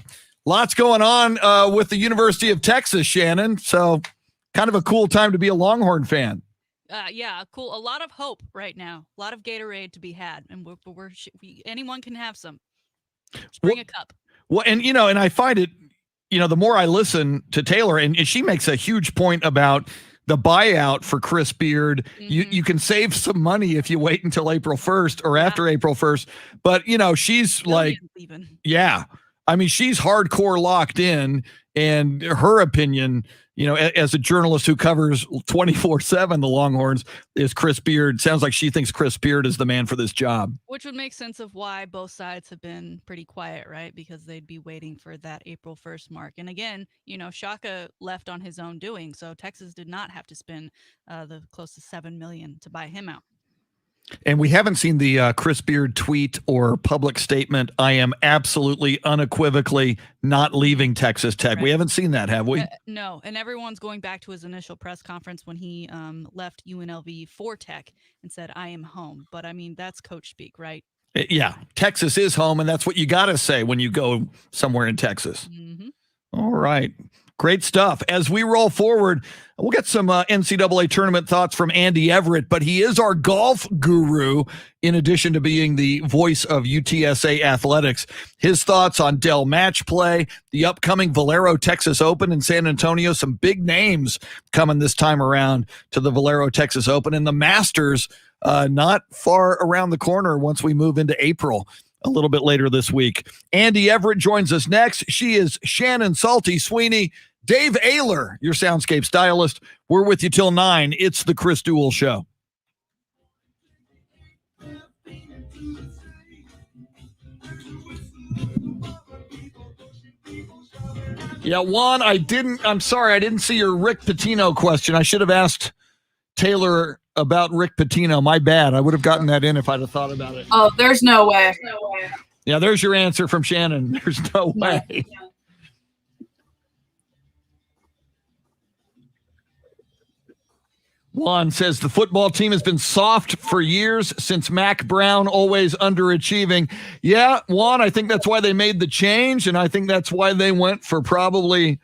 Lots going on with the University of Texas, Shannon. So kind of a cool time to be a Longhorn fan. Yeah, cool. A lot of hope right now. A lot of Gatorade to be had, and anyone can have some. Just bring a cup. Well, and and I find it, the more I listen to Taylor, and she makes a huge point about the buyout for Chris Beard. Mhm. You can save some money if you wait until April 1st or after April 1st. But, she's like, Millions even. yeah, I mean, she's hardcore locked in, and her opinion, as a journalist who covers 24/7 the Longhorns, is Chris Beard. Sounds like she thinks Chris Beard is the man for this job. Which would make sense of why both sides have been pretty quiet, right? Because they'd be waiting for that April 1st mark. And again, Shaka left on his own doing, so Texas did not have to spend the close to $7 million to buy him out. And we haven't seen the Chris Beard tweet or public statement. I am absolutely unequivocally not leaving Texas Tech. Right. We haven't seen that, have we? No, and everyone's going back to his initial press conference when he left UNLV for Tech and said, I am home. But I mean, that's coach speak, right? Yeah, Texas is home, and that's what you got to say when you go somewhere in Texas. Mm-hmm. All right. Great stuff. As we roll forward, we'll get some NCAA tournament thoughts from Andy Everett, but he is our golf guru in addition to being the voice of UTSA athletics. His thoughts on Dell match play, the upcoming Valero Texas Open in San Antonio, some big names coming this time around to the Valero Texas Open, and the Masters not far around the corner once we move into April. A little bit later this week. Andy Everett joins us next. She is Shannon Salty Sweeney. Dave Ayler, your soundscape stylist. We're with you till 9. It's the Chris Duel Show. Yeah, Juan, I'm sorry, I didn't see your Rick Pitino question. I should have asked Taylor about Rick Pitino. My bad. I would have gotten that in if I'd have thought about it. Oh, there's no way. Yeah, there's your answer from Shannon. There's no way. Juan says the football team has been soft for years since Mac Brown, always underachieving. Yeah, Juan, I think that's why they made the change, and I think that's why they went for probably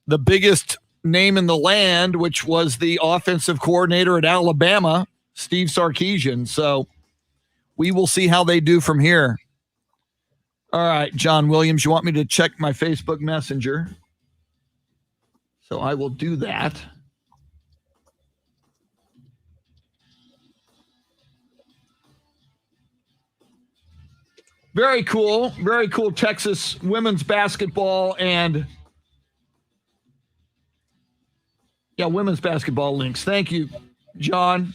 the biggest name in the land, which was the offensive coordinator at Alabama, Steve Sarkisian. So we will see how they do from here. All right, John Williams, you want me to check my Facebook Messenger? So I will do that. Very cool. Very cool Texas women's basketball and women's basketball links. Thank you, John.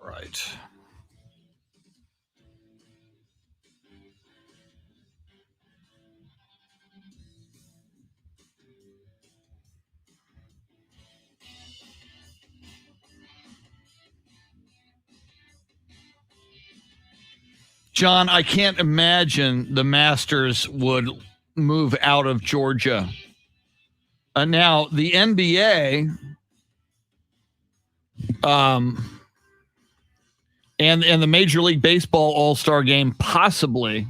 Right. John, I can't imagine the Masters would move out of Georgia. Now, the NBA and the Major League Baseball All-Star Game possibly.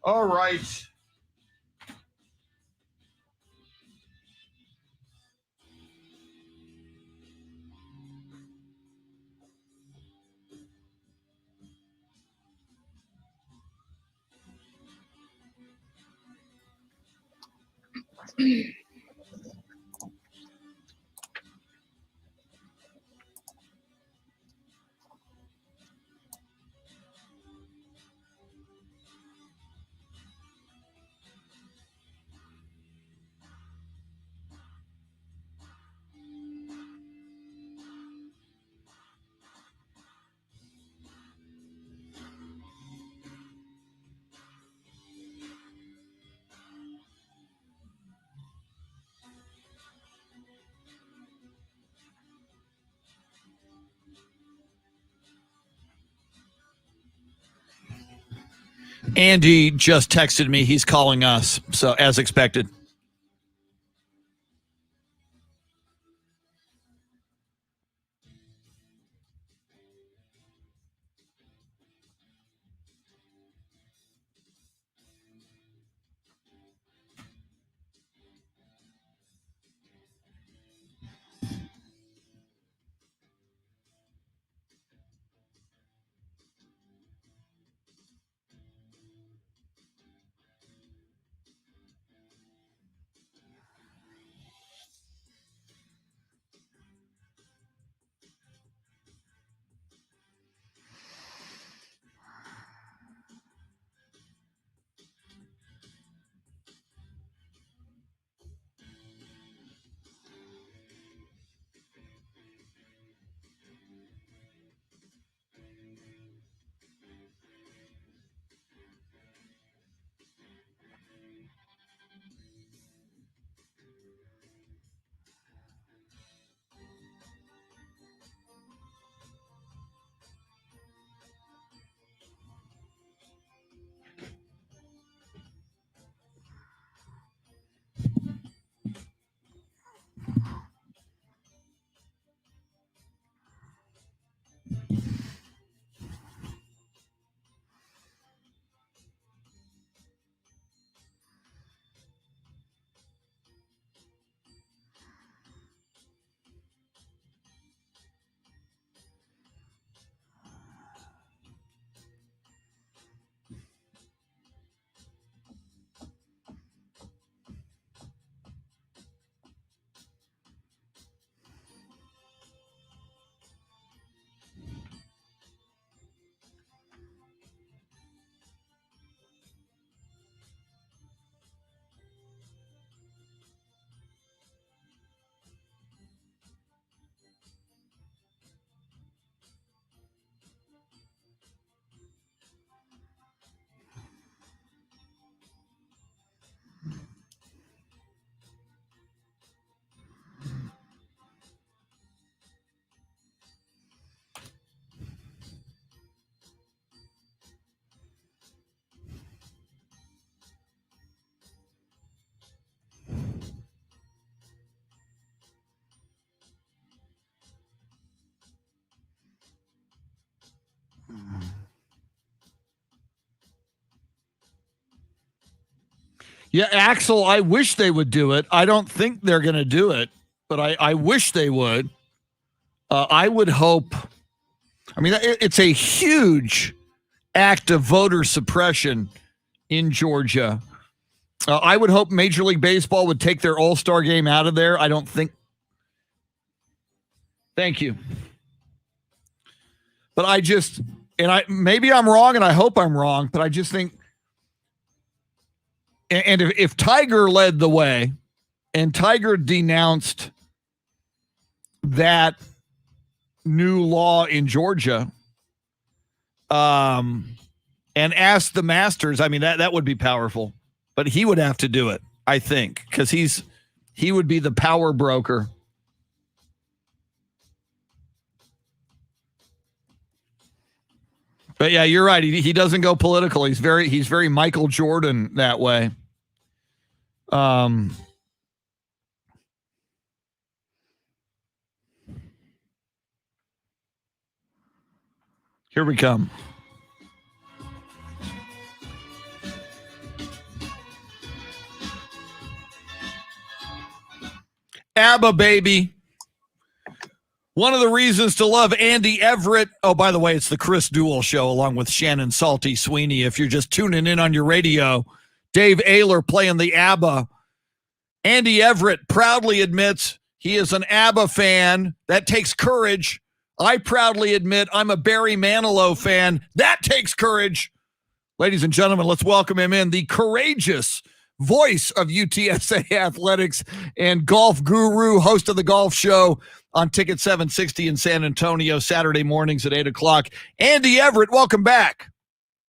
All right. Andy just texted me. He's calling us. So, as expected. Yeah, Axel, I wish they would do it. I don't think they're going to do it, but I wish they would. I would hope. I mean, it's a huge act of voter suppression in Georgia. I would hope Major League Baseball would take their All-Star game out of there. I don't think. Thank you. But and maybe I'm wrong, and I hope I'm wrong, but I just think, and if Tiger led the way, and Tiger denounced that new law in Georgia, and asked the Masters, I mean, that would be powerful, but he would have to do it, I think, because he would be the power broker. But yeah, you're right. He doesn't go political. He's very Michael Jordan that way. Here we come. ABBA, baby. One of the reasons to love Andy Everett. Oh, by the way, it's the Chris Duel show along with Shannon Salty Sweeney. If you're just tuning in on your radio, Dave Ayler playing the ABBA. Andy Everett proudly admits he is an ABBA fan. That takes courage. I proudly admit I'm a Barry Manilow fan. That takes courage. Ladies and gentlemen, let's welcome him in, the courageous voice of UTSA athletics and golf guru, host of the golf show on Ticket 760 in San Antonio, Saturday mornings at 8 o'clock. Andy Everett, welcome back.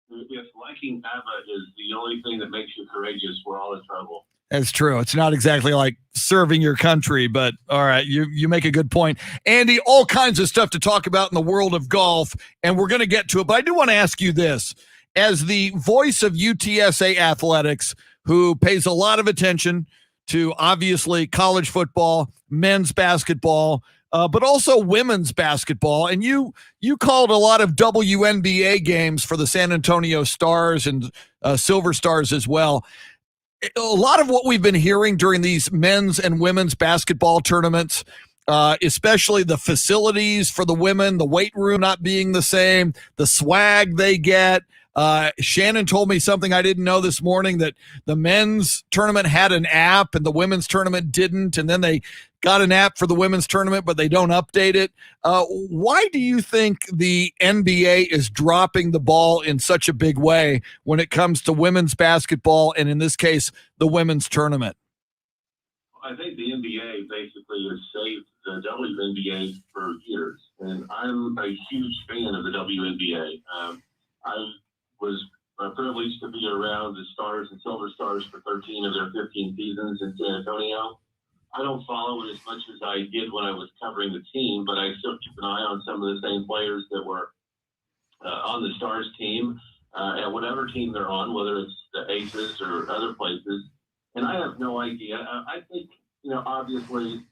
If liking ABBA is the only thing that makes you courageous, we're all in trouble. That's true. It's not exactly like serving your country, but all right, you make a good point. Andy, all kinds of stuff to talk about in the world of golf, and we're going to get to it. But I do want to ask you this. As the voice of UTSA athletics, who pays a lot of attention to obviously college football, men's basketball, but also women's basketball, and you called a lot of WNBA games for the San Antonio Stars and Silver Stars as well. A lot of what we've been hearing during these men's and women's basketball tournaments, especially the facilities for the women, the weight room not being the same, the swag they get. Shannon told me something I didn't know this morning, that the men's tournament had an app and the women's tournament didn't. And then they got an app for the women's tournament, but they don't update it. Why do you think the NBA is dropping the ball in such a big way when it comes to women's basketball and, in this case, the women's tournament? I think the NBA basically has saved the WNBA for years, and I'm a huge fan of the WNBA. I was privileged to be around the Stars and Silver Stars for 13 of their 15 seasons in San Antonio. I don't follow it as much as I did when I was covering the team, but I still keep an eye on some of the same players that were on the Stars team, at whatever team they're on, whether it's the Aces or other places. And I have no idea. I think, obviously,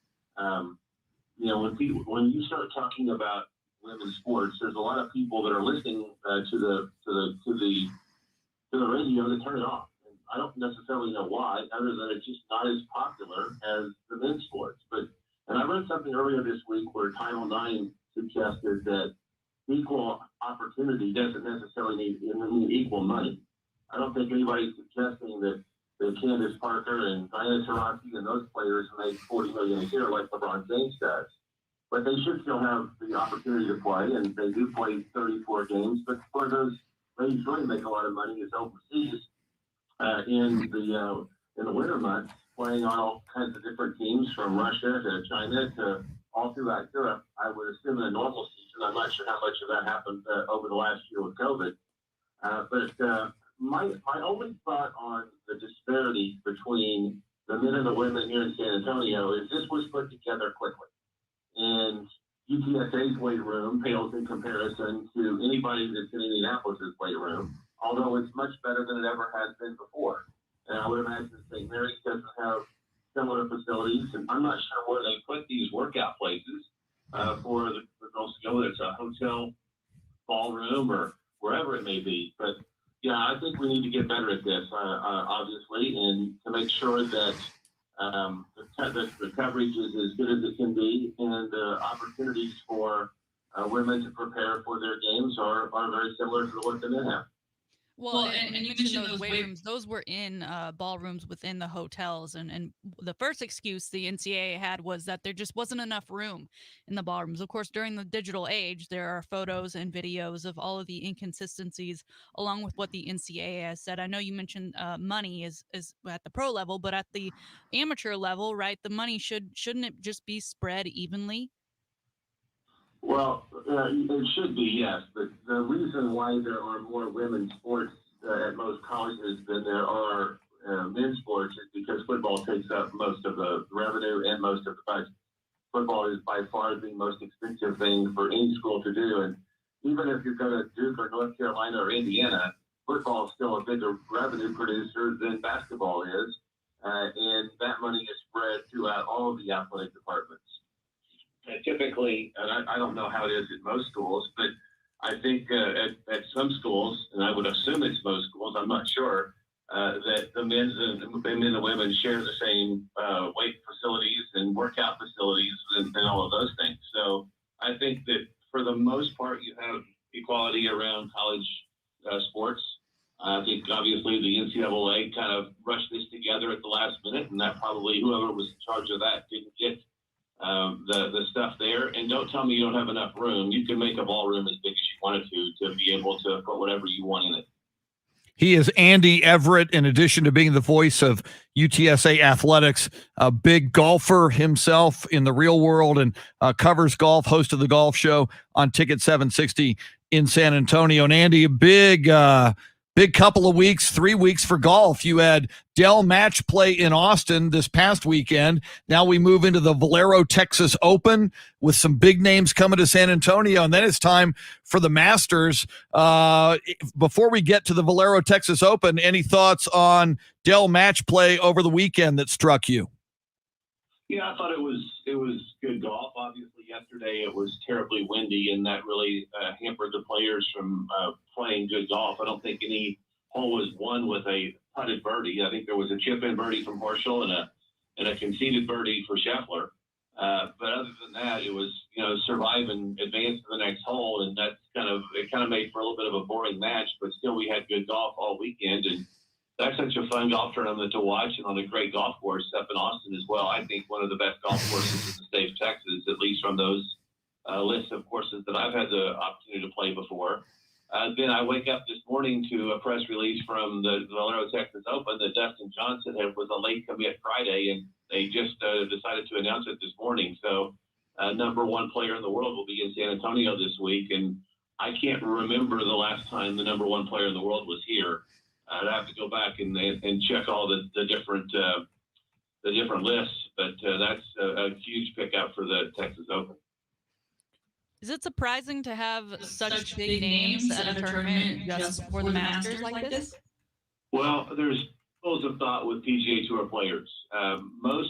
when you start talking about women's sports, there's a lot of people that are listening to the radio that turn it off. I don't necessarily know why, other than it's just not as popular as the men's sports. And I read something earlier this week where Title IX suggested that equal opportunity doesn't necessarily mean equal money. I don't think anybody's suggesting that Candace Parker and Diana Taurasi and those players make $40 million a year like LeBron James does. But they should still have the opportunity to play, and they do play 34 games. But for those ladies really make a lot of money is overseas. In the winter months, playing on all kinds of different teams from Russia to China to all throughout Europe. I would assume in a normal season. I'm not sure how much of that happened over the last year with COVID. But my only thought on the disparity between the men and the women here in San Antonio is this was put together quickly. And UTSA's weight room pales in comparison to anybody that's in Indianapolis's weight room, although it's much better than it ever has been before. And I would imagine St. Mary's doesn't have similar facilities, and I'm not sure where they put these workout places for girls to go, whether it's a hotel, ballroom, or wherever it may be. But yeah, I think we need to get better at this, obviously, and to make sure that the coverage is as good as it can be, and the opportunities for women to prepare for their games are very similar to what the men have. Well, and you mentioned those weight rooms. Those were in ballrooms within the hotels. And the first excuse the NCAA had was that there just wasn't enough room in the ballrooms. Of course, during the digital age, there are photos and videos of all of the inconsistencies, along with what the NCAA has said. I know you mentioned money is at the pro level, but at the amateur level, right, the money shouldn't it just be spread evenly? Well, it should be, yes. But the reason why there are more women's sports at most colleges than there are men's sports is because football takes up most of the revenue and most of the budget. Football is by far the most expensive thing for any school to do. And even if you go to Duke or North Carolina or Indiana, football is still a bigger revenue producer than basketball is. And that money is spread throughout all of the athletic departments. Typically, and I don't know how it is at most schools, but I think at some schools, and I would assume it's most schools, I'm not sure, that the men and the women share the same weight facilities and workout facilities and all of those things. So I think that for the most part, you have equality around college sports. I think obviously the NCAA kind of rushed this together at the last minute, and that probably whoever was in charge of that didn't get the stuff there. And don't tell me you don't have enough room. You can make a ballroom as big as you wanted to be able to put whatever you want in it. He is Andy Everett, in addition to being the voice of UTSA athletics, a big golfer himself in the real world, and covers golf, host of the golf show on Ticket 760 in San Antonio. And Andy, a big couple of weeks, 3 weeks for golf. You had Dell match play in Austin this past weekend. Now we move into the Valero Texas Open with some big names coming to San Antonio. And then it's time for the Masters. Before we get to the Valero Texas Open, any thoughts on Dell match play over the weekend that struck you? Yeah, I thought it was good golf. Obviously, yesterday it was terribly windy, and that really hampered the players from playing good golf. I don't think any hole was won with a putted birdie. I think there was a chip-in birdie from Horschel and a conceded birdie for Scheffler. But other than that, it was survive and advance to the next hole, and that's kind of made for a little bit of a boring match. But still, we had good golf all weekend, and that's such a fun golf tournament to watch, and on a great golf course up in Austin as well. I think one of the best golf courses in the state of Texas, at least from those lists of courses that I've had the opportunity to play before. Then I wake up this morning to a press release from the Valero Texas Open that Dustin Johnson was a late commit Friday, and they just decided to announce it this morning. So number one player in the world will be in San Antonio this week, and I can't remember the last time the number one player in the world was here. I'd have to go back and check all the different lists, but that's a huge pickup for the Texas Open. Is it surprising to have such big names at a tournament just for the Masters like this? Well, there's schools of thought with PGA Tour players. Not most.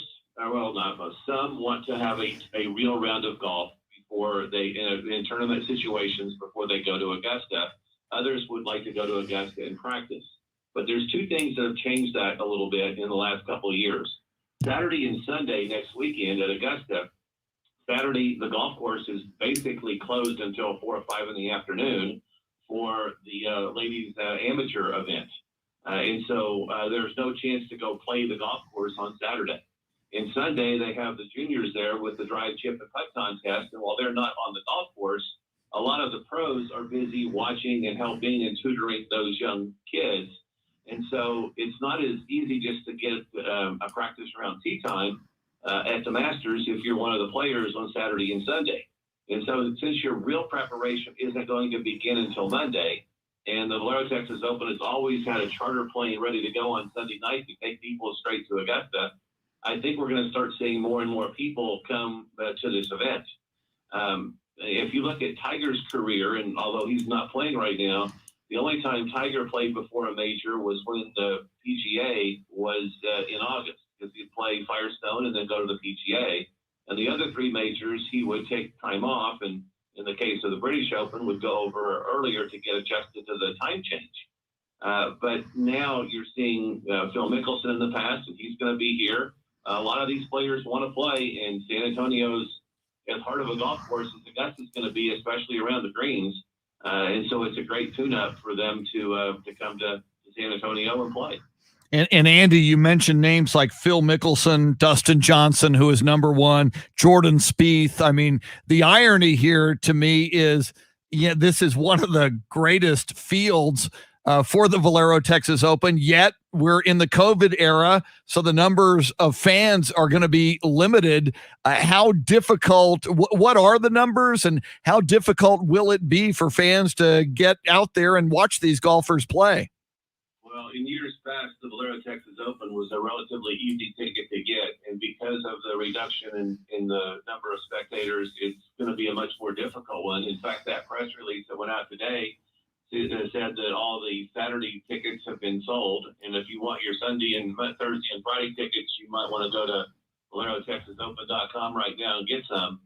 Some want to have a real round of golf before they in tournament situations before they go to Augusta. Others would like to go to Augusta and practice. But there's two things that have changed that a little bit in the last couple of years. Saturday and Sunday next weekend at Augusta, Saturday, the golf course is basically closed until 4 or 5 in the afternoon for the ladies' amateur event. And so there's no chance to go play the golf course on Saturday. And Sunday, they have the juniors there with the drive, chip, and putt contest. And while they're not on the golf course, a lot of the pros are busy watching and helping and tutoring those young kids. And so it's not as easy just to get a practice around tee time at the Masters if you're one of the players on Saturday and Sunday. And so since your real preparation isn't going to begin until Monday, and the Valero Texas Open has always had a charter plane ready to go on Sunday night to take people straight to Augusta, I think we're going to start seeing more and more people come to this event. If you look at Tiger's career, and although he's not playing right now, the only time Tiger played before a major was when the PGA was in August, because he'd play Firestone and then go to the PGA. And the other 3 majors, he would take time off, and in the case of the British Open, would go over earlier to get adjusted to the time change. But now you're seeing Phil Mickelson in the past, and he's going to be here. A lot of these players want to play, and San Antonio's as hard of a golf course as Augusta's going to be, especially around the greens. And so it's a great tune-up for them to come to San Antonio and play. And Andy, you mentioned names like Phil Mickelson, Dustin Johnson, who is number one, Jordan Spieth. I mean, the irony here to me is, this is one of the greatest fields for the Valero Texas Open, yet we're in the COVID era, so the numbers of fans are going to be limited. How difficult, what are the numbers, and how difficult will it be for fans to get out there and watch these golfers play? Well, in years past, the Valero Texas Open was a relatively easy ticket to get, and because of the reduction in the number of spectators, it's going to be a much more difficult one. In fact, that press release that went out today said that all the Saturday tickets have been sold, and if you want your Sunday and Thursday and Friday tickets, you might want to go to ValeroTexasOpen.com right now and get some.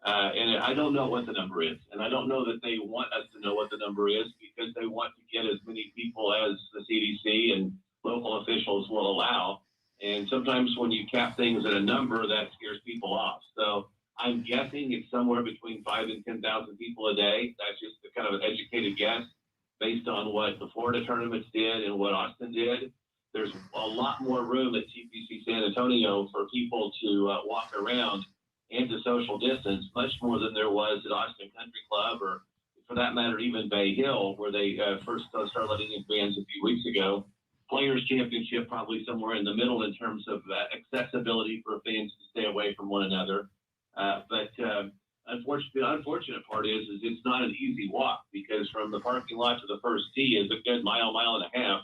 And I don't know what the number is, and I don't know that they want us to know what the number is because they want to get as many people as the CDC and local officials will allow. And sometimes when you cap things at a number, that scares people off. So I'm guessing it's somewhere between 5,000 and 10,000 people a day. That's just a kind of an educated guess based on what the Florida tournaments did and what Austin did. There's a lot more room at TPC San Antonio for people to walk around and to social distance, much more than there was at Austin Country Club, or for that matter, even Bay Hill, where they first started letting in fans a few weeks ago. Players Championship probably somewhere in the middle in terms of accessibility for fans to stay away from one another. But the unfortunate part is it's not an easy walk because from the parking lot to the first tee is a good mile and a half.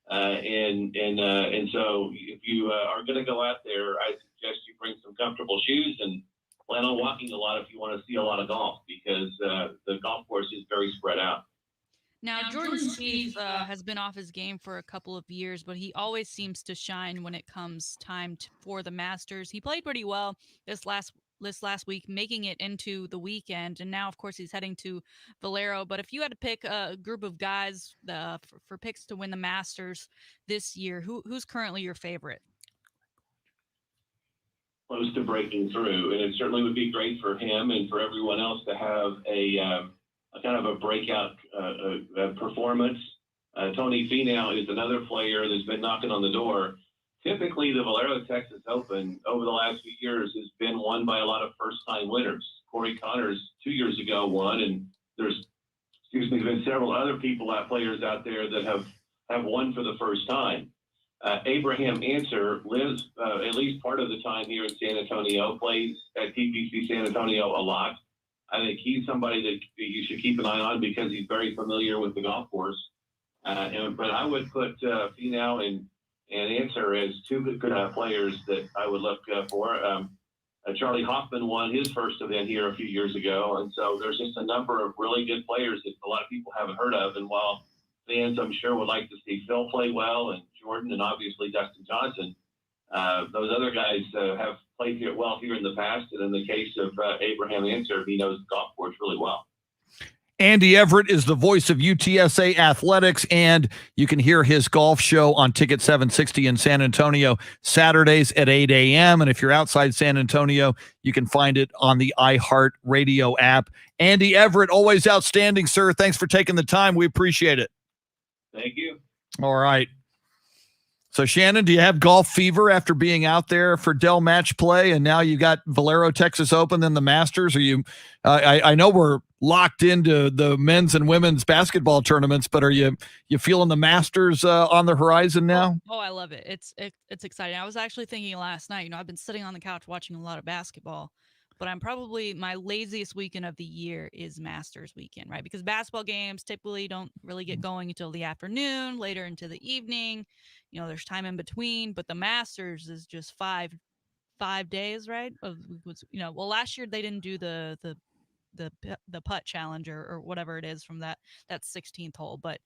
And so if you are going to go out there, I suggest you bring some comfortable shoes and plan on walking a lot if you want to see a lot of golf because the golf course is very spread out. Now, Jordan Spieth has been off his game for a couple of years, but he always seems to shine when it comes time for the Masters. He played pretty well this last week, making it into the weekend, and now, of course, he's heading to Valero. But if you had to pick a group of guys for picks to win the Masters this year, who's currently your favorite? Close to breaking through, and it certainly would be great for him and for everyone else to have a kind of a breakout performance. Tony Finau is another player that's been knocking on the door. Typically, the Valero Texas Open over the last few years has been won by a lot of first-time winners. Corey Connors 2 years ago won, and there's been several other players out there that have won for the first time. Abraham Answer lives at least part of the time here in San Antonio, plays at TPC San Antonio a lot. I think he's somebody that you should keep an eye on because he's very familiar with the golf course. But I would put Finau and Answer as two good players that I would look for. Charlie Hoffman won his first event here a few years ago, and so there's just a number of really good players that a lot of people haven't heard of. And while fans, I'm sure, would like to see Phil play well and Jordan and obviously Dustin Johnson, those other guys have played well here in the past. And in the case of Abraham Answer, he knows the golf course really well. Andy Everett is the voice of UTSA Athletics, and you can hear his golf show on Ticket 760 in San Antonio Saturdays at 8 a.m. And if you're outside San Antonio, you can find it on the iHeart Radio app. Andy Everett, always outstanding, sir. Thanks for taking the time. We appreciate it. Thank you. All right. So, Shannon, do you have golf fever after being out there for Dell Match Play, and now you got Valero Texas Open, then the Masters? Are you? I know we're locked into the men's and women's basketball tournaments, but are you feeling the Masters on the horizon now? Oh, I love it. It's exciting. I was actually thinking last night. I've been sitting on the couch watching a lot of basketball, but I'm probably my laziest weekend of the year is Masters weekend, right? Because basketball games typically don't really get going until the afternoon, later into the evening. There's time in between, but the Masters is just five days, right? Well, last year they didn't do the putt challenge or whatever it is from that 16th hole, but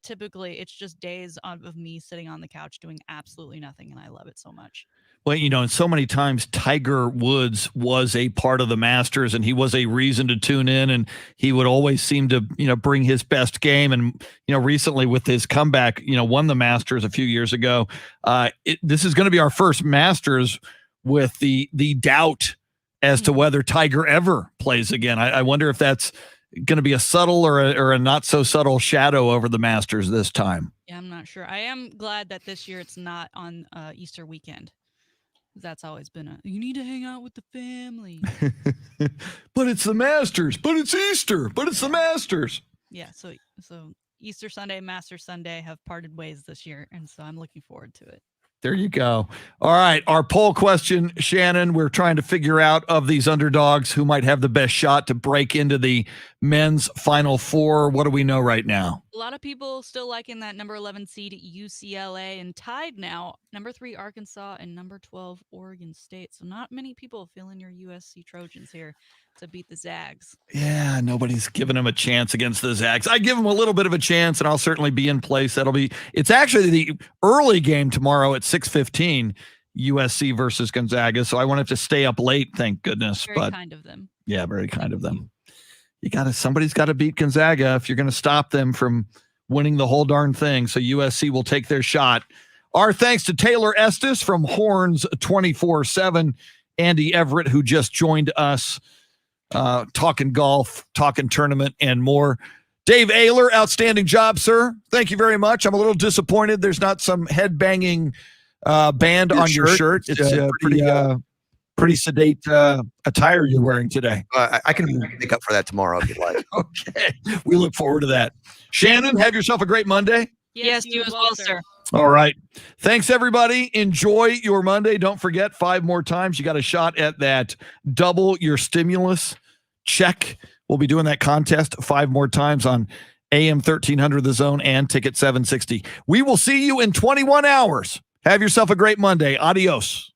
typically it's just days of me sitting on the couch doing absolutely nothing, and I love it so much. Well, and so many times Tiger Woods was a part of the Masters, and he was a reason to tune in, and he would always seem to, bring his best game. And, recently with his comeback, won the Masters a few years ago. This is going to be our first Masters with the doubt as to whether Tiger ever plays again. I wonder if that's going to be a subtle or a not so subtle shadow over the Masters this time? Yeah, I'm not sure. I am glad that this year it's not on Easter weekend. That's always been you need to hang out with the family. But it's the Masters, but it's Easter, but it's the Masters. Yeah, so Easter Sunday, Masters Sunday have parted ways this year, and so I'm looking forward to it. There you go. All right. Our poll question, Shannon, we're trying to figure out of these underdogs who might have the best shot to break into the men's Final Four. What do we know right now? A lot of people still liking that number 11 seed UCLA, and tied now number 3 Arkansas and number 12 Oregon State. So not many people feeling your USC Trojans here to beat the Zags. Yeah, nobody's giving them a chance against the Zags. I give them a little bit of a chance, and I'll certainly be in place. It's actually the early game tomorrow at 6:15, USC versus Gonzaga. So I won't have to stay up late, thank goodness. Very kind of them. Yeah, very kind of them. Somebody's got to beat Gonzaga if you're going to stop them from winning the whole darn thing. So USC will take their shot. Our thanks to Taylor Estes from Horns 24/7, Andy Everett, who just joined us, talking golf, talking tournament, and more. Dave Ayler, outstanding job, sir. Thank you very much. I'm a little disappointed there's not some head-banging band on your shirt. It's pretty sedate attire you're wearing today. I can make up for that tomorrow if you'd like. Okay. We look forward to that. Shannon, have yourself a great Monday. Yes, you as well, sir. All right. Thanks, everybody. Enjoy your Monday. Don't forget, 5 more times. You got a shot at that double your stimulus check. We'll be doing that contest 5 more times on AM 1300 The Zone and Ticket 760. We will see you in 21 hours. Have yourself a great Monday. Adios.